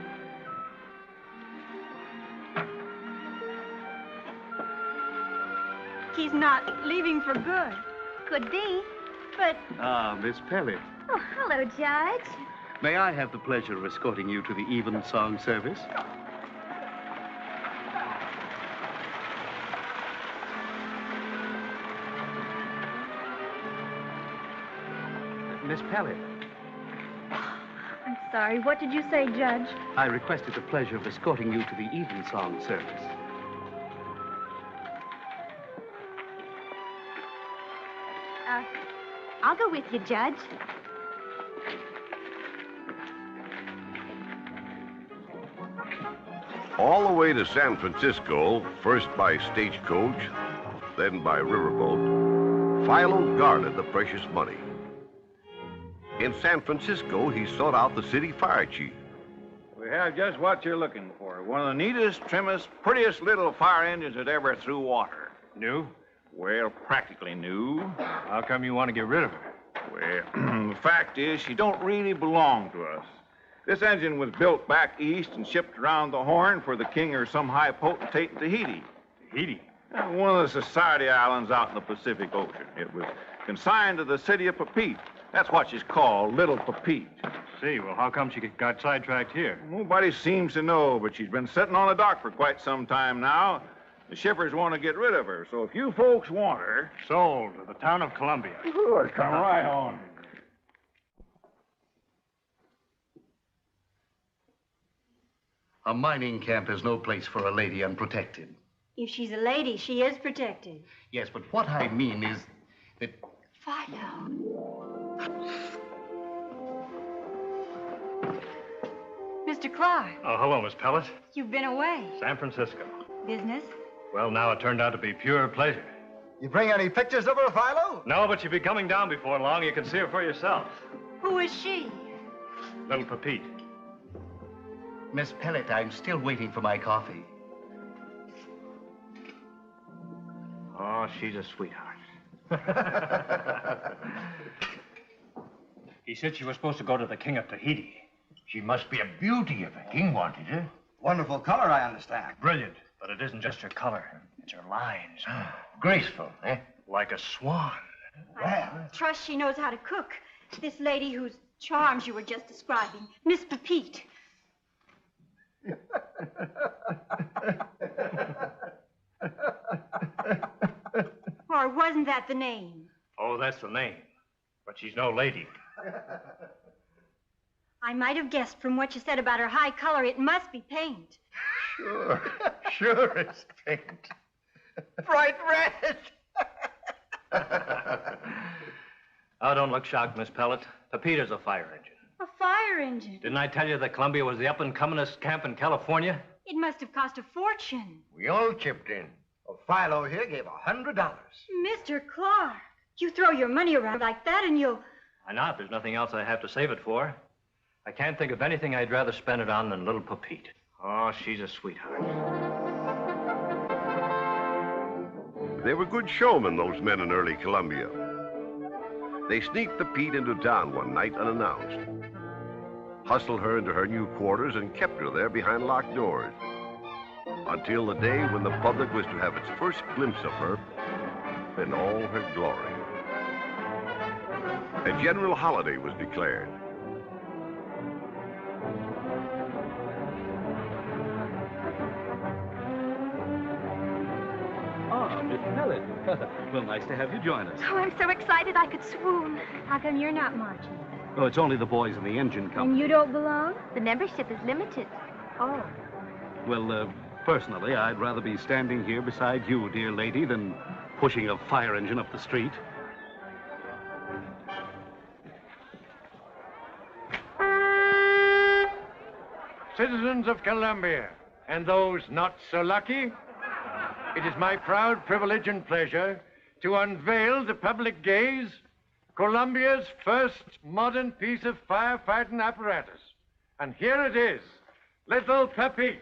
He's not leaving for good. Could be. But... Ah, Miss Pellet. Oh, hello, Judge. May I have the pleasure of escorting you to the evensong service? Miss Pellet. I'm sorry. What did you say, Judge? I requested the pleasure of escorting you to the evensong service. I'll go with you, Judge. All the way to San Francisco, first by stagecoach, then by riverboat, Philo guarded the precious money. In San Francisco, he sought out the city fire chief. We have just what you're looking for. One of the neatest, trimmest, prettiest little fire engines that ever threw water. New? Well, practically new. How come you want to get rid of her? Well, the fact is, she don't really belong to us. This engine was built back east and shipped around the Horn for the king or some high potentate in Tahiti. Tahiti? One of the Society Islands out in the Pacific Ocean. It was consigned to the city of Papeete. That's what she's called, Little Papeete. See, well, how come she got sidetracked here? Nobody seems to know, but she's been sitting on the dock for quite some time now. The shippers want to get rid of her, so if you folks want her... Sold to the town of Columbia. Good, come right on. A mining camp is no place for a lady unprotected. If she's a lady, she is protected. Yes, but what I mean is that... Philo. Mr. Clark, Oh, hello, Miss Pellet. you've been away. San Francisco. Business? Well, now it turned out to be pure pleasure. You bring any pictures of her, Philo? No, but she'll be coming down before long. You can see her for yourself. Who is she? Little Papeete. Miss Pellet, I'm still waiting for my coffee. Oh, she's a sweetheart. He said she was supposed to go to the king of Tahiti. She must be a beauty if the king wanted her. Wonderful color, I understand. Brilliant. But it isn't just her color. It's her lines. Graceful, eh? Like a swan. I trust she knows how to cook. This lady whose charms you were just describing, Miss Papeete. Or wasn't that the name? Oh, that's the name. But she's no lady. I might have guessed from what you said about her high color it must be paint. Sure. Sure it's paint. Bright red. Oh, don't look shocked, Miss Pellet. Pepita's a fire engine. A fire engine? Didn't I tell you that Columbia was the up-and-comingest camp in California? It must have cost a fortune. We all chipped in. Philo here gave $100. Mr. Clark, you throw your money around like that and you'll... Why not? There's nothing else I have to save it for. I can't think of anything I'd rather spend it on than little Pepita. Oh, she's a sweetheart. They were good showmen, those men in early Columbia. They sneaked Pepita into town one night unannounced, hustled her into her new quarters, and kept her there behind locked doors until the day when the public was to have its first glimpse of her in all her glory. A general holiday was declared. Ah, Miss Pellet. Well, nice to have you join us. Oh, I'm so excited I could swoon. How come you're not marching? Oh, it's only the boys in the engine company. And you don't belong? The membership is limited. Oh. Well, personally, I'd rather be standing here beside you, dear lady, than pushing a fire engine up the street. Citizens of Columbia, and those not so lucky, it is my proud privilege and pleasure to unveil to public gaze Columbia's first modern piece of firefighting apparatus. And here it is, Little Pepita.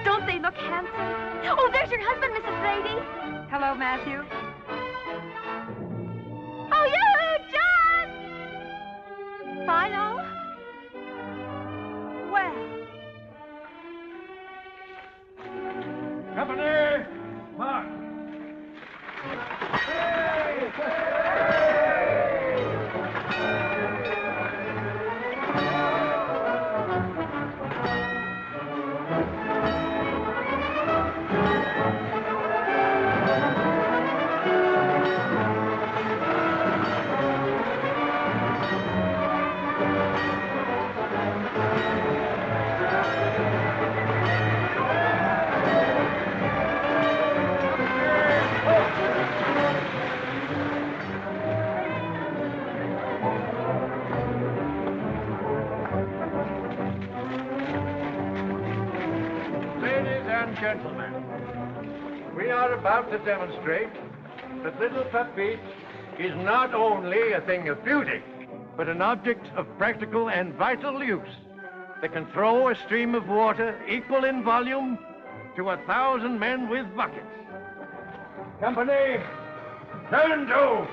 Don't they look handsome? Oh, there's your husband, Mrs. Brady. Hello, Matthew. Oh, you, John! Philo? Well. Company, march. Gentlemen, we are about to demonstrate that Little Pepita is not only a thing of beauty, but an object of practical and vital use that can throw a stream of water equal in volume to 1,000 men with buckets. Company, turn to!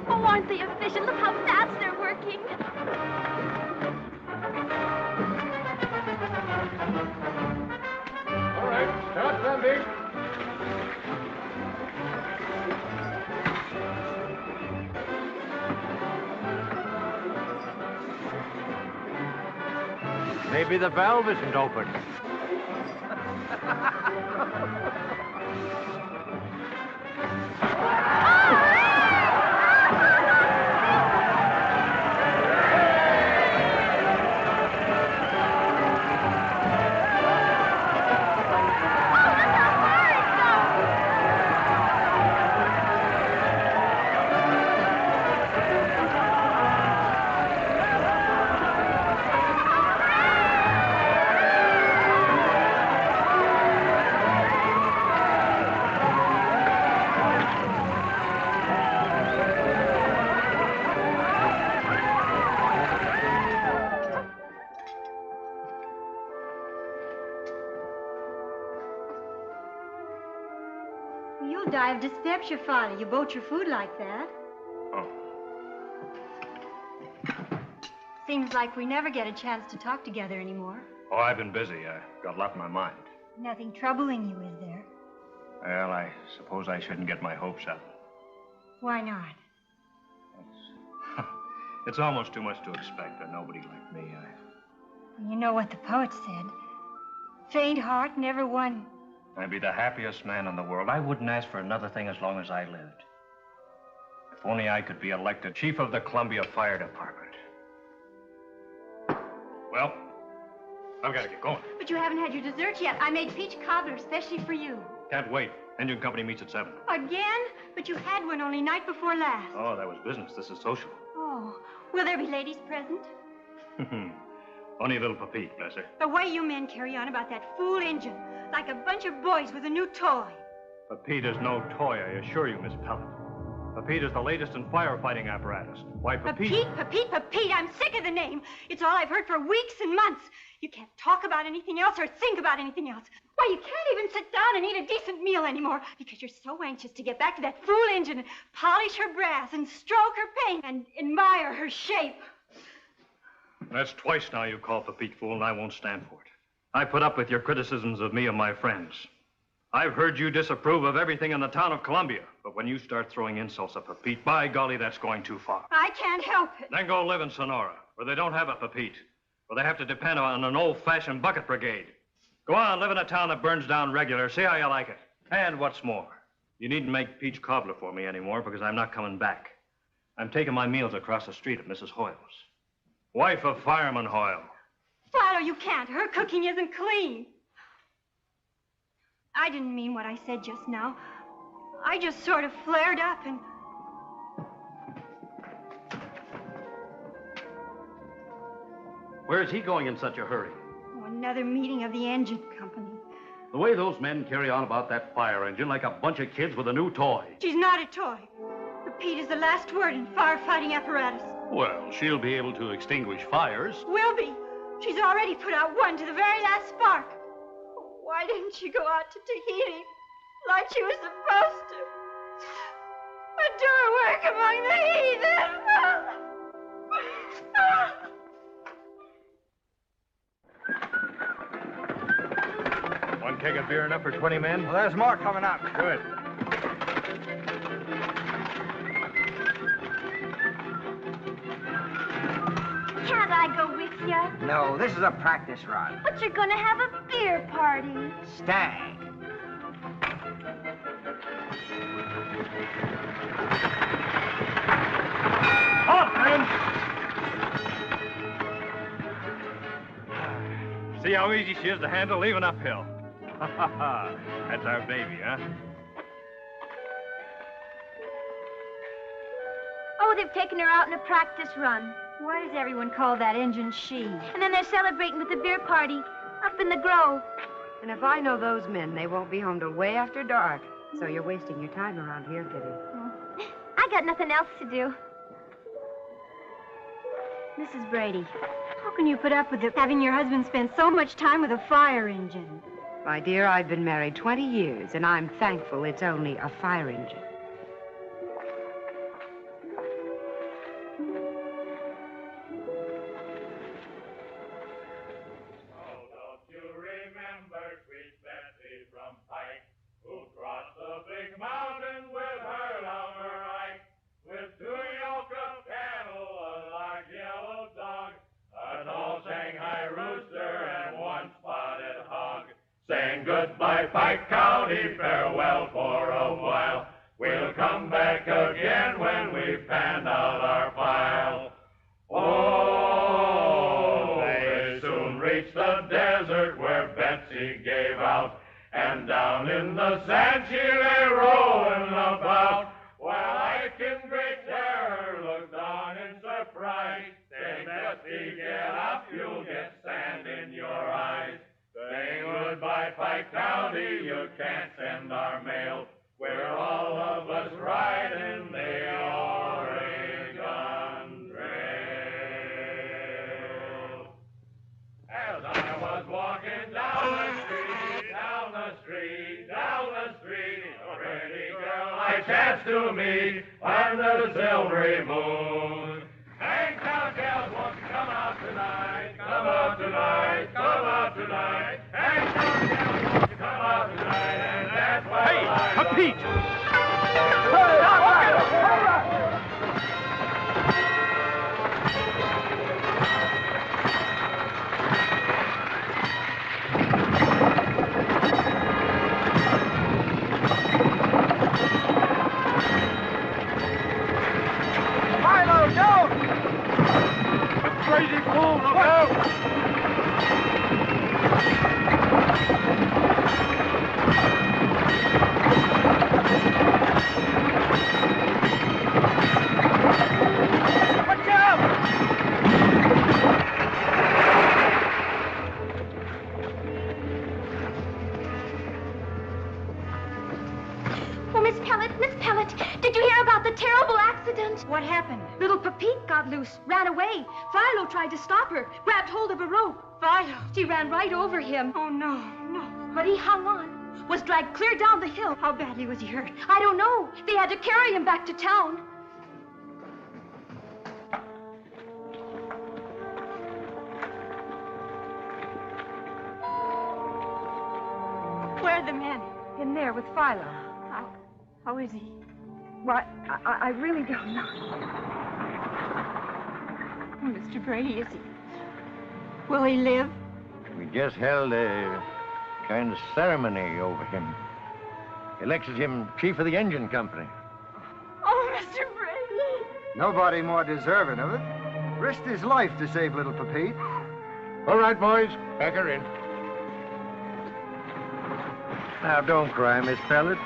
Oh, aren't they efficient? Look how fast they're working. All right, start pumping. Maybe the valve isn't open. You'll die of dyspepsia, Father. You boat your food like that. Oh. Seems like we never get a chance to talk together anymore. Oh, I've been busy. I got a lot in my mind. Nothing troubling you, is there? Well, I suppose I shouldn't get my hopes up. Why not? It's almost too much to expect of nobody like me. You know what the poet said. Faint heart never won. I'd be the happiest man in the world. I wouldn't ask for another thing as long as I lived. If only I could be elected chief of the Columbia Fire Department. Well, I've got to get going. But you haven't had your dessert yet. I made peach cobbler especially for you. Can't wait. Engine company meets at 7. Again? But you had one only night before last. Oh, that was business. This is social. Oh, will there be ladies present? Only little Pepite, bless her. The way you men carry on about that fool engine, like a bunch of boys with a new toy. Pepite is no toy, I assure you, Miss Pellet. Pepite is the latest in firefighting apparatus. Why, Pepite, I'm sick of the name. It's all I've heard for weeks and months. You can't talk about anything else or think about anything else. Why, you can't even sit down and eat a decent meal anymore because you're so anxious to get back to that fool engine and polish her brass and stroke her paint and admire her shape. That's twice now you call Pepite fool, and I won't stand for it. I put up with your criticisms of me and my friends. I've heard you disapprove of everything in the town of Columbia, but when you start throwing insults at Pepite, by golly, that's going too far. I can't help it. Then go live in Sonora, where they don't have a Pepite, where they have to depend on an old-fashioned bucket brigade. Go on, live in a town that burns down regular. See how you like it. And what's more, you needn't make peach cobbler for me anymore because I'm not coming back. I'm taking my meals across the street at Mrs. Hoyle's. Wife of Fireman Hoyle. Philo, you can't. Her cooking isn't clean. I didn't mean what I said just now. I just sort of flared up and... Where's he going in such a hurry? Oh, another meeting of the engine company. The way those men carry on about that fire engine like a bunch of kids with a new toy. She's not a toy. Pepite is the last word in firefighting apparatus. Well, she'll be able to extinguish fires. Will be. She's already put out one to the very last spark. Why didn't she go out to Tahiti like she was supposed to? And do her work among the heathen. One keg of beer enough for 20 men? Well, there's more coming up. Good. Can't I go with you? No, this is a practice run. But you're gonna have a beer party. Stag. Halt, men! See how easy she is to handle, even uphill. That's our baby, huh? Oh, they've taken her out in a practice run. Why does everyone call that engine she? And then they're celebrating with the beer party up in the grove. And if I know those men, they won't be home till way after dark. So you're wasting your time around here, Kitty. Oh. I got nothing else to do. Mrs. Brady, how can you put up with having your husband spend so much time with a fire engine? My dear, I've been married 20 years, and I'm thankful it's only a fire engine. Goodbye, Pike County, farewell for a while. We'll come back again when we've panned out our file. Oh, they soon reached the desert where Betsy gave out, and down in the sand she lay rolling about, while Ike in great terror looked on in surprise, saying, Betsy, get up, you'll get sand in your eyes. Saying goodbye, Pike County, you can't send our mail. We're all of us riding the Oregon Trail. As I was walking down the street, a pretty girl I chanced to meet under the silvery moon. Hey, cowgirls, won't you come out tonight? Come out tonight, come out tonight. Hey, cowgirls, won't you come out tonight? And that's why Pete! happened? What happened? Little Pepite got loose, ran away. Philo tried to stop her, grabbed hold of a rope. Philo? She ran right over him. Oh, no, no. But he hung on, was dragged clear down the hill. How badly was he hurt? I don't know. They had to carry him back to town. Where are the men? In there with Philo. How is he? Why, I really don't know. Oh, Mr. Brady, is he? Will he live? We just held a kind of ceremony over him. Elected him chief of the engine company. Oh, Mr. Brady. Nobody more deserving of it. Risked his life to save little Pepite. All right, boys, pack her in. Now, don't cry, Miss Pellet.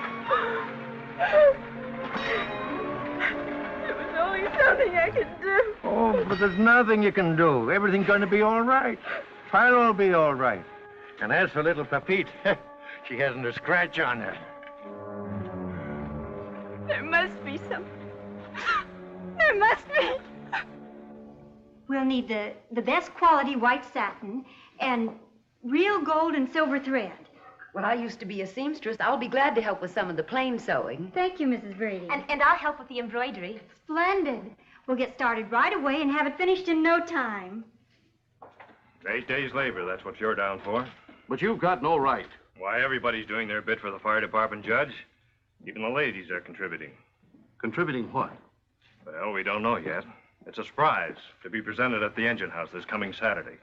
There was only something I could do. Oh, but there's nothing you can do. Everything's going to be all right. Philo will be all right. And as for little Pepite, she hasn't a scratch on her. There must be some. There must be. We'll need the best quality white satin and real gold and silver thread. Well, I used to be a seamstress. I'll be glad to help with some of the plain sewing. Thank you, Mrs. Brady. And I'll help with the embroidery. Splendid. We'll get started right away and have it finished in no time. 8 days' labor, that's what you're down for. But you've got no right. Why, everybody's doing their bit for the fire department, Judge. Even the ladies are contributing. Contributing what? Well, we don't know yet. It's a surprise to be presented at the engine house this coming Saturday.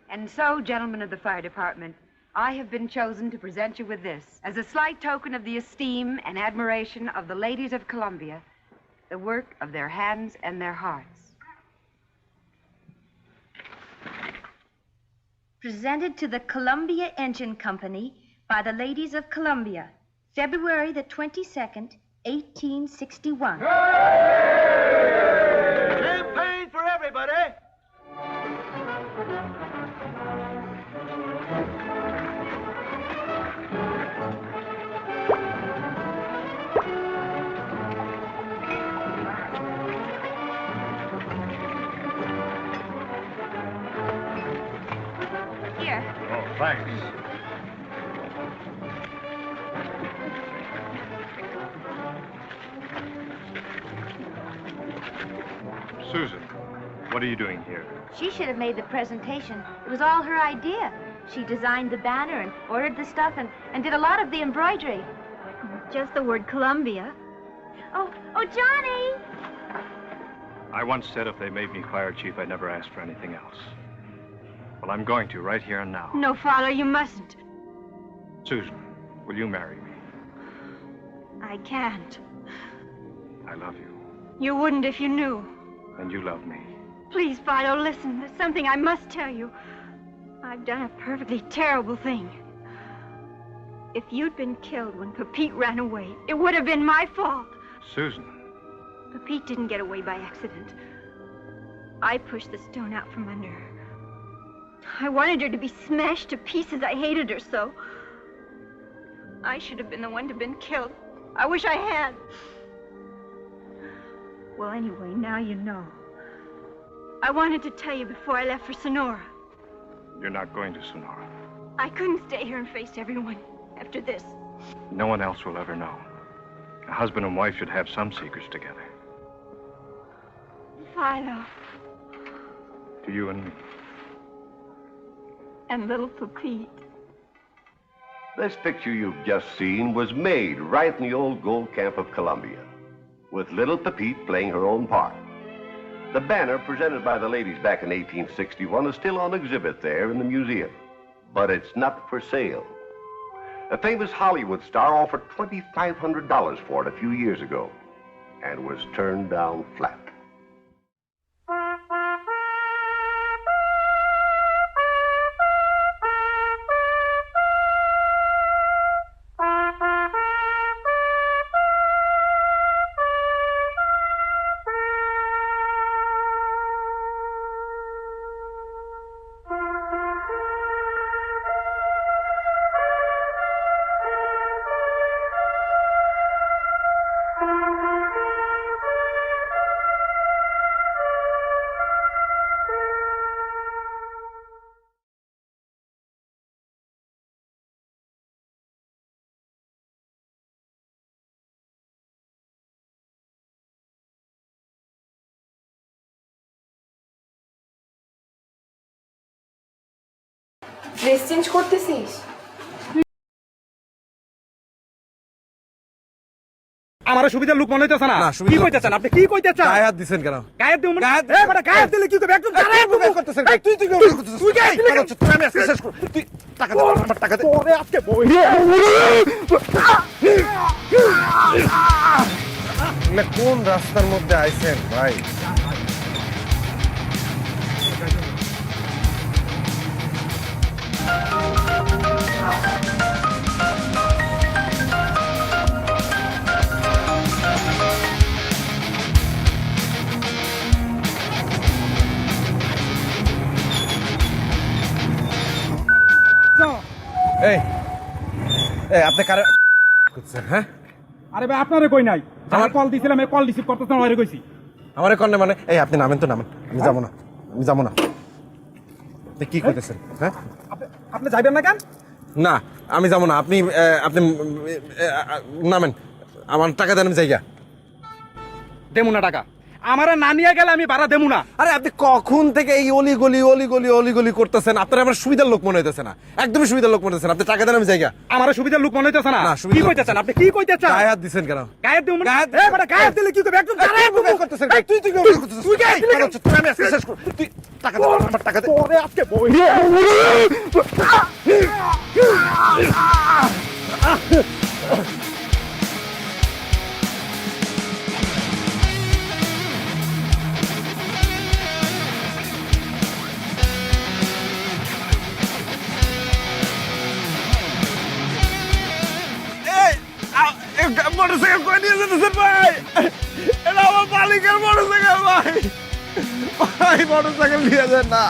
And so, gentlemen of the fire department, I have been chosen to present you with this as a slight token of the esteem and admiration of the ladies of Columbia, the work of their hands and their hearts. Presented to the Columbia Engine Company by the ladies of Columbia, February the 22nd, 1861. Champagne for everybody! Here. Oh, thanks. Susan, what are you doing here? She should have made the presentation. It was all her idea. She designed the banner and ordered the stuff and did a lot of the embroidery. Just the word Columbia. Oh, Johnny! I once said if they made me fire chief, I'd never ask for anything else. Well, I'm going to, right here and now. No, Father, you mustn't. Susan, will you marry me? I can't. I love you, You wouldn't if you knew. and you love me. Please, Fido, listen. There's something I must tell you. I've done a perfectly terrible thing. If you'd been killed when Pepite ran away, it would have been my fault. Susan, Pepite didn't get away by accident. I pushed the stone out from under her. I wanted her to be smashed to pieces. I hated her so. I should have been the one to have been killed. I wish I had. Well, anyway, now you know. I wanted to tell you before I left for Sonora. you're not going to Sonora. I couldn't stay here and face everyone after this. No one else will ever know. A husband and wife should have some secrets together. Philo To you and me. and little Pepite. This picture you've just seen was made right in the old gold camp of Columbia, with little Pepite playing her own part. The banner presented by the ladies back in 1861 is still on exhibit there in the museum, but it's not for sale. A famous Hollywood star offered $2,500 for it a few years ago and was turned down flat. Dress change করতেছিস? আমার সুবিধার লোক মনে হইতেছে না। কি কইতেছেন আপনি? কি কইতেছেন? গায়ে হাত দিছেন কেন? গায়ে দিও মানে এ বড় গায়ে দিলে কি করবে? একদম গায়ে করতেছেন। তুই গায়ে দিলে কেন? তুই আমি আজকে শেষ করব। তুই টাকা দে, আমার টাকা দে। ওরে আজকে বই আপনি কোন রাস্তার মধ্যে আইছেন ভাই? এই আপনি কারে করছেন? হ্যাঁ, আরে ভাই আপনারে কই নাই। আমার কল দিছিলাম, এই কল রিসিভ করতেছেন, ওরে কইছি। আমারে কল না মানে এই আপনি নামেন তো নামেন। আমি যাব না, আমি যাব না। আপনি কি কইতেছেন? হ্যাঁ, আপনি যাইবেন না কেন? না আমি যাব না। আপনি আপনি নামেন, আমার টাকা দেন, আমি যাইগা। দেমু না টাকা। আমারে না নিয়ে গেলে আমি ভাড়া দেমু না। আরে আপনি কখন থেকে এই অলি গলি করতেছেন? আপনার আমার সুবিধার লোক মনে হইতেছে না, একদমই সুবিধার লোক মনে হইতেছে না। আপনি টাকা দেন, আমি যাইগা। আমার সুবিধার লোক মনে হইতেছে না। কি কইতেছেন আপনি? কি কইতেছেন? গায়ে হাত দিছেন কেন? গায়ে দিও মানে এ বড় গায়ে দিলে কি করবে? একদম গায়ে করতেছেন। তুই গায়ে দিলে কেন? তুই আমি আজকে শেষ করব। তুই টাকা দে, আমার টাকা দে। ওরে আজকে বই মোটরসাইকেল করে নিয়ে যেতেছেন ভাই? এটা আমার মালিকের মোটরসাইকেল ভাই। ভাই মোটরসাইকেল নিয়ে যান না।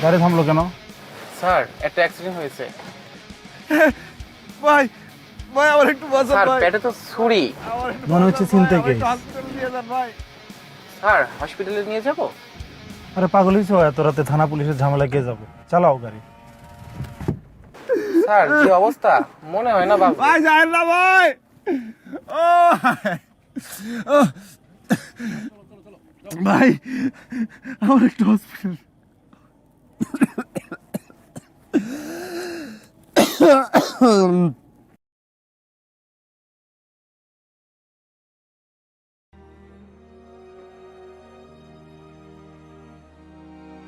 গাড়ি থামলো কেন? স্যার একটা অ্যাক্সিডেন্ট হয়েছে। ভাই ভাই আমার একটু বাঁচান স্যার ভাই। পেটে তো ছুরি। মনে হচ্ছে চিন্তা কি? স্যার হসপিটালে নিয়ে যাব? আরে পাগল হইছো? এত রাতে থানা পুলিশের ঝামেলা কে যাবে? চালাও গাড়ি। স্যার যে অবস্থা, মনে হয় না বাবু। ভাই যাই না ভাই। ও ভাই আমার একটু hospital.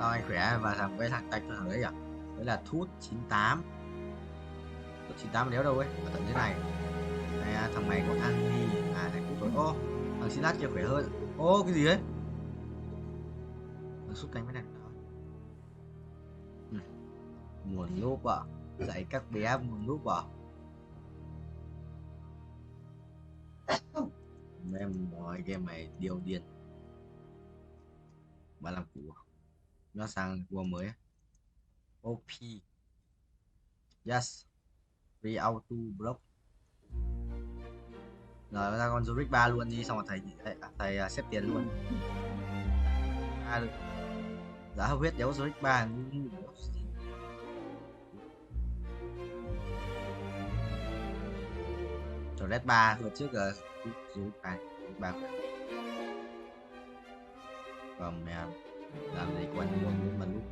Rồi khỏe và thằng với thằng tay thằng đấy à? Đấy là thuốc 98. Thuốc 98 đéo đâu ấy, ở tận dưới này. Này, thằng này có ăn đi, này cũng rồi. Ô, thằng Silas kia khỏe hơn. Ô, cái gì đấy? Thằng sút cánh với này. Nguồn lúp à? Dạy các bé nguồn lúp à? Em mọi game này điều điên. Bà làm cũ à? Nó sang cua mới. OP. Yes. Free auto block. Rồi ra con Zurich 3 luôn đi, xong rồi thầy xếp tiền luôn. Giá hầu huyết đéo Zurich 3. Rồi Red 3 vừa trước là Zurich 3. Còn mẹ làm gì quanh luôn mà lúc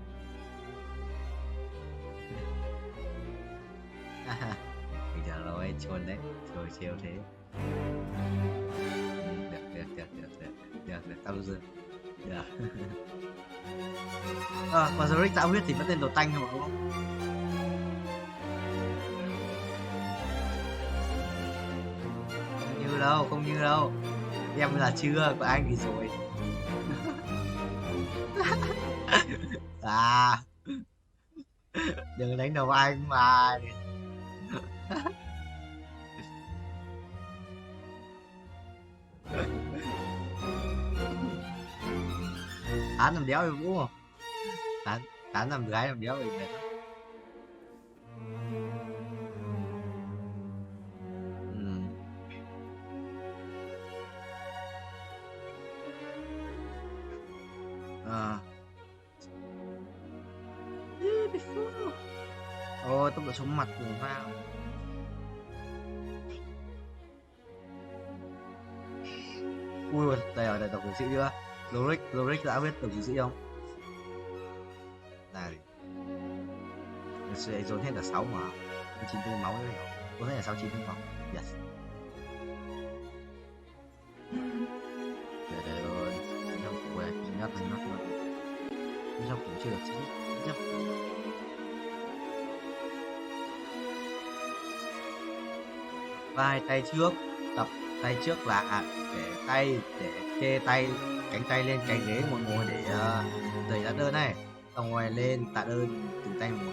bây giờ rồi chôn đấy, rồi trêu thế. Được tao dư được. Còn Zurich tạo huyết thì vẫn lên đồ tanh thôi đúng không? Không như đâu em là chưa, của anh thì rồi. À đừng đánh đầu anh mà. Tán làm đéo đúng không? Tán làm gái làm đéo thì mệt. Ôi, tốc độ chống mặt của vào. Ui, đây tổng thủ sĩ chưa? Lorick đã biết tổng thủ sĩ không? Này, sẽ dồn hết là 6 mà 94 máu đấy. Có thể là 69 máu. Yes. Trời ơi, trong củ này chỉ nhắc thành mắt rồi. Trong củ chưa được chứ. Vai tay trước, tập tay trước là để kê tay, cánh tay lên cái ghế một ngồi để đẩy tạ đơn này, xong rồi lên tạ đơn từng tay một.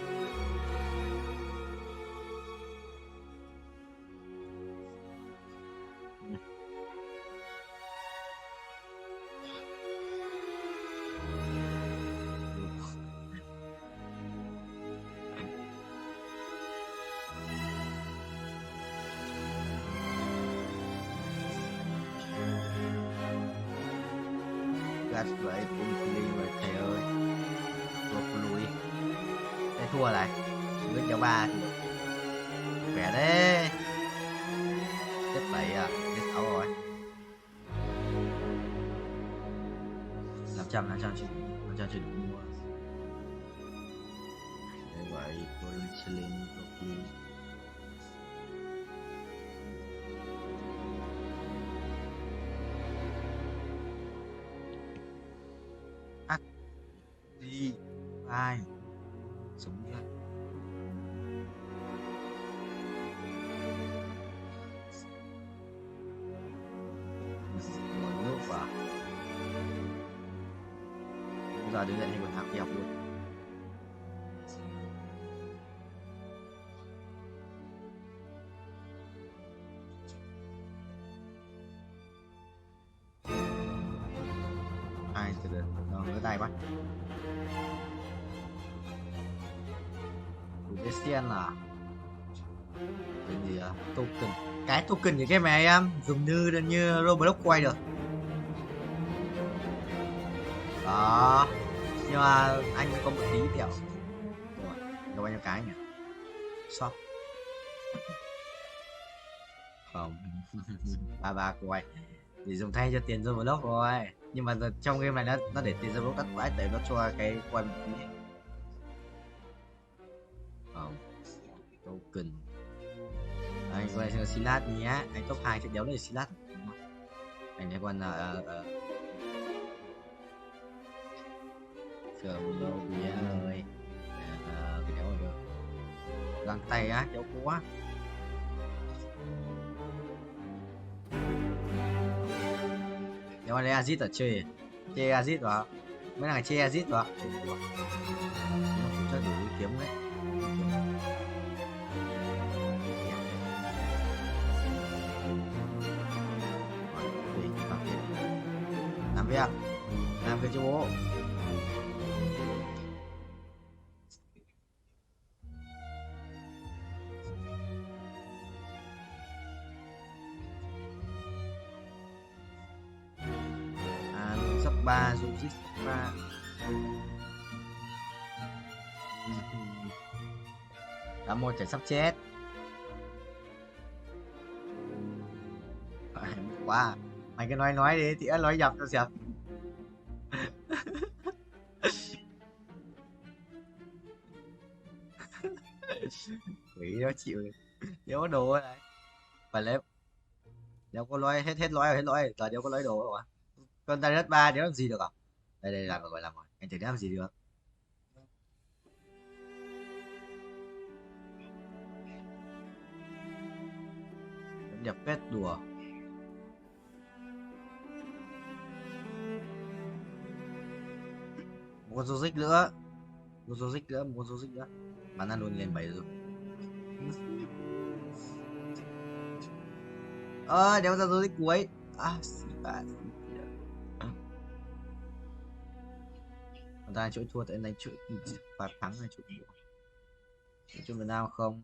That's right, vậy thầy ơi. Lùi. Đây thua lại. Với cháu ba thì khỏe đấy. Chết bậy à, chết 6 rồi. 500 chưa đủ mua. Đấy vậy, tôi sẽ lên Brooklyn. Đi ai sống ra một nước vào bây giờ đứng dậy thì còn thẳng dọc luôn. Ai từ từ nó ngửa tay quá. Christian à? Cái gì à? Token. Cái token của cái này em dùng như Roblox quay được. Đó. Nhưng mà anh có một tí tiểu. Rồi, có bao nhiêu cái nhỉ? Shop. Không. ba quay. Để dùng thay cho tiền Roblox rồi. Nhưng mà trong game này nó để tiền Roblox đắt quá để nó cho cái quay một tí. Token. Anh quay sang Silat nhé. Anh top 2 trận đấu này Silat. Anh này còn Sờm lô bia ơi. Cái đéo rồi. Găng tay á, cháu quá. Nếu mà lấy Azit ở chơi Azit vào. Mấy thằng chơi Azit vào. Nó cũng cho đủ kiếm đấy. Làm việc cho bố. Sắp 3 dùng chiếc 3. Đã một trẻ sắp chết. Quá. Mày cứ nói đi, thì nói dập cho xem. Quỷ nó chịu. Đéo có đồ ở đây. Phải lấy. Đéo có nói hết nói rồi. Giờ đéo có nói đồ rồi. Con ta đất 3 đéo làm gì được à? Đây làm rồi. Anh thử làm gì được. Nhập pet đùa. Một Zozik nữa. Bắn ăn luôn lên 7 rồi. Đéo ra Zozik cuối. Còn ta chuỗi thua tại đánh chuỗi phạt thắng hay chuỗi thua. Nói chung là nào không.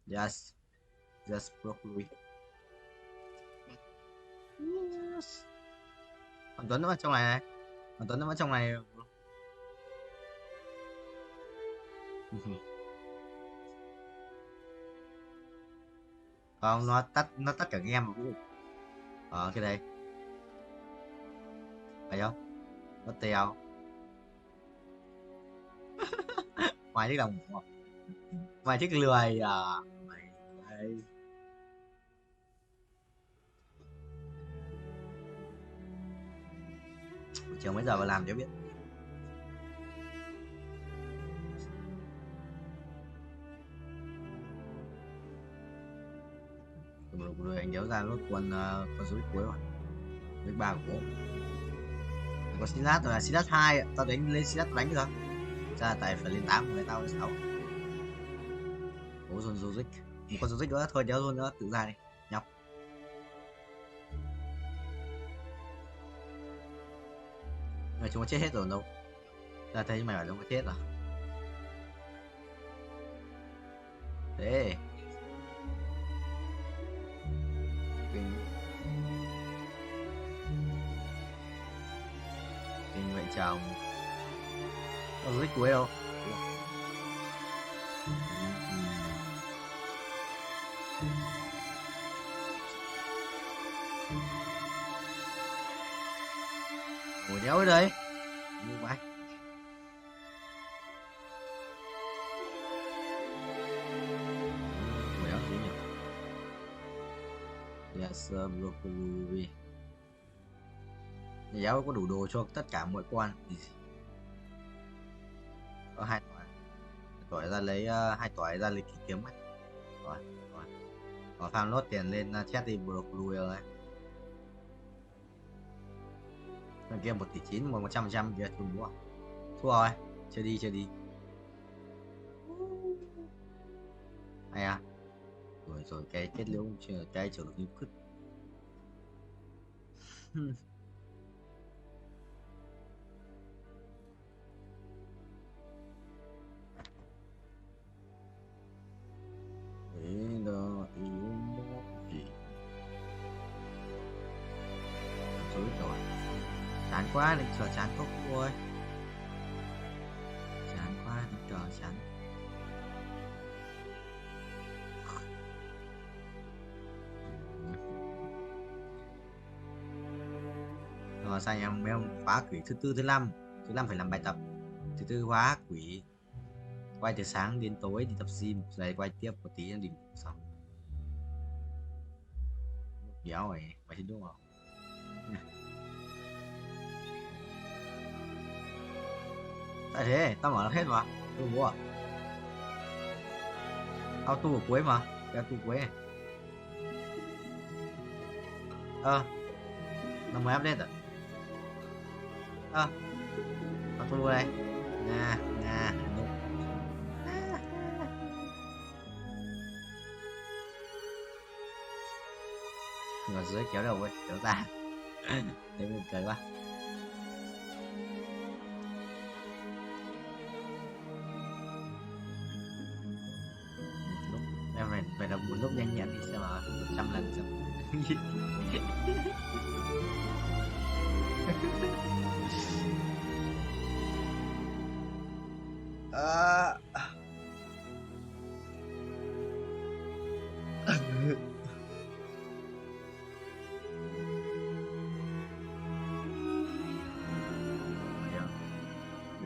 Yes. Just broke lui. Yes. Còn Tuấn nó ở trong này. Không, nó tắt cả game mà cũng. Cái đây. Phải không? Nó tèo. Mày chiếc đồng. Mày chiếc lười à. Mày. Buổi chiều mấy giờ vào làm cho biết. Rồi anh nhớ ra lốt con số cuối rồi. Với 3 của bố. Có Silas rồi là Silas 2, tao đánh lên Silas đánh rồi. Ra tại phải lên 8 người tao lên 6. Bố dồn Zozik. Một con Zozik nữa thôi, đéo luôn nữa, tự ra đi. Nhóc. Người chúng nó chết hết rồi đâu. Ra thấy mày bảo chúng nó chết à. Thế Kinh vậy chồng. Có Zozik cuối đâu. Ngồi đéo ở đây. Như vậy. Ngồi đéo gì nhỉ? Yes, broccoli. Giáo có đủ đồ cho tất cả mọi quan. Có 2 tỏi. Tỏi ra lấy 2 tỏi ra lấy kiếm ấy. Rồi. Có farm lốt tiền lên chat đi broccoli rồi. Thằng kia 1,9 tỷ mà 100% kia thua mua. Thua rồi, chơi đi. Hay à. Rồi cái kết liễu cái trở được như cứt. Đó yêu một gì. Rồi. Chán quá, định chờ chán không thôi. Chán quá, định chờ chán. Rồi sao em mấy ông phá quỷ thứ tư thứ năm phải làm bài tập. Thứ tư hóa quỷ. Quay từ sáng đến tối đi tập gym, rồi quay tiếp một tí đi ngủ xong. Béo rồi, mày thấy đúng không? Tại thế, tao mở hết mà. Tôi mua à? Auto ở cuối mà. Cái auto cuối này. Nó mới update rồi. Auto đây. Nga. Ngồi dưới kéo đầu ấy, kéo ra. Thế mình cười quá. Phải là một lúc nhanh nhẹn thì sẽ mà 100 lần xong.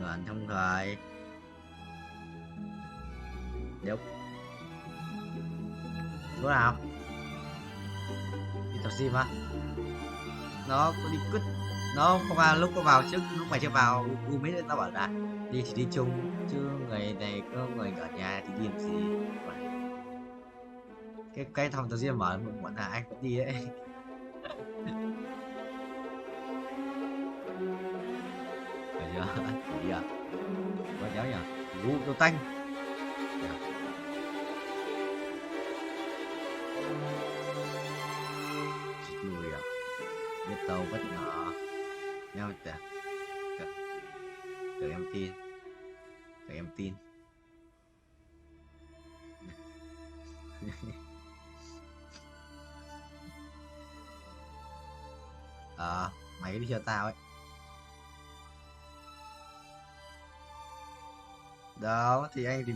Đoạn thông thoại. Đúng. Chỗ nào? Đi tập gym á? Nó có đi cứt. Nó không vào lúc có vào trước, lúc mày chưa vào u mấy tao bảo là đi chỉ đi chung chứ người này có người ở nhà thì đi làm gì. Cái phòng tập gym mở muộn là anh cũng đi đấy. Phải chưa? Đi à? Có cháu nhỉ? Vũ đồ tanh. Lùi à? Biết tàu bất ngờ. Nhau chả. Để em tin. Mày đi cho tao ấy. Đó thì anh